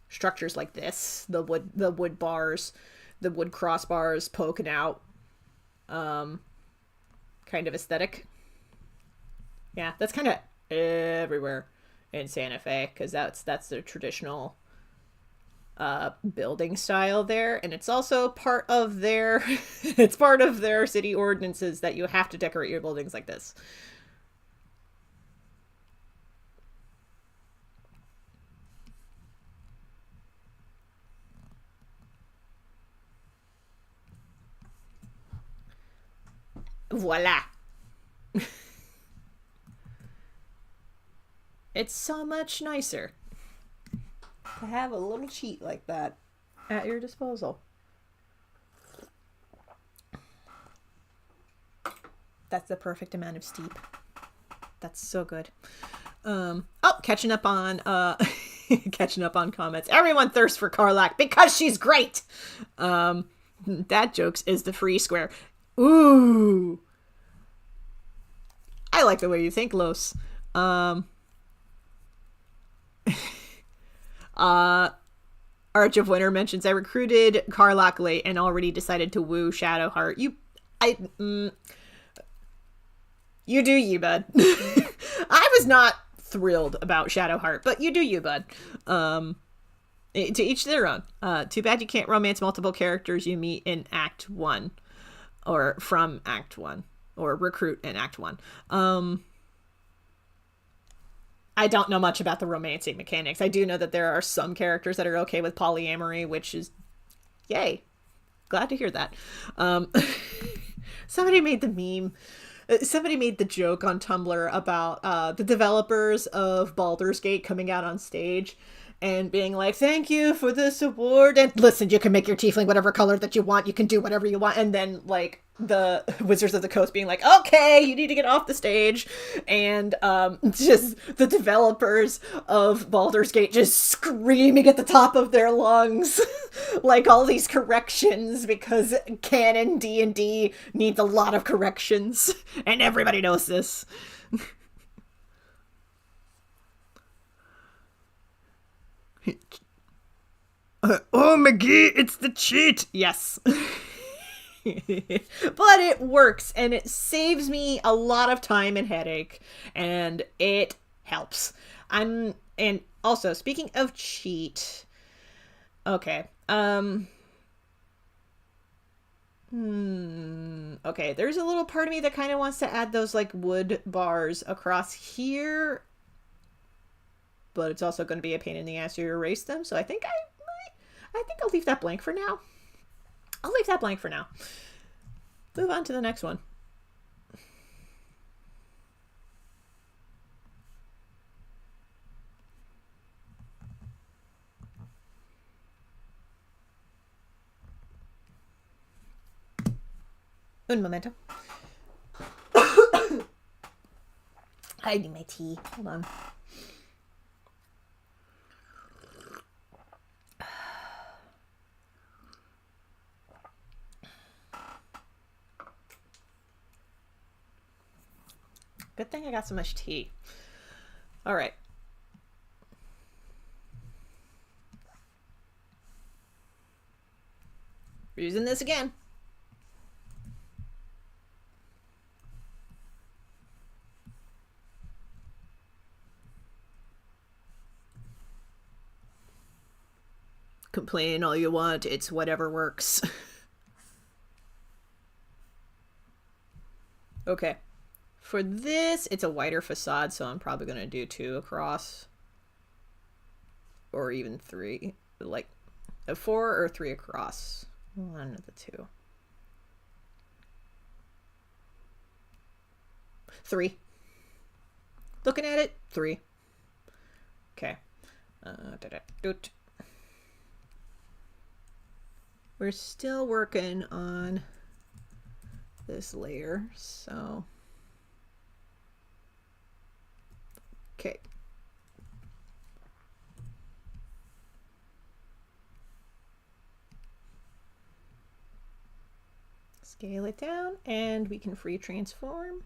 structures like this, the wood bars, the wood crossbars poking out, kind of aesthetic. Yeah, that's kind of everywhere in Santa Fe, because that's the traditional building style there, and it's also part of their it's part of their city ordinances that you have to decorate your buildings like this. Voila. It's so much nicer to have a little cheat like that at your disposal. That's the perfect amount of steep. That's so good. Oh, catching up on catching up on comments. Everyone thirsts for Karlach because she's great. That jokes is the free square. Ooh. I like the way you think, Los. Arch of Winter mentions, I recruited Karlach late and already decided to woo Shadowheart. You do you, bud. I was not thrilled about Shadowheart, but you do you, bud. To each their own. Too bad you can't romance multiple characters you meet in Act 1. Or from Act 1. Or recruit in Act 1. I don't know much about the romancing mechanics. I do know that there are some characters that are okay with polyamory, which is yay. Glad to hear that. Somebody made the meme. Somebody made the joke on Tumblr about the developers of Baldur's Gate coming out on stage and being like, thank you for this award. And listen, you can make your tiefling whatever color that you want. You can do whatever you want. And then, like, the Wizards of the Coast being like, okay, you need to get off the stage. And just the developers of Baldur's Gate just screaming at the top of their lungs like all these corrections, because canon D&D needs a lot of corrections. And everybody knows this. Oh, McGee, it's the cheat. Yes. But it works, and it saves me a lot of time and headache, and it helps. And also, speaking of cheat, okay, okay, there's a little part of me that kind of wants to add those, like, wood bars across here, but it's also going to be a pain in the ass to erase them, so I think I'll leave that blank for now. I'll leave that blank for now. Move on to the next one. Un momento. I need my tea. Hold on. Good thing I got so much tea. All right. We're using this again. Complain all you want. It's whatever works. Okay. For this, it's a wider facade, so I'm probably going to do 2 across. Or even 3. Like, a 4 or 3 across. One of the 2. 3. Looking at it, 3. Okay. We're still working on this layer. So, okay. Scale it down and we can free transform.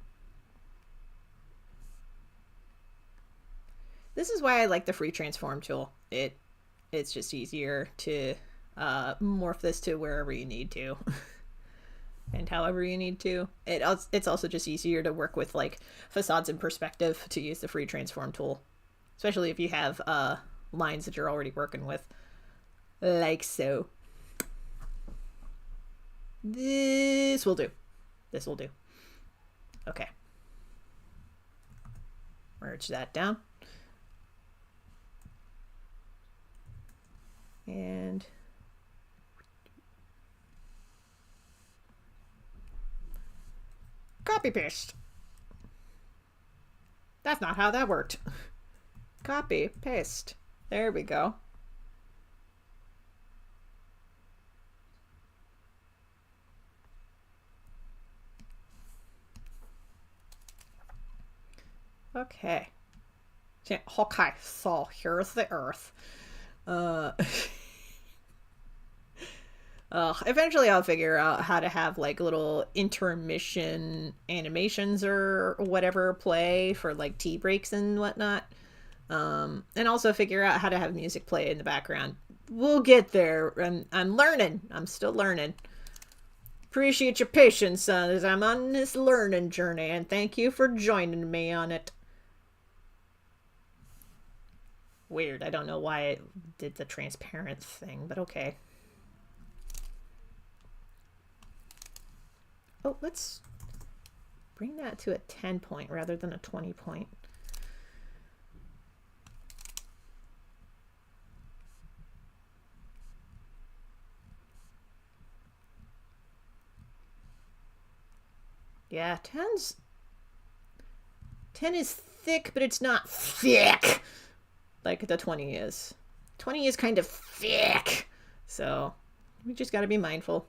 This is why I like the free transform tool. It's just easier to morph this to wherever you need to and however you need to. It's also just easier to work with like facades in perspective to use the free transform tool, especially if you have lines that you're already working with, like so. This will do. This will do. Okay. Merge that down. And copy paste. That's not how that worked. Copy paste. There we go. Okay. Okay, so here's the Earth. Eventually I'll figure out how to have like little intermission animations or whatever play for like tea breaks and whatnot. And also figure out how to have music play in the background. We'll get there. I'm learning. I'm still learning. Appreciate your patience as I'm on this learning journey, and thank you for joining me on it. Weird. I don't know why it did the transparent thing, but okay. Oh, let's bring that to a 10 point rather than a 20 point. Yeah, 10 is thick, but it's not thick like the 20 is. 20 is kind of thick. So we just got to be mindful.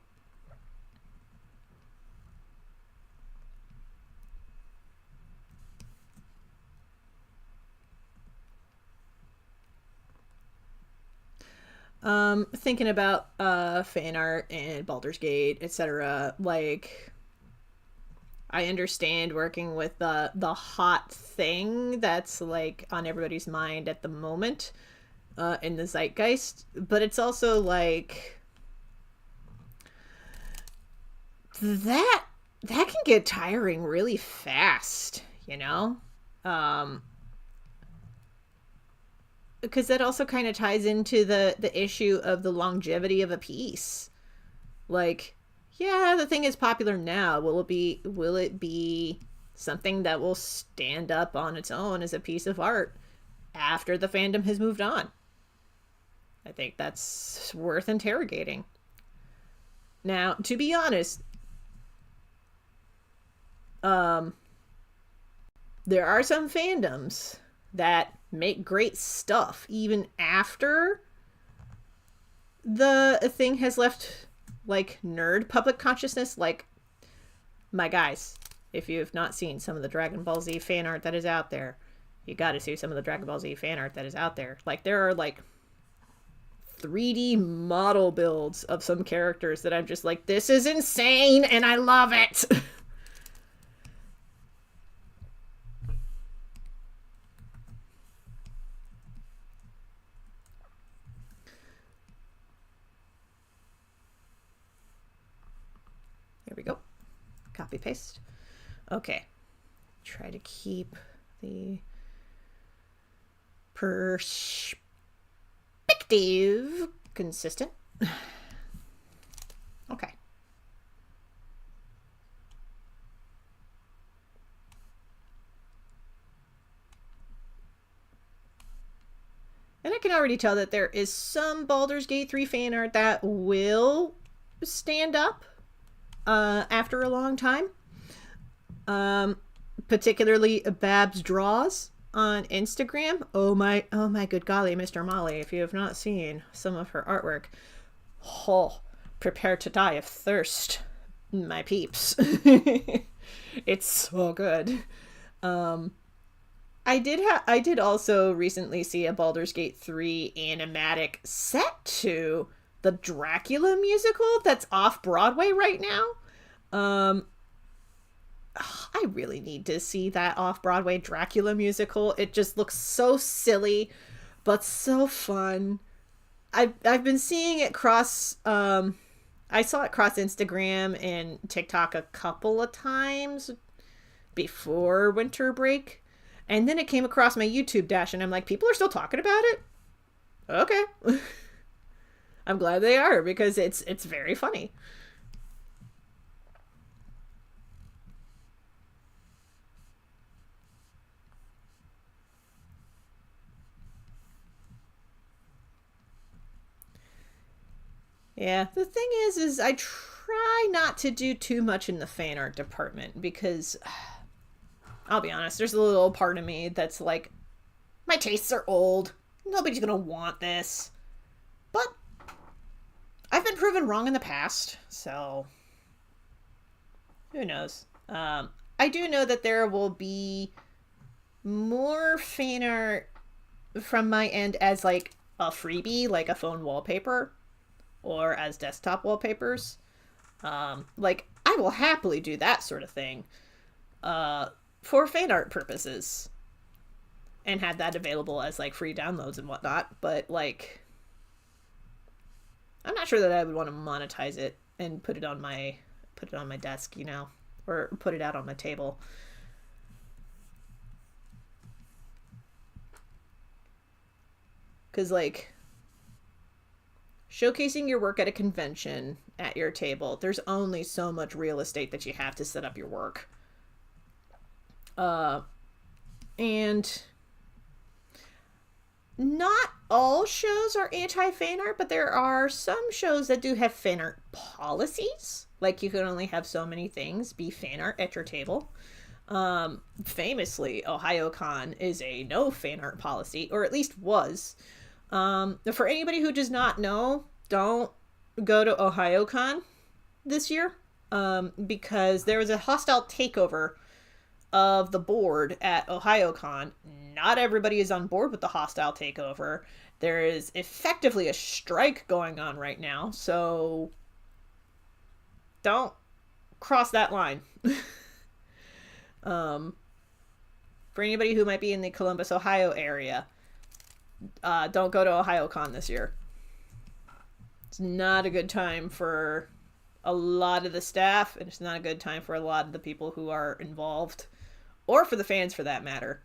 Thinking about fan art and Baldur's Gate, etc. Like, I understand working with the hot thing that's like on everybody's mind at the moment in the zeitgeist, but it's also like that can get tiring really fast, you know? Because that also kind of ties into the issue of the longevity of a piece. Like, yeah, the thing is popular now. Will it be something that will stand up on its own as a piece of art after the fandom has moved on? I think that's worth interrogating. Now, to be honest, there are some fandoms that make great stuff even after the thing has left like nerd public consciousness. Like, my guys, if you have not seen some of the Dragon Ball Z fan art that is out there, you got to see some of the Dragon Ball Z fan art that is out there. Like, there are like 3D model builds of some characters that I'm just like, this is insane and I love it. There we go. Copy paste. Okay. Try to keep the perspective consistent. Okay. And I can already tell that there is some Baldur's Gate 3 fan art that will stand up after a long time. Particularly Babs Draws on Instagram. Oh my good golly, Mr. Molly, if you have not seen some of her artwork, prepare to die of thirst. my peeps. It's so good. I did also recently see a Baldur's Gate 3 animatic set to the Dracula musical that's off Broadway right now. I really need to see that off Broadway Dracula musical. It just looks so silly, but so fun. I've been seeing it cross. I saw it cross Instagram and TikTok a couple of times before winter break, and then it came across my YouTube dash, and I'm like, people are still talking about it. Okay, I'm glad they are, because it's very funny. Yeah, the thing is I try not to do too much in the fan art department, because I'll be honest, there's a little part of me that's like, my tastes are old. Nobody's gonna want this. But I've been proven wrong in the past, so who knows? I do know that there will be more fan art from my end as like a freebie, like a phone wallpaper, or as desktop wallpapers. Like, I will happily do that sort of thing for fan art purposes, and have that available as like free downloads and whatnot. But like, I'm not sure that I would want to monetize it and put it on my desk, you know, or put it out on my table. Because like, showcasing your work at a convention at your table, there's only so much real estate that you have to set up your work. And not all shows are anti-fan art, but there are some shows that do have fan art policies. Like, you can only have so many things be fan art at your table. Famously, OhioCon is a no fan art policy, or at least was. For anybody who does not know, don't go to OhioCon this year, because there was a hostile takeover of the board at OhioCon. Not everybody is on board with the hostile takeover. There is effectively a strike going on right now, so don't cross that line. For anybody who might be in the Columbus, Ohio area, don't go to OhioCon this year. It's not a good time for a lot of the staff, and it's not a good time for a lot of the people who are involved, or for the fans for that matter.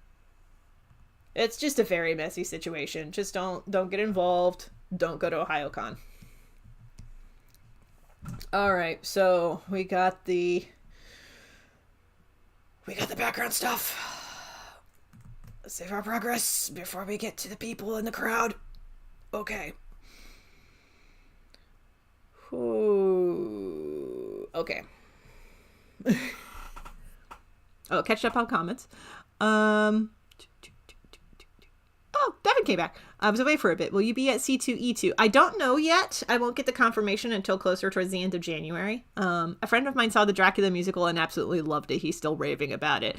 It's just a very messy situation. Just don't get involved. Don't go to OhioCon. All right, so we got the background stuff. Let's save our progress before we get to the people in the crowd. Okay. Ooh. Okay. Oh, catch up on comments. Oh, Devin came back. I was away for a bit. Will you be at C2E2? I don't know yet. I won't get the confirmation until closer towards the end of January. A friend of mine saw the Dracula musical and absolutely loved it. He's still raving about it.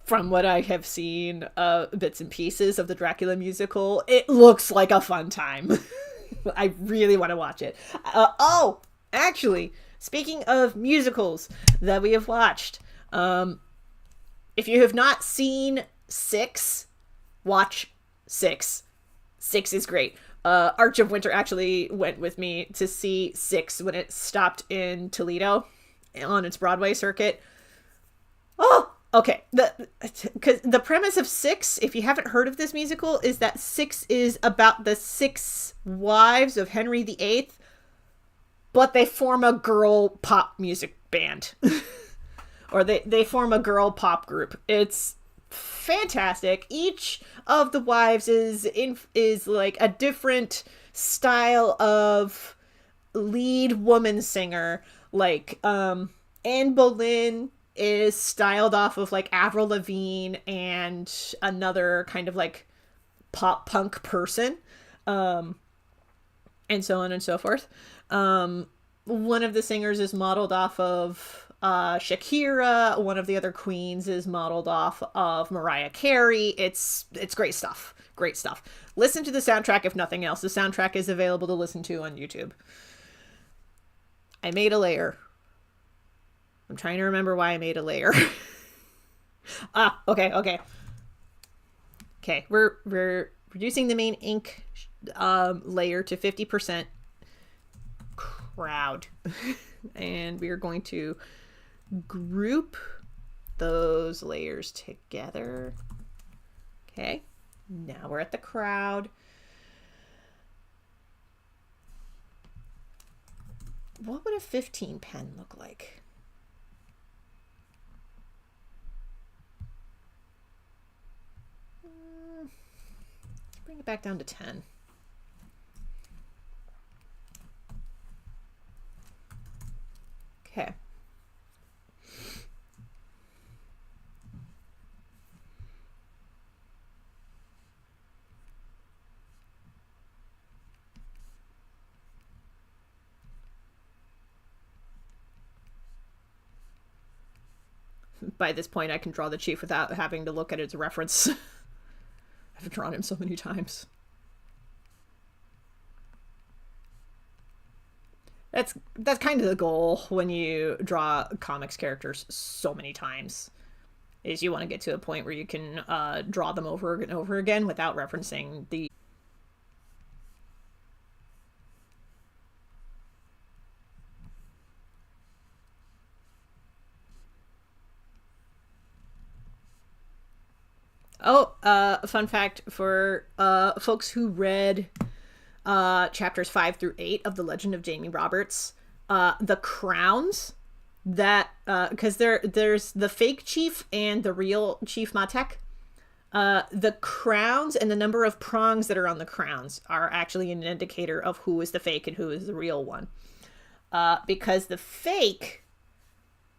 From what I have seen, bits and pieces of the Dracula musical, it looks like a fun time. I really want to watch it. Actually, speaking of musicals that we have watched, if you have not seen 6, watch 6. 6 is great. Arch of Winter actually went with me to see 6 when it stopped in Toledo on its Broadway circuit. Oh, okay. Because the premise of 6, if you haven't heard of this musical, is that 6 is about the 6 wives of Henry VIII, but they form a girl pop music band. Or they form a girl pop group. It's fantastic. Each of the wives is like a different style of lead woman singer. Like Anne Boleyn is styled off of like Avril Lavigne and another kind of like pop punk person, and so on and so forth. one of the singers is modeled off of Shakira. One of the other queens is modeled off of Mariah Carey. It's great stuff. Great stuff. Listen to the soundtrack if nothing else. The soundtrack is available to listen to on YouTube. I made a layer. I'm trying to remember why I made a layer. Okay. Okay, we're reducing the main ink layer to 50%. Crowd. And we are going to group those layers together. Okay, now we're at the crowd. What would a 15 pen look like? Let's bring it back down to 10. Okay. By this point, I can draw the chief without having to look at its reference. I've drawn him so many times. That's kind of the goal when you draw comics characters so many times, is you want to get to a point where you can draw them over and over again without referencing the... Oh, fun fact for folks who read chapters 5 through 8 of The Legend of Jamie Roberts, the crowns that, because there's the fake chief and the real Chief Matek. The crowns and the number of prongs that are on the crowns are actually an indicator of who is the fake and who is the real one. Because the fake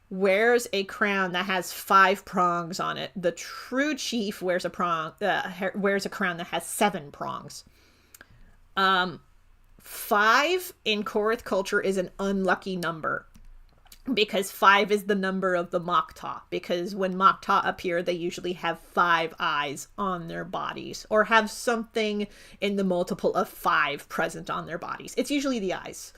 wears a crown that has 5 prongs on it. The true chief wears a crown that has 7 prongs. 5 in Korith culture is an unlucky number, because 5 is the number of the Makta, because when Makta appear, they usually have 5 eyes on their bodies, or have something in the multiple of 5 present on their bodies. It's usually the eyes.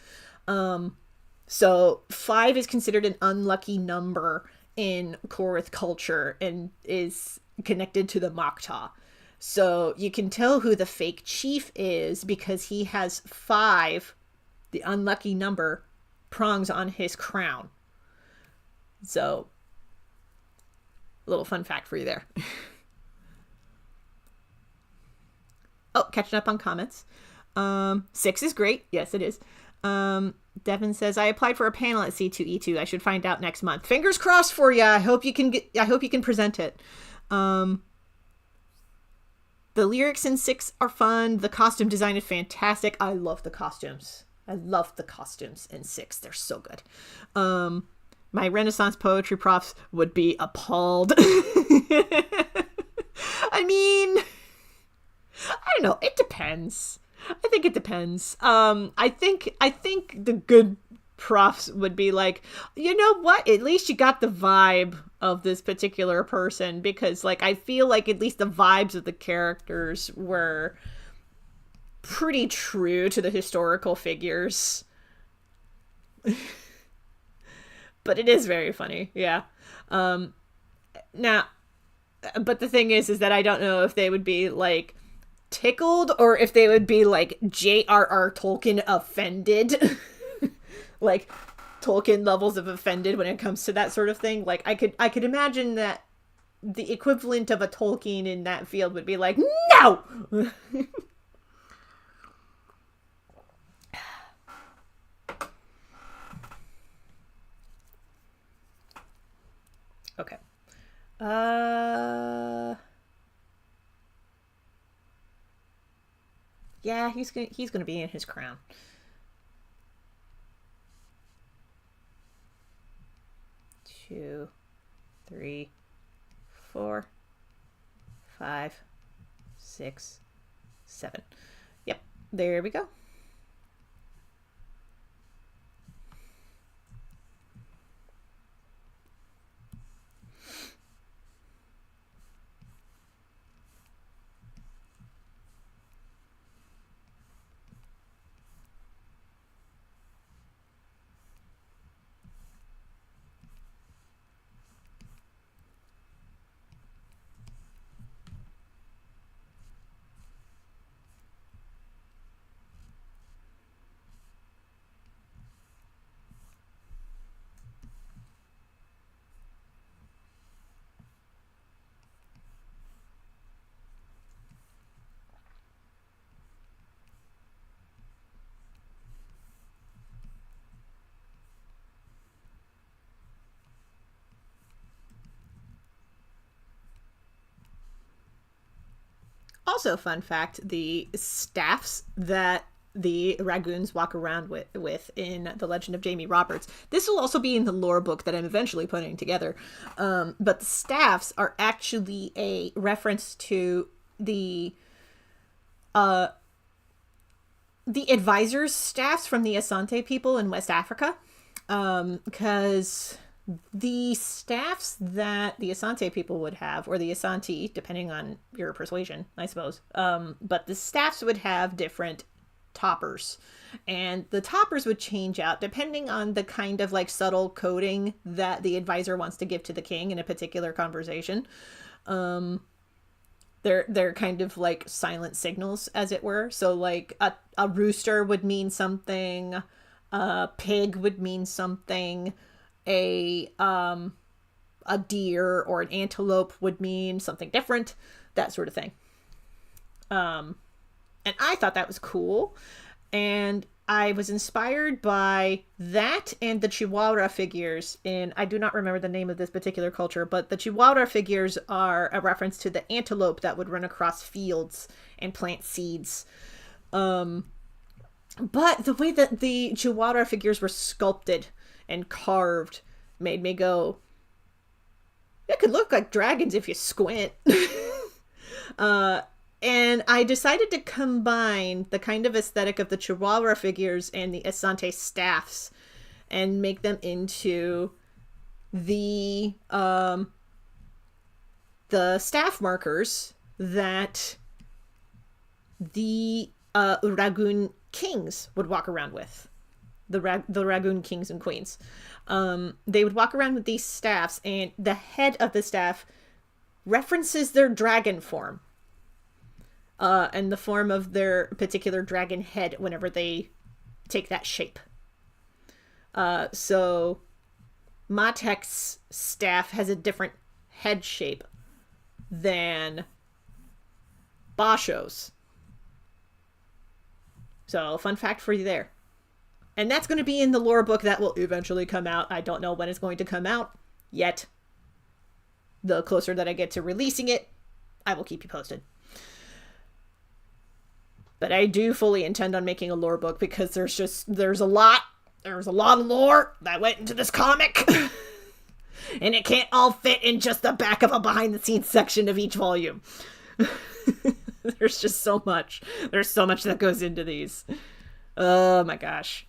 So 5 is considered an unlucky number in Korith culture and is connected to the Makta. So you can tell who the fake chief is because he has 5, the unlucky number, prongs on his crown. So, a little fun fact for you there. Oh, catching up on comments. 6 is great. Yes, it is. Devin says, I applied for a panel at C2E2. I should find out next month. Fingers crossed for you. I hope you can present it. The lyrics in 6 are fun. The costume design is fantastic. I love the costumes. I love the costumes in 6. They're so good. My Renaissance poetry profs would be appalled. I mean, I don't know. It depends. I think it depends. I think the good profs would be like, you know what? At least you got the vibe of this particular person, because like I feel like at least the vibes of the characters were pretty true to the historical figures. But it is very funny, yeah. Now, but the thing is that I don't know if they would be like tickled or if they would be like J.R.R. Tolkien offended. Like Tolkien levels of offended when it comes to that sort of thing. Like I could imagine that the equivalent of a Tolkien in that field would be like, no. Okay. Yeah, he's gonna be in his crown. 2, 3, 4, 5, 6, 7. Yep, there we go. Also, fun fact, the staffs that the Ragoons walk around with in The Legend of Jamie Roberts. This will also be in the lore book that I'm eventually putting together. But the staffs are actually a reference to the advisors' staffs from the Asante people in West Africa. Because the staffs that the Asante people would have, or the Asante, depending on your persuasion, I suppose, but the staffs would have different toppers, and the toppers would change out depending on the kind of like subtle coding that the advisor wants to give to the king in a particular conversation. They're kind of like silent signals, as it were. So like a rooster would mean something, a pig would mean something, a deer or an antelope would mean something different, that sort of thing. And I thought that was cool, and I was inspired by that and the Chihuahua figures in, I do not remember the name of this particular culture, but the Chihuahua figures are a reference to the antelope that would run across fields and plant seeds. But the way that the Chihuahua figures were sculpted and carved made me go, it could look like dragons if you squint. And I decided to combine the kind of aesthetic of the Chihuahua figures and the Asante staffs and make them into the staff markers that the Ragoon kings would walk around with. The Ragoon kings and queens. They would walk around with these staffs, and the head of the staff references their dragon form. And the form of their particular dragon head whenever they take that shape. So Matek's staff has a different head shape than Basho's. So, fun fact for you there. And that's going to be in the lore book that will eventually come out. I don't know when it's going to come out yet. The closer that I get to releasing it, I will keep you posted. But I do fully intend on making a lore book because there's a lot of lore that went into this comic. And it can't all fit in just the back of a behind the scenes section of each volume. There's just so much. There's so much that goes into these. Oh my gosh.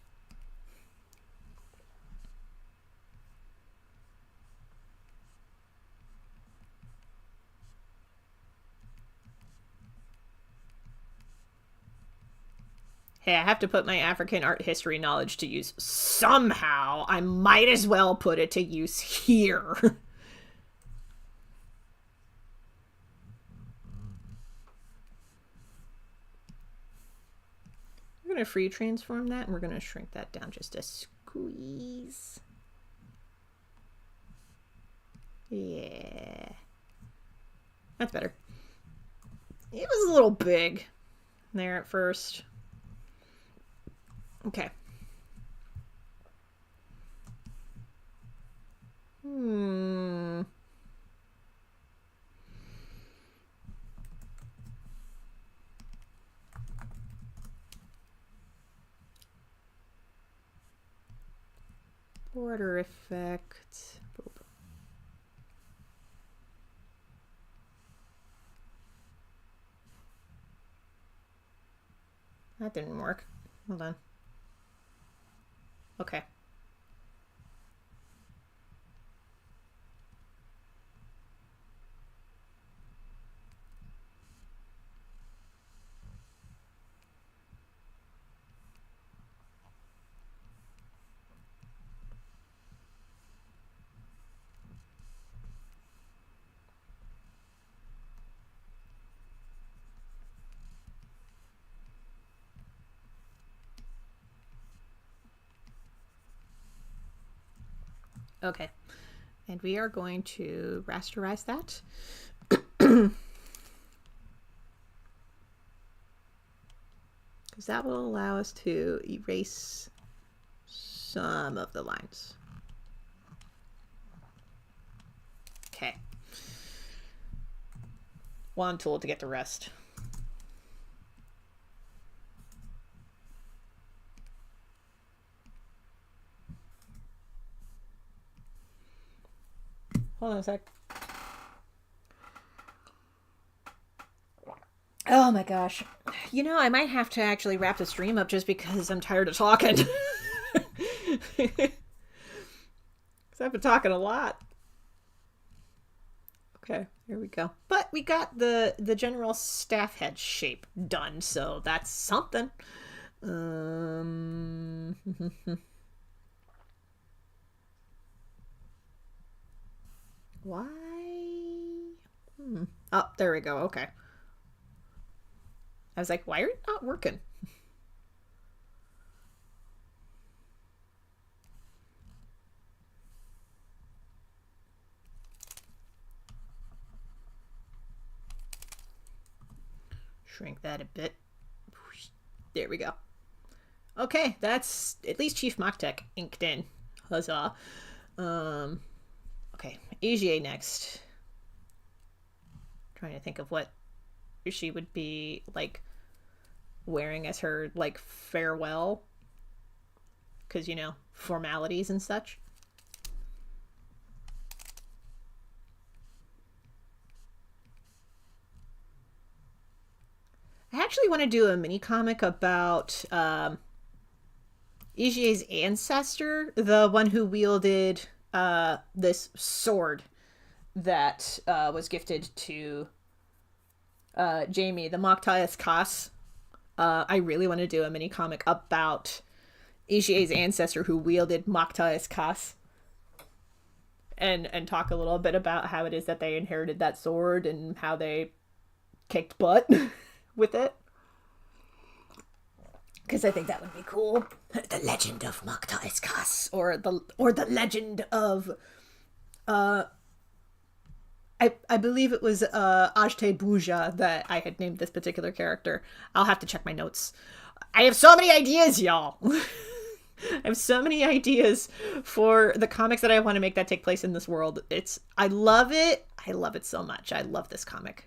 Hey, I have to put my African art history knowledge to use somehow. I might as well put it to use here. We're going to free transform that, and we're going to shrink that down just a squeeze. Yeah. That's better. It was a little big there at first. Okay. Border effect. Boop. That didn't work. Hold on. Okay. Okay, and we are going to rasterize that. Because that will allow us to erase some of the lines. Okay. Wand tool to get the rest. Hold on a sec. Oh my gosh. You know, I might have to actually wrap the stream up just because I'm tired of talking. Because I've been talking a lot. Okay, here we go. But we got the general staff head shape done, so that's something. Why? Oh, there we go. Okay. I was like, why are you not working? Shrink that a bit. There we go. Okay, that's at least Chief Moktek inked in. Huzzah. Okay, AGA next. Trying to think of what she would be like wearing as her like farewell, because you know, formalities and such. I actually want to do a mini comic about Iji's ancestor, the one who wielded this sword that was gifted to Jamie, the Moktaya's Kas. I really want to do a mini comic about Iji's ancestor who wielded Moktaya's Kas. And talk a little bit about how it is that they inherited that sword and how they kicked butt with it. Because I think that would be cool. The legend of Moktaya's Kas, or the legend of I believe it was Ajte Buja that I had named this particular character. I'll have to check my notes. I have so many ideas, y'all. I have so many ideas for the comics that I want to make that take place in this world. I love it. I love it so much. I love this comic.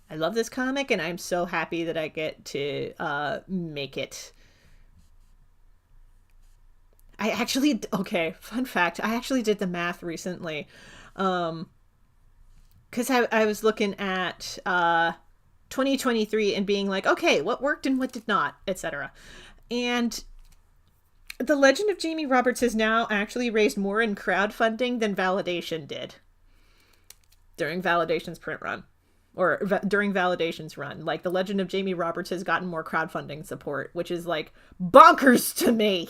I love this comic, and I'm so happy that I get to make it. I actually, okay, fun fact, I actually did the math recently. Because I was looking at 2023 and being like, okay, what worked and what did not, etc. And The Legend of Jamie Roberts has now actually raised more in crowdfunding than Validation did during Validation's print run. Or during Validation's run. Like, The Legend of Jamie Roberts has gotten more crowdfunding support, which is, like, bonkers to me.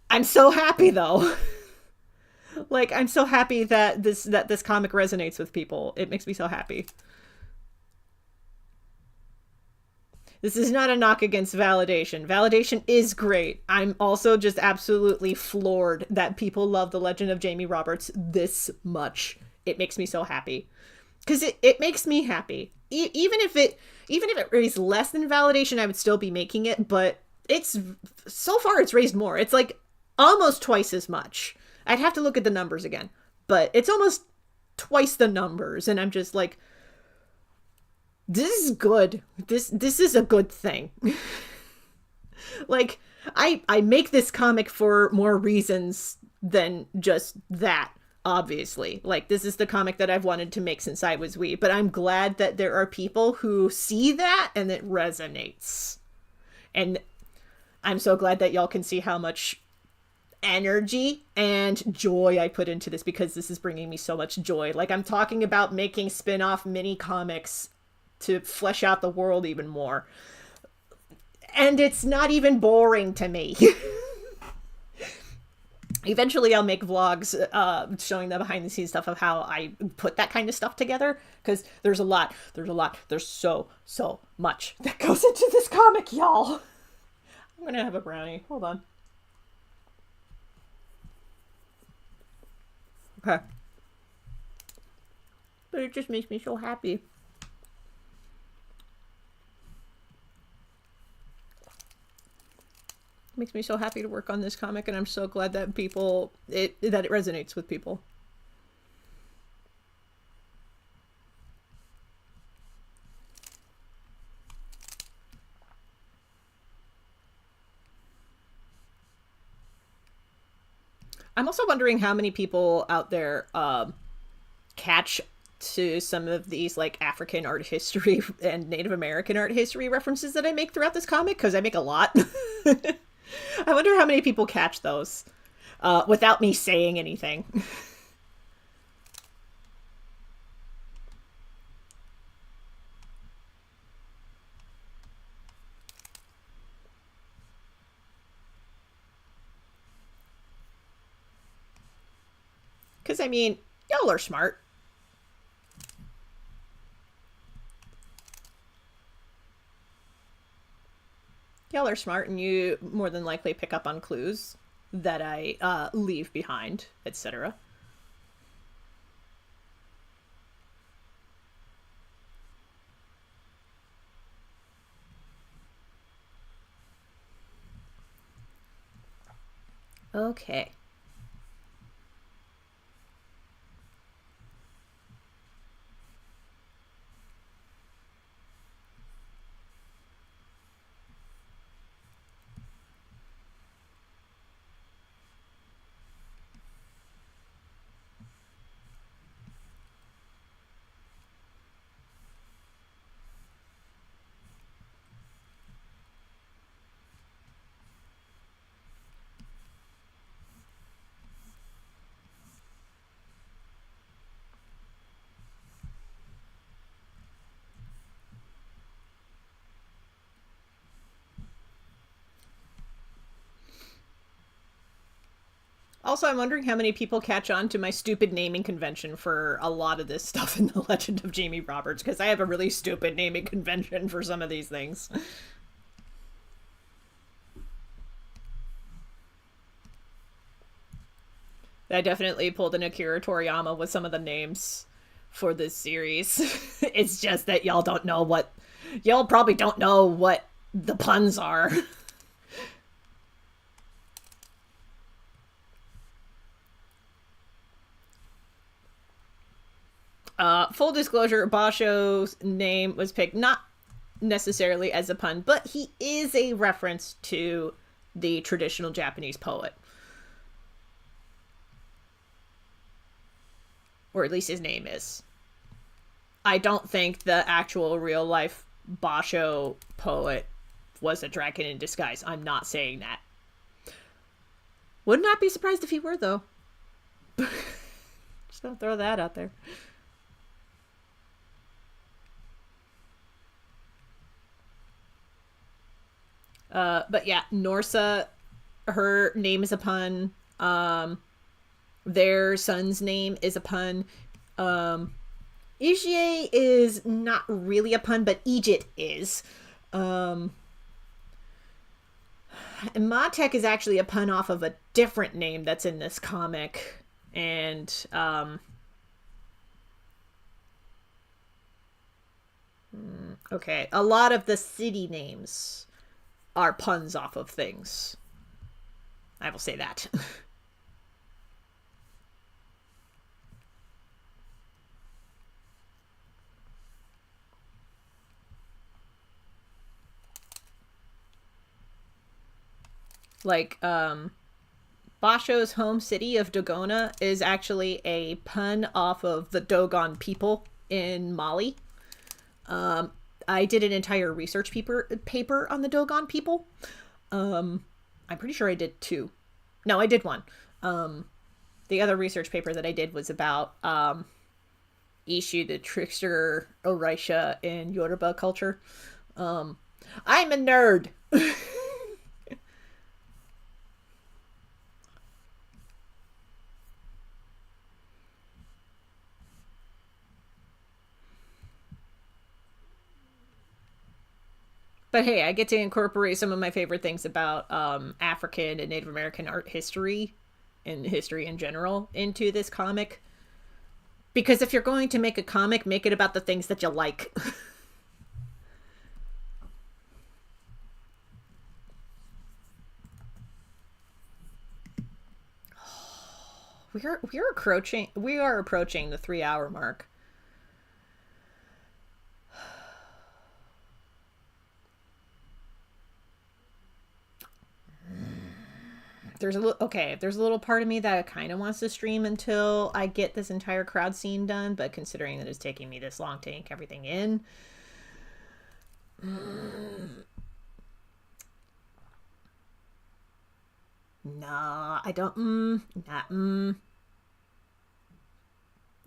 I'm so happy, though. Like, I'm so happy that this comic resonates with people. It makes me so happy. This is not a knock against Validation. Validation is great. I'm also just absolutely floored that people love The Legend of Jamie Roberts this much. It makes me so happy. Because it makes me happy. Even if it raised less than Validation, I would still be making it. But so far it's raised more. It's like almost twice as much. I'd have to look at the numbers again. But it's almost twice the numbers. And I'm just like, this is good. This is a good thing. Like, I make this comic for more reasons than just that. Obviously, like, this is the comic that I've wanted to make since I was wee, but I'm glad that there are people who see that and it resonates. And I'm so glad that y'all can see how much energy and joy I put into this, because this is bringing me so much joy. Like, I'm talking about making spin-off mini comics to flesh out the world even more. And it's not even boring to me. Eventually I'll make vlogs showing the behind the scenes stuff of how I put that kind of stuff together, because there's so much that goes into this comic, y'all. I'm gonna have a brownie. Hold on. Okay. But it just makes me so happy. Makes me so happy to work on this comic, and I'm so glad that it resonates with people. I'm also wondering how many people out there catch to some of these like African art history and Native American art history references that I make throughout this comic, because I make a lot. I wonder how many people catch those without me saying anything. Because, I mean, y'all are smart. Y'all are smart, and you more than likely pick up on clues that I leave behind, etc. Okay. Also, I'm wondering how many people catch on to my stupid naming convention for a lot of this stuff in The Legend of Jamie Roberts, because I have a really stupid naming convention for some of these things. I definitely pulled an Akira Toriyama with some of the names for this series. It's just that y'all don't know what... Y'all probably don't know what the puns are. Full disclosure, Basho's name was picked not necessarily as a pun, but he is a reference to the traditional Japanese poet. Or at least his name is. I don't think the actual real life Basho poet was a dragon in disguise. I'm not saying that. Would not be surprised if he were, though. Just gonna throw that out there. But yeah, Norsa, her name is a pun. Their son's name is a pun. Ijie is not really a pun, but Ijit is. And Matek is actually a pun off of a different name that's in this comic. And, okay, a lot of the city names are puns off of things. I will say that. Like, Basho's home city of Dogona is actually a pun off of the Dogon people in Mali. I did an entire research paper on the Dogon people. I'm pretty sure I did two. No, I did one. The other research paper that I did was about Ishu, the trickster Orisha in Yoruba culture. I'm a nerd. But hey, I get to incorporate some of my favorite things about African and Native American art history and history in general into this comic. Because if you're going to make a comic, make it about the things that you like. We are approaching the 3-hour mark. there's a little, okay, there's a little part of me that kind of wants to stream until I get this entire crowd scene done, but considering that it's taking me this long to ink everything in, nah, I don't,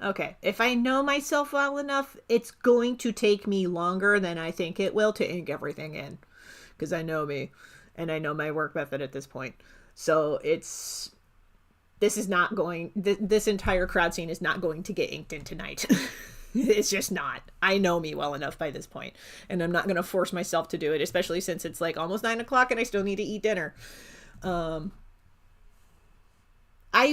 Okay, if I know myself well enough, it's going to take me longer than I think it will to ink everything in. Because I know me, and I know my work method at this point. So this entire crowd scene is not going to get inked in tonight. It's just not. I know me well enough by this point, and I'm not going to force myself to do it, especially since it's like almost 9 o'clock and I still need to eat dinner. I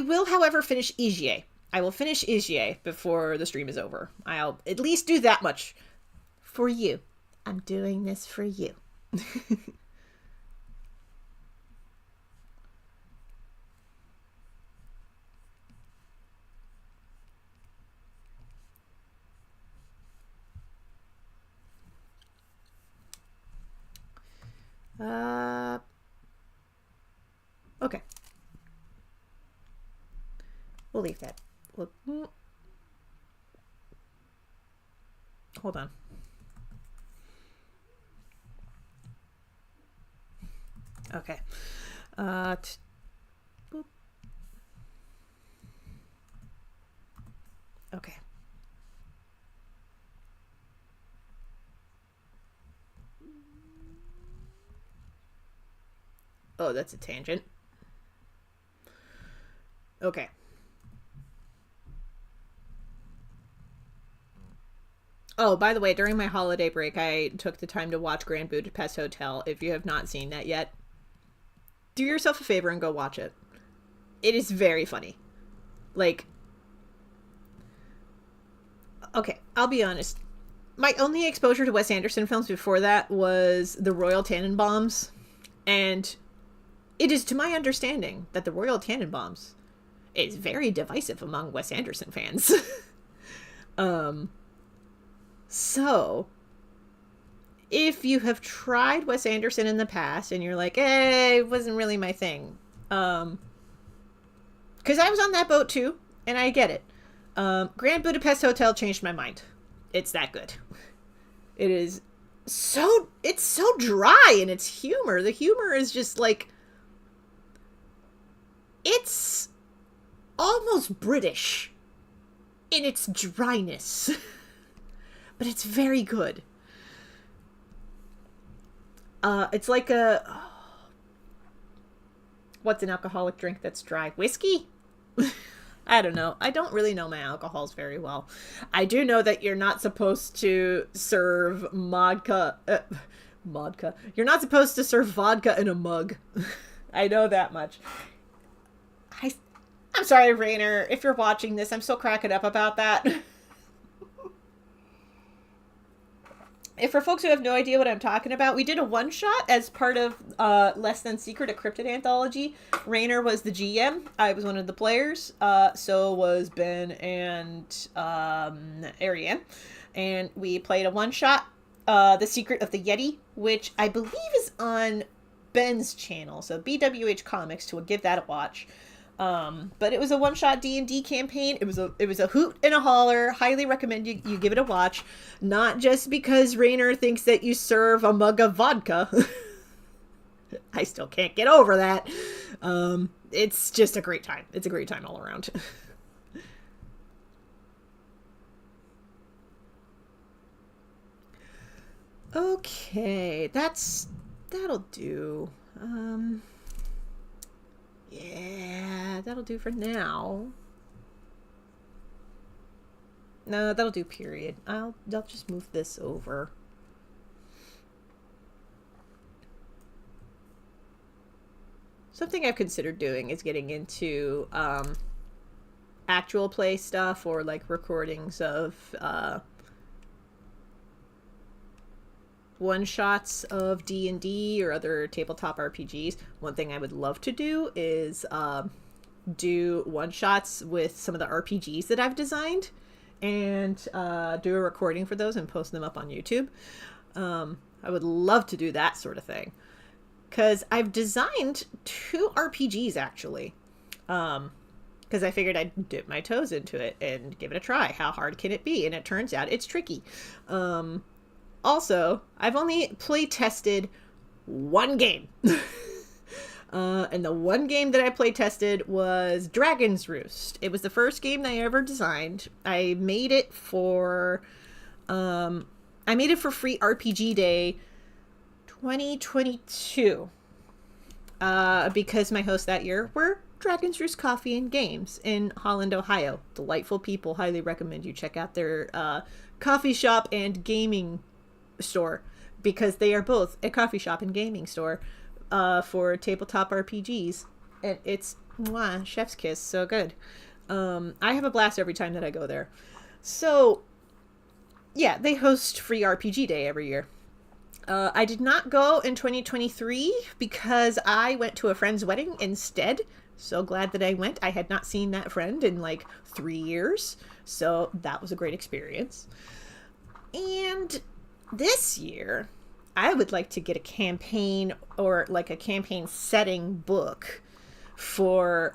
will, however, finish Igie. I will finish Igie before the stream is over. I'll at least do that much for you. I'm doing this for you. Okay. We'll leave that. Hold on. Okay. Boop. Okay. Oh, that's a tangent. Okay. Oh, by the way, during my holiday break, I took the time to watch Grand Budapest Hotel. If you have not seen that yet, do yourself a favor and go watch it. It is very funny. Like, okay, I'll be honest. My only exposure to Wes Anderson films before that was the Royal Tannenbaums. And it is to my understanding that the Royal Tannenbaums is very divisive among Wes Anderson fans. So, if you have tried Wes Anderson in the past and you're like, it wasn't really my thing. Because I was on that boat too, and I get it. Grand Budapest Hotel changed my mind. It's that good. It's so dry in its humor. The humor is just like, it's almost British in its dryness. But it's very good. It's like what's an alcoholic drink that's dry? Whiskey? I don't know. I don't really know my alcohols very well. I do know that you're not supposed to serve vodka. You're not supposed to serve vodka in a mug. I know that much. I'm sorry, Rainer, if you're watching this. I'm still cracking up about that. If for folks who have no idea what I'm talking about, we did a one-shot as part of Less Than Secret, a Cryptid anthology. Rainer was the GM. I was one of the players. So was Ben and Ariane. And we played a one-shot, The Secret of the Yeti, which I believe is on Ben's channel. So BWH Comics, to give that a watch. But it was a one-shot D&D campaign. It was a hoot and a holler. Highly recommend you give it a watch. Not just because Rainer thinks that you serve a mug of vodka. I still can't get over that. It's just a great time. It's a great time all around. Okay, that'll do. Yeah, that'll do for now. No, that'll do, period. I'll just move this over. Something I've considered doing is getting into actual play stuff, or like recordings of one-shots of D&D or other tabletop RPGs. One thing I would love to do is do one-shots with some of the RPGs that I've designed, and do a recording for those and post them up on YouTube. I would love to do that sort of thing. because I've designed 2 RPGs actually. Because I figured I'd dip my toes into it and give it a try. How hard can it be? And it turns out it's tricky. Also, I've only play tested 1 game. And the 1 game that I play tested was Dragon's Roost. It was the first game that I ever designed. I made it for Free RPG Day 2022. Because my hosts that year were Dragon's Roost Coffee and Games in Holland, Ohio. Delightful people. Highly recommend you check out their coffee shop and gaming store, because they are both a coffee shop and gaming store for tabletop RPGs. And it's chef's kiss. So good. I have a blast every time that I go there. So yeah, they host Free RPG Day every year. I did not go in 2023 because I went to a friend's wedding instead. So glad that I went. I had not seen that friend in like 3 years. So that was a great experience. And this year, I would like to get a campaign or like a campaign setting book for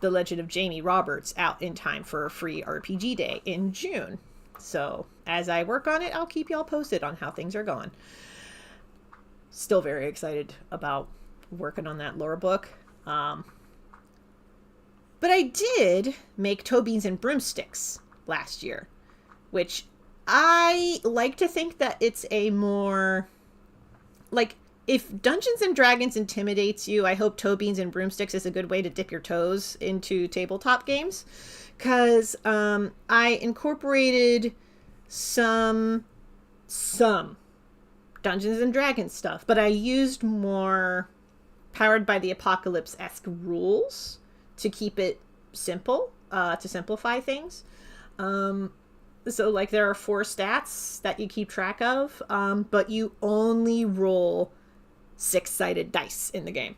The Legend of Jamie Roberts out in time for a Free RPG Day in June. So as I work on it, I'll keep y'all posted on how things are going. Still very excited about working on that lore book. But I did make Toe Beans and Broomsticks last year, which I like to think that it's a more, like, if Dungeons and Dragons intimidates you, I hope Toe Beans and Broomsticks is a good way to dip your toes into tabletop games. Because I incorporated some Dungeons and Dragons stuff, but I used more Powered by the Apocalypse-esque rules to keep it simple, to simplify things. So, like, there are 4 stats that you keep track of, but you only roll 6-sided dice in the game.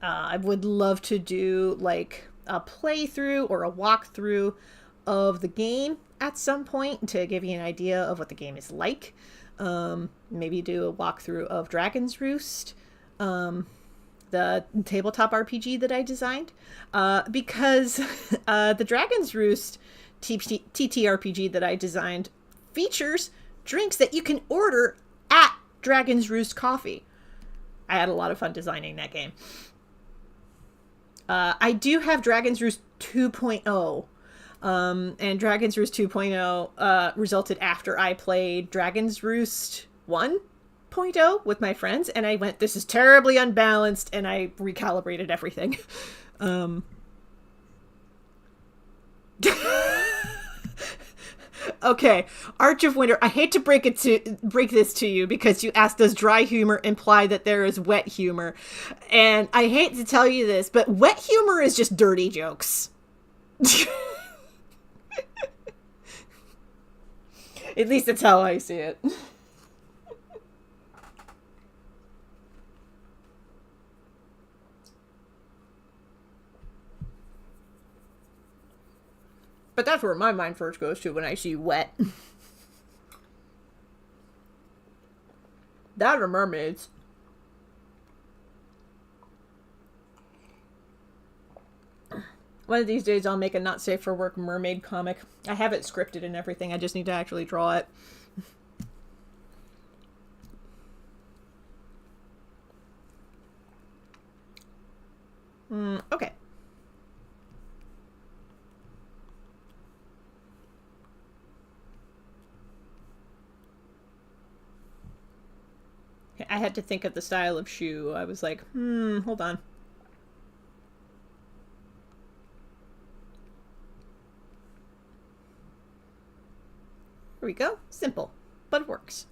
I would love to do, like, a playthrough or a walkthrough of the game at some point to give you an idea of what the game is like. Maybe do a walkthrough of Dragon's Roost, the tabletop RPG that I designed, because the Dragon's Roost TTRPG that I designed features drinks that you can order at Dragon's Roost Coffee. I had a lot of fun designing that game. I do have Dragon's Roost 2.0, and Dragon's Roost 2.0 resulted after I played Dragon's Roost 1.0 with my friends, and I went, this is terribly unbalanced, and I recalibrated everything. Okay, Arch of Winter, I hate to break this to you because you asked, does dry humor imply that there is wet humor? And I hate to tell you this, but wet humor is just dirty jokes. At least that's how I see it. But that's where my mind first goes to when I see wet. That or mermaids. One of these days I'll make a not safe for work mermaid comic. I have it scripted and everything. I just need to actually draw it. Okay. I had to think of the style of shoe. I was like, hold on. Here we go. Simple, but it works.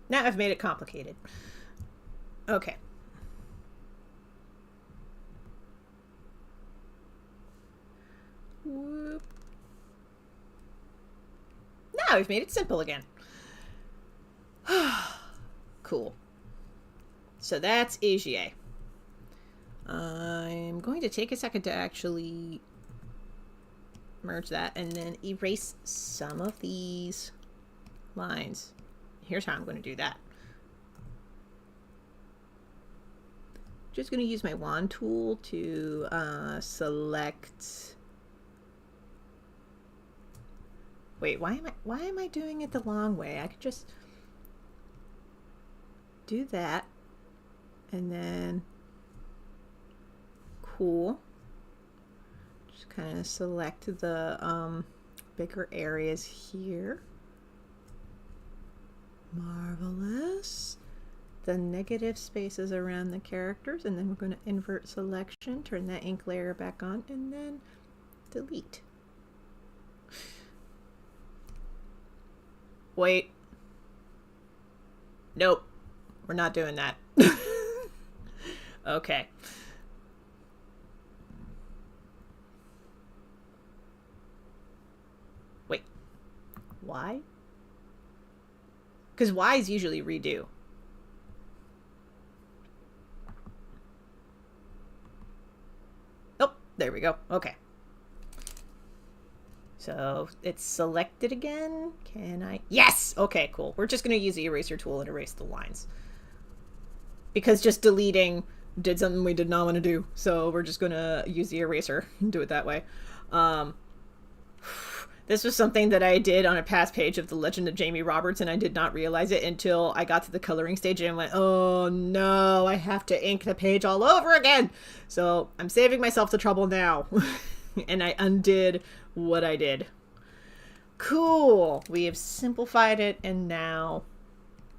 Now I've made it complicated. Okay. Whoop. Now we've made it simple again. Cool. So that's AGA. I'm going to take a second to actually merge that and then erase some of these lines. Here's how I'm going to do that. Just going to use my wand tool to select. Wait, why am I doing it the long way? I could just do that and then cool. Just kind of select the bigger areas here. Marvelous. The negative spaces around the characters, and then we're going to invert selection, turn that ink layer back on, and then delete. Wait. Nope. We're not doing that. Okay. Wait. Why? Because Y's usually redo. Oh, there we go. Okay. So it's selected again. Can I? Yes! Okay, cool. We're just going to use the eraser tool and erase the lines. Because just deleting did something we did not want to do. So we're just going to use the eraser and do it that way. This was something that I did on a past page of The Legend of Jamie Roberts, and I did not realize it until I got to the coloring stage and went, oh no, I have to ink the page all over again. So I'm saving myself the trouble now. And I undid what I did. Cool. We have simplified it, and now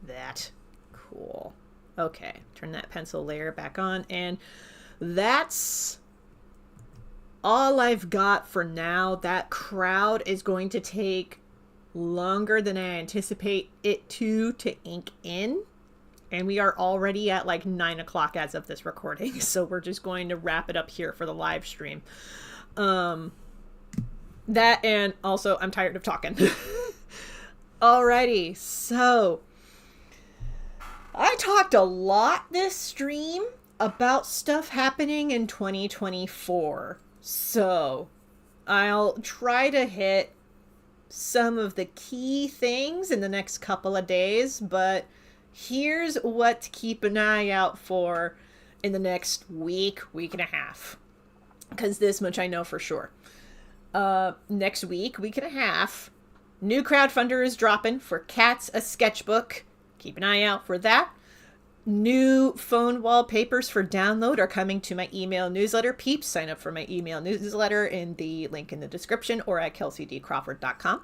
that. Cool. Okay. Turn that pencil layer back on, and that's all I've got for now. That crowd is going to take longer than I anticipate it to ink in. And we are already at like 9 o'clock as of this recording. So we're just going to wrap it up here for the live stream. That, and also I'm tired of talking. Alrighty. So I talked a lot this stream about stuff happening in 2024. So I'll try to hit some of the key things in the next couple of days, but here's what to keep an eye out for in the next week and a half. Because this much I know for sure. Next week and a half, new crowdfunder is dropping for Cats a Sketchbook. Keep an eye out for that. New phone wallpapers for download are coming to my email newsletter. Peeps, sign up for my email newsletter in the link in the description or at kelseydcrawford.com.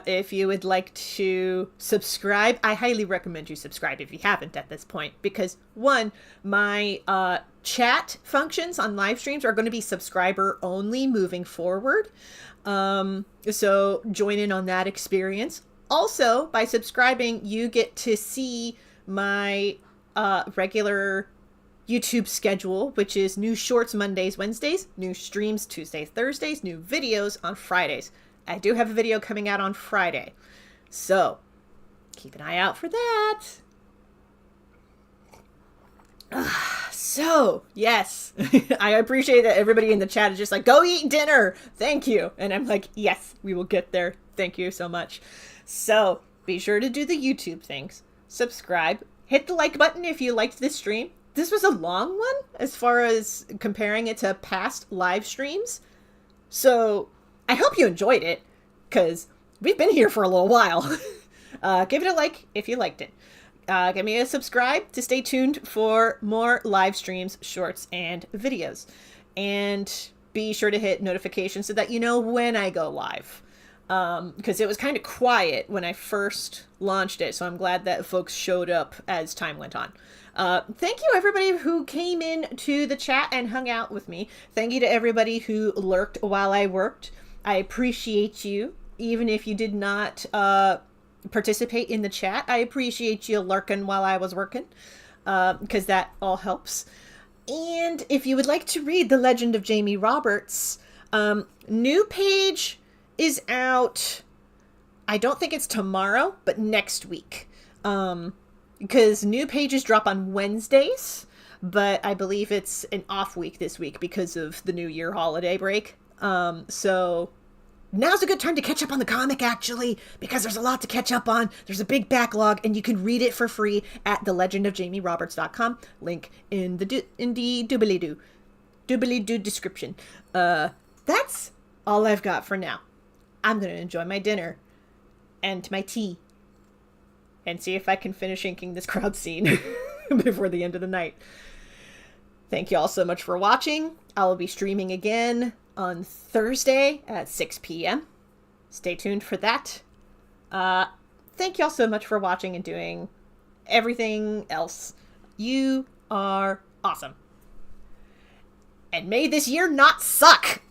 If you would like to subscribe, I highly recommend you subscribe if you haven't at this point, because one, my chat functions on live streams are going to be subscriber only moving forward. So join in on that experience. Also, by subscribing, you get to see my regular YouTube schedule, which is new shorts Mondays, Wednesdays, new streams Tuesdays, Thursdays, new videos on Fridays. I do have a video coming out on Friday, so keep an eye out for that. So, yes, I appreciate that everybody in the chat is just like, go eat dinner. Thank you. And I'm like, yes, we will get there. Thank you so much. So be sure to do the YouTube things. Subscribe. Hit the like button if you liked this stream. This was a long one as far as comparing it to past live streams. So I hope you enjoyed it, because we've been here for a little while. Give it a like if you liked it. Give me a subscribe to stay tuned for more live streams, shorts, and videos. And be sure to hit notifications so that you know when I go live. Because it was kind of quiet when I first launched it, so I'm glad that folks showed up as time went on. Thank you everybody who came in to the chat and hung out with me. Thank you to everybody who lurked while I worked. I appreciate you, even if you did not participate in the chat. I appreciate you lurking while I was working, because that all helps. And if you would like to read The Legend of Jamie Roberts, new page is out. I don't think it's tomorrow, but next week. because new pages drop on Wednesdays, but I believe it's an off week this week because of the New Year holiday break. So now's a good time to catch up on the comic, actually, because there's a lot to catch up on. There's a big backlog, and you can read it for free at thelegendofjamieroberts.com. Link in the doobly-doo description. That's all I've got for now. I'm going to enjoy my dinner and my tea and see if I can finish inking this crowd scene before the end of the night. Thank you all so much for watching. I will be streaming again on Thursday at 6 p.m. Stay tuned for that. Thank you all so much for watching and doing everything else. You are awesome. And may this year not suck!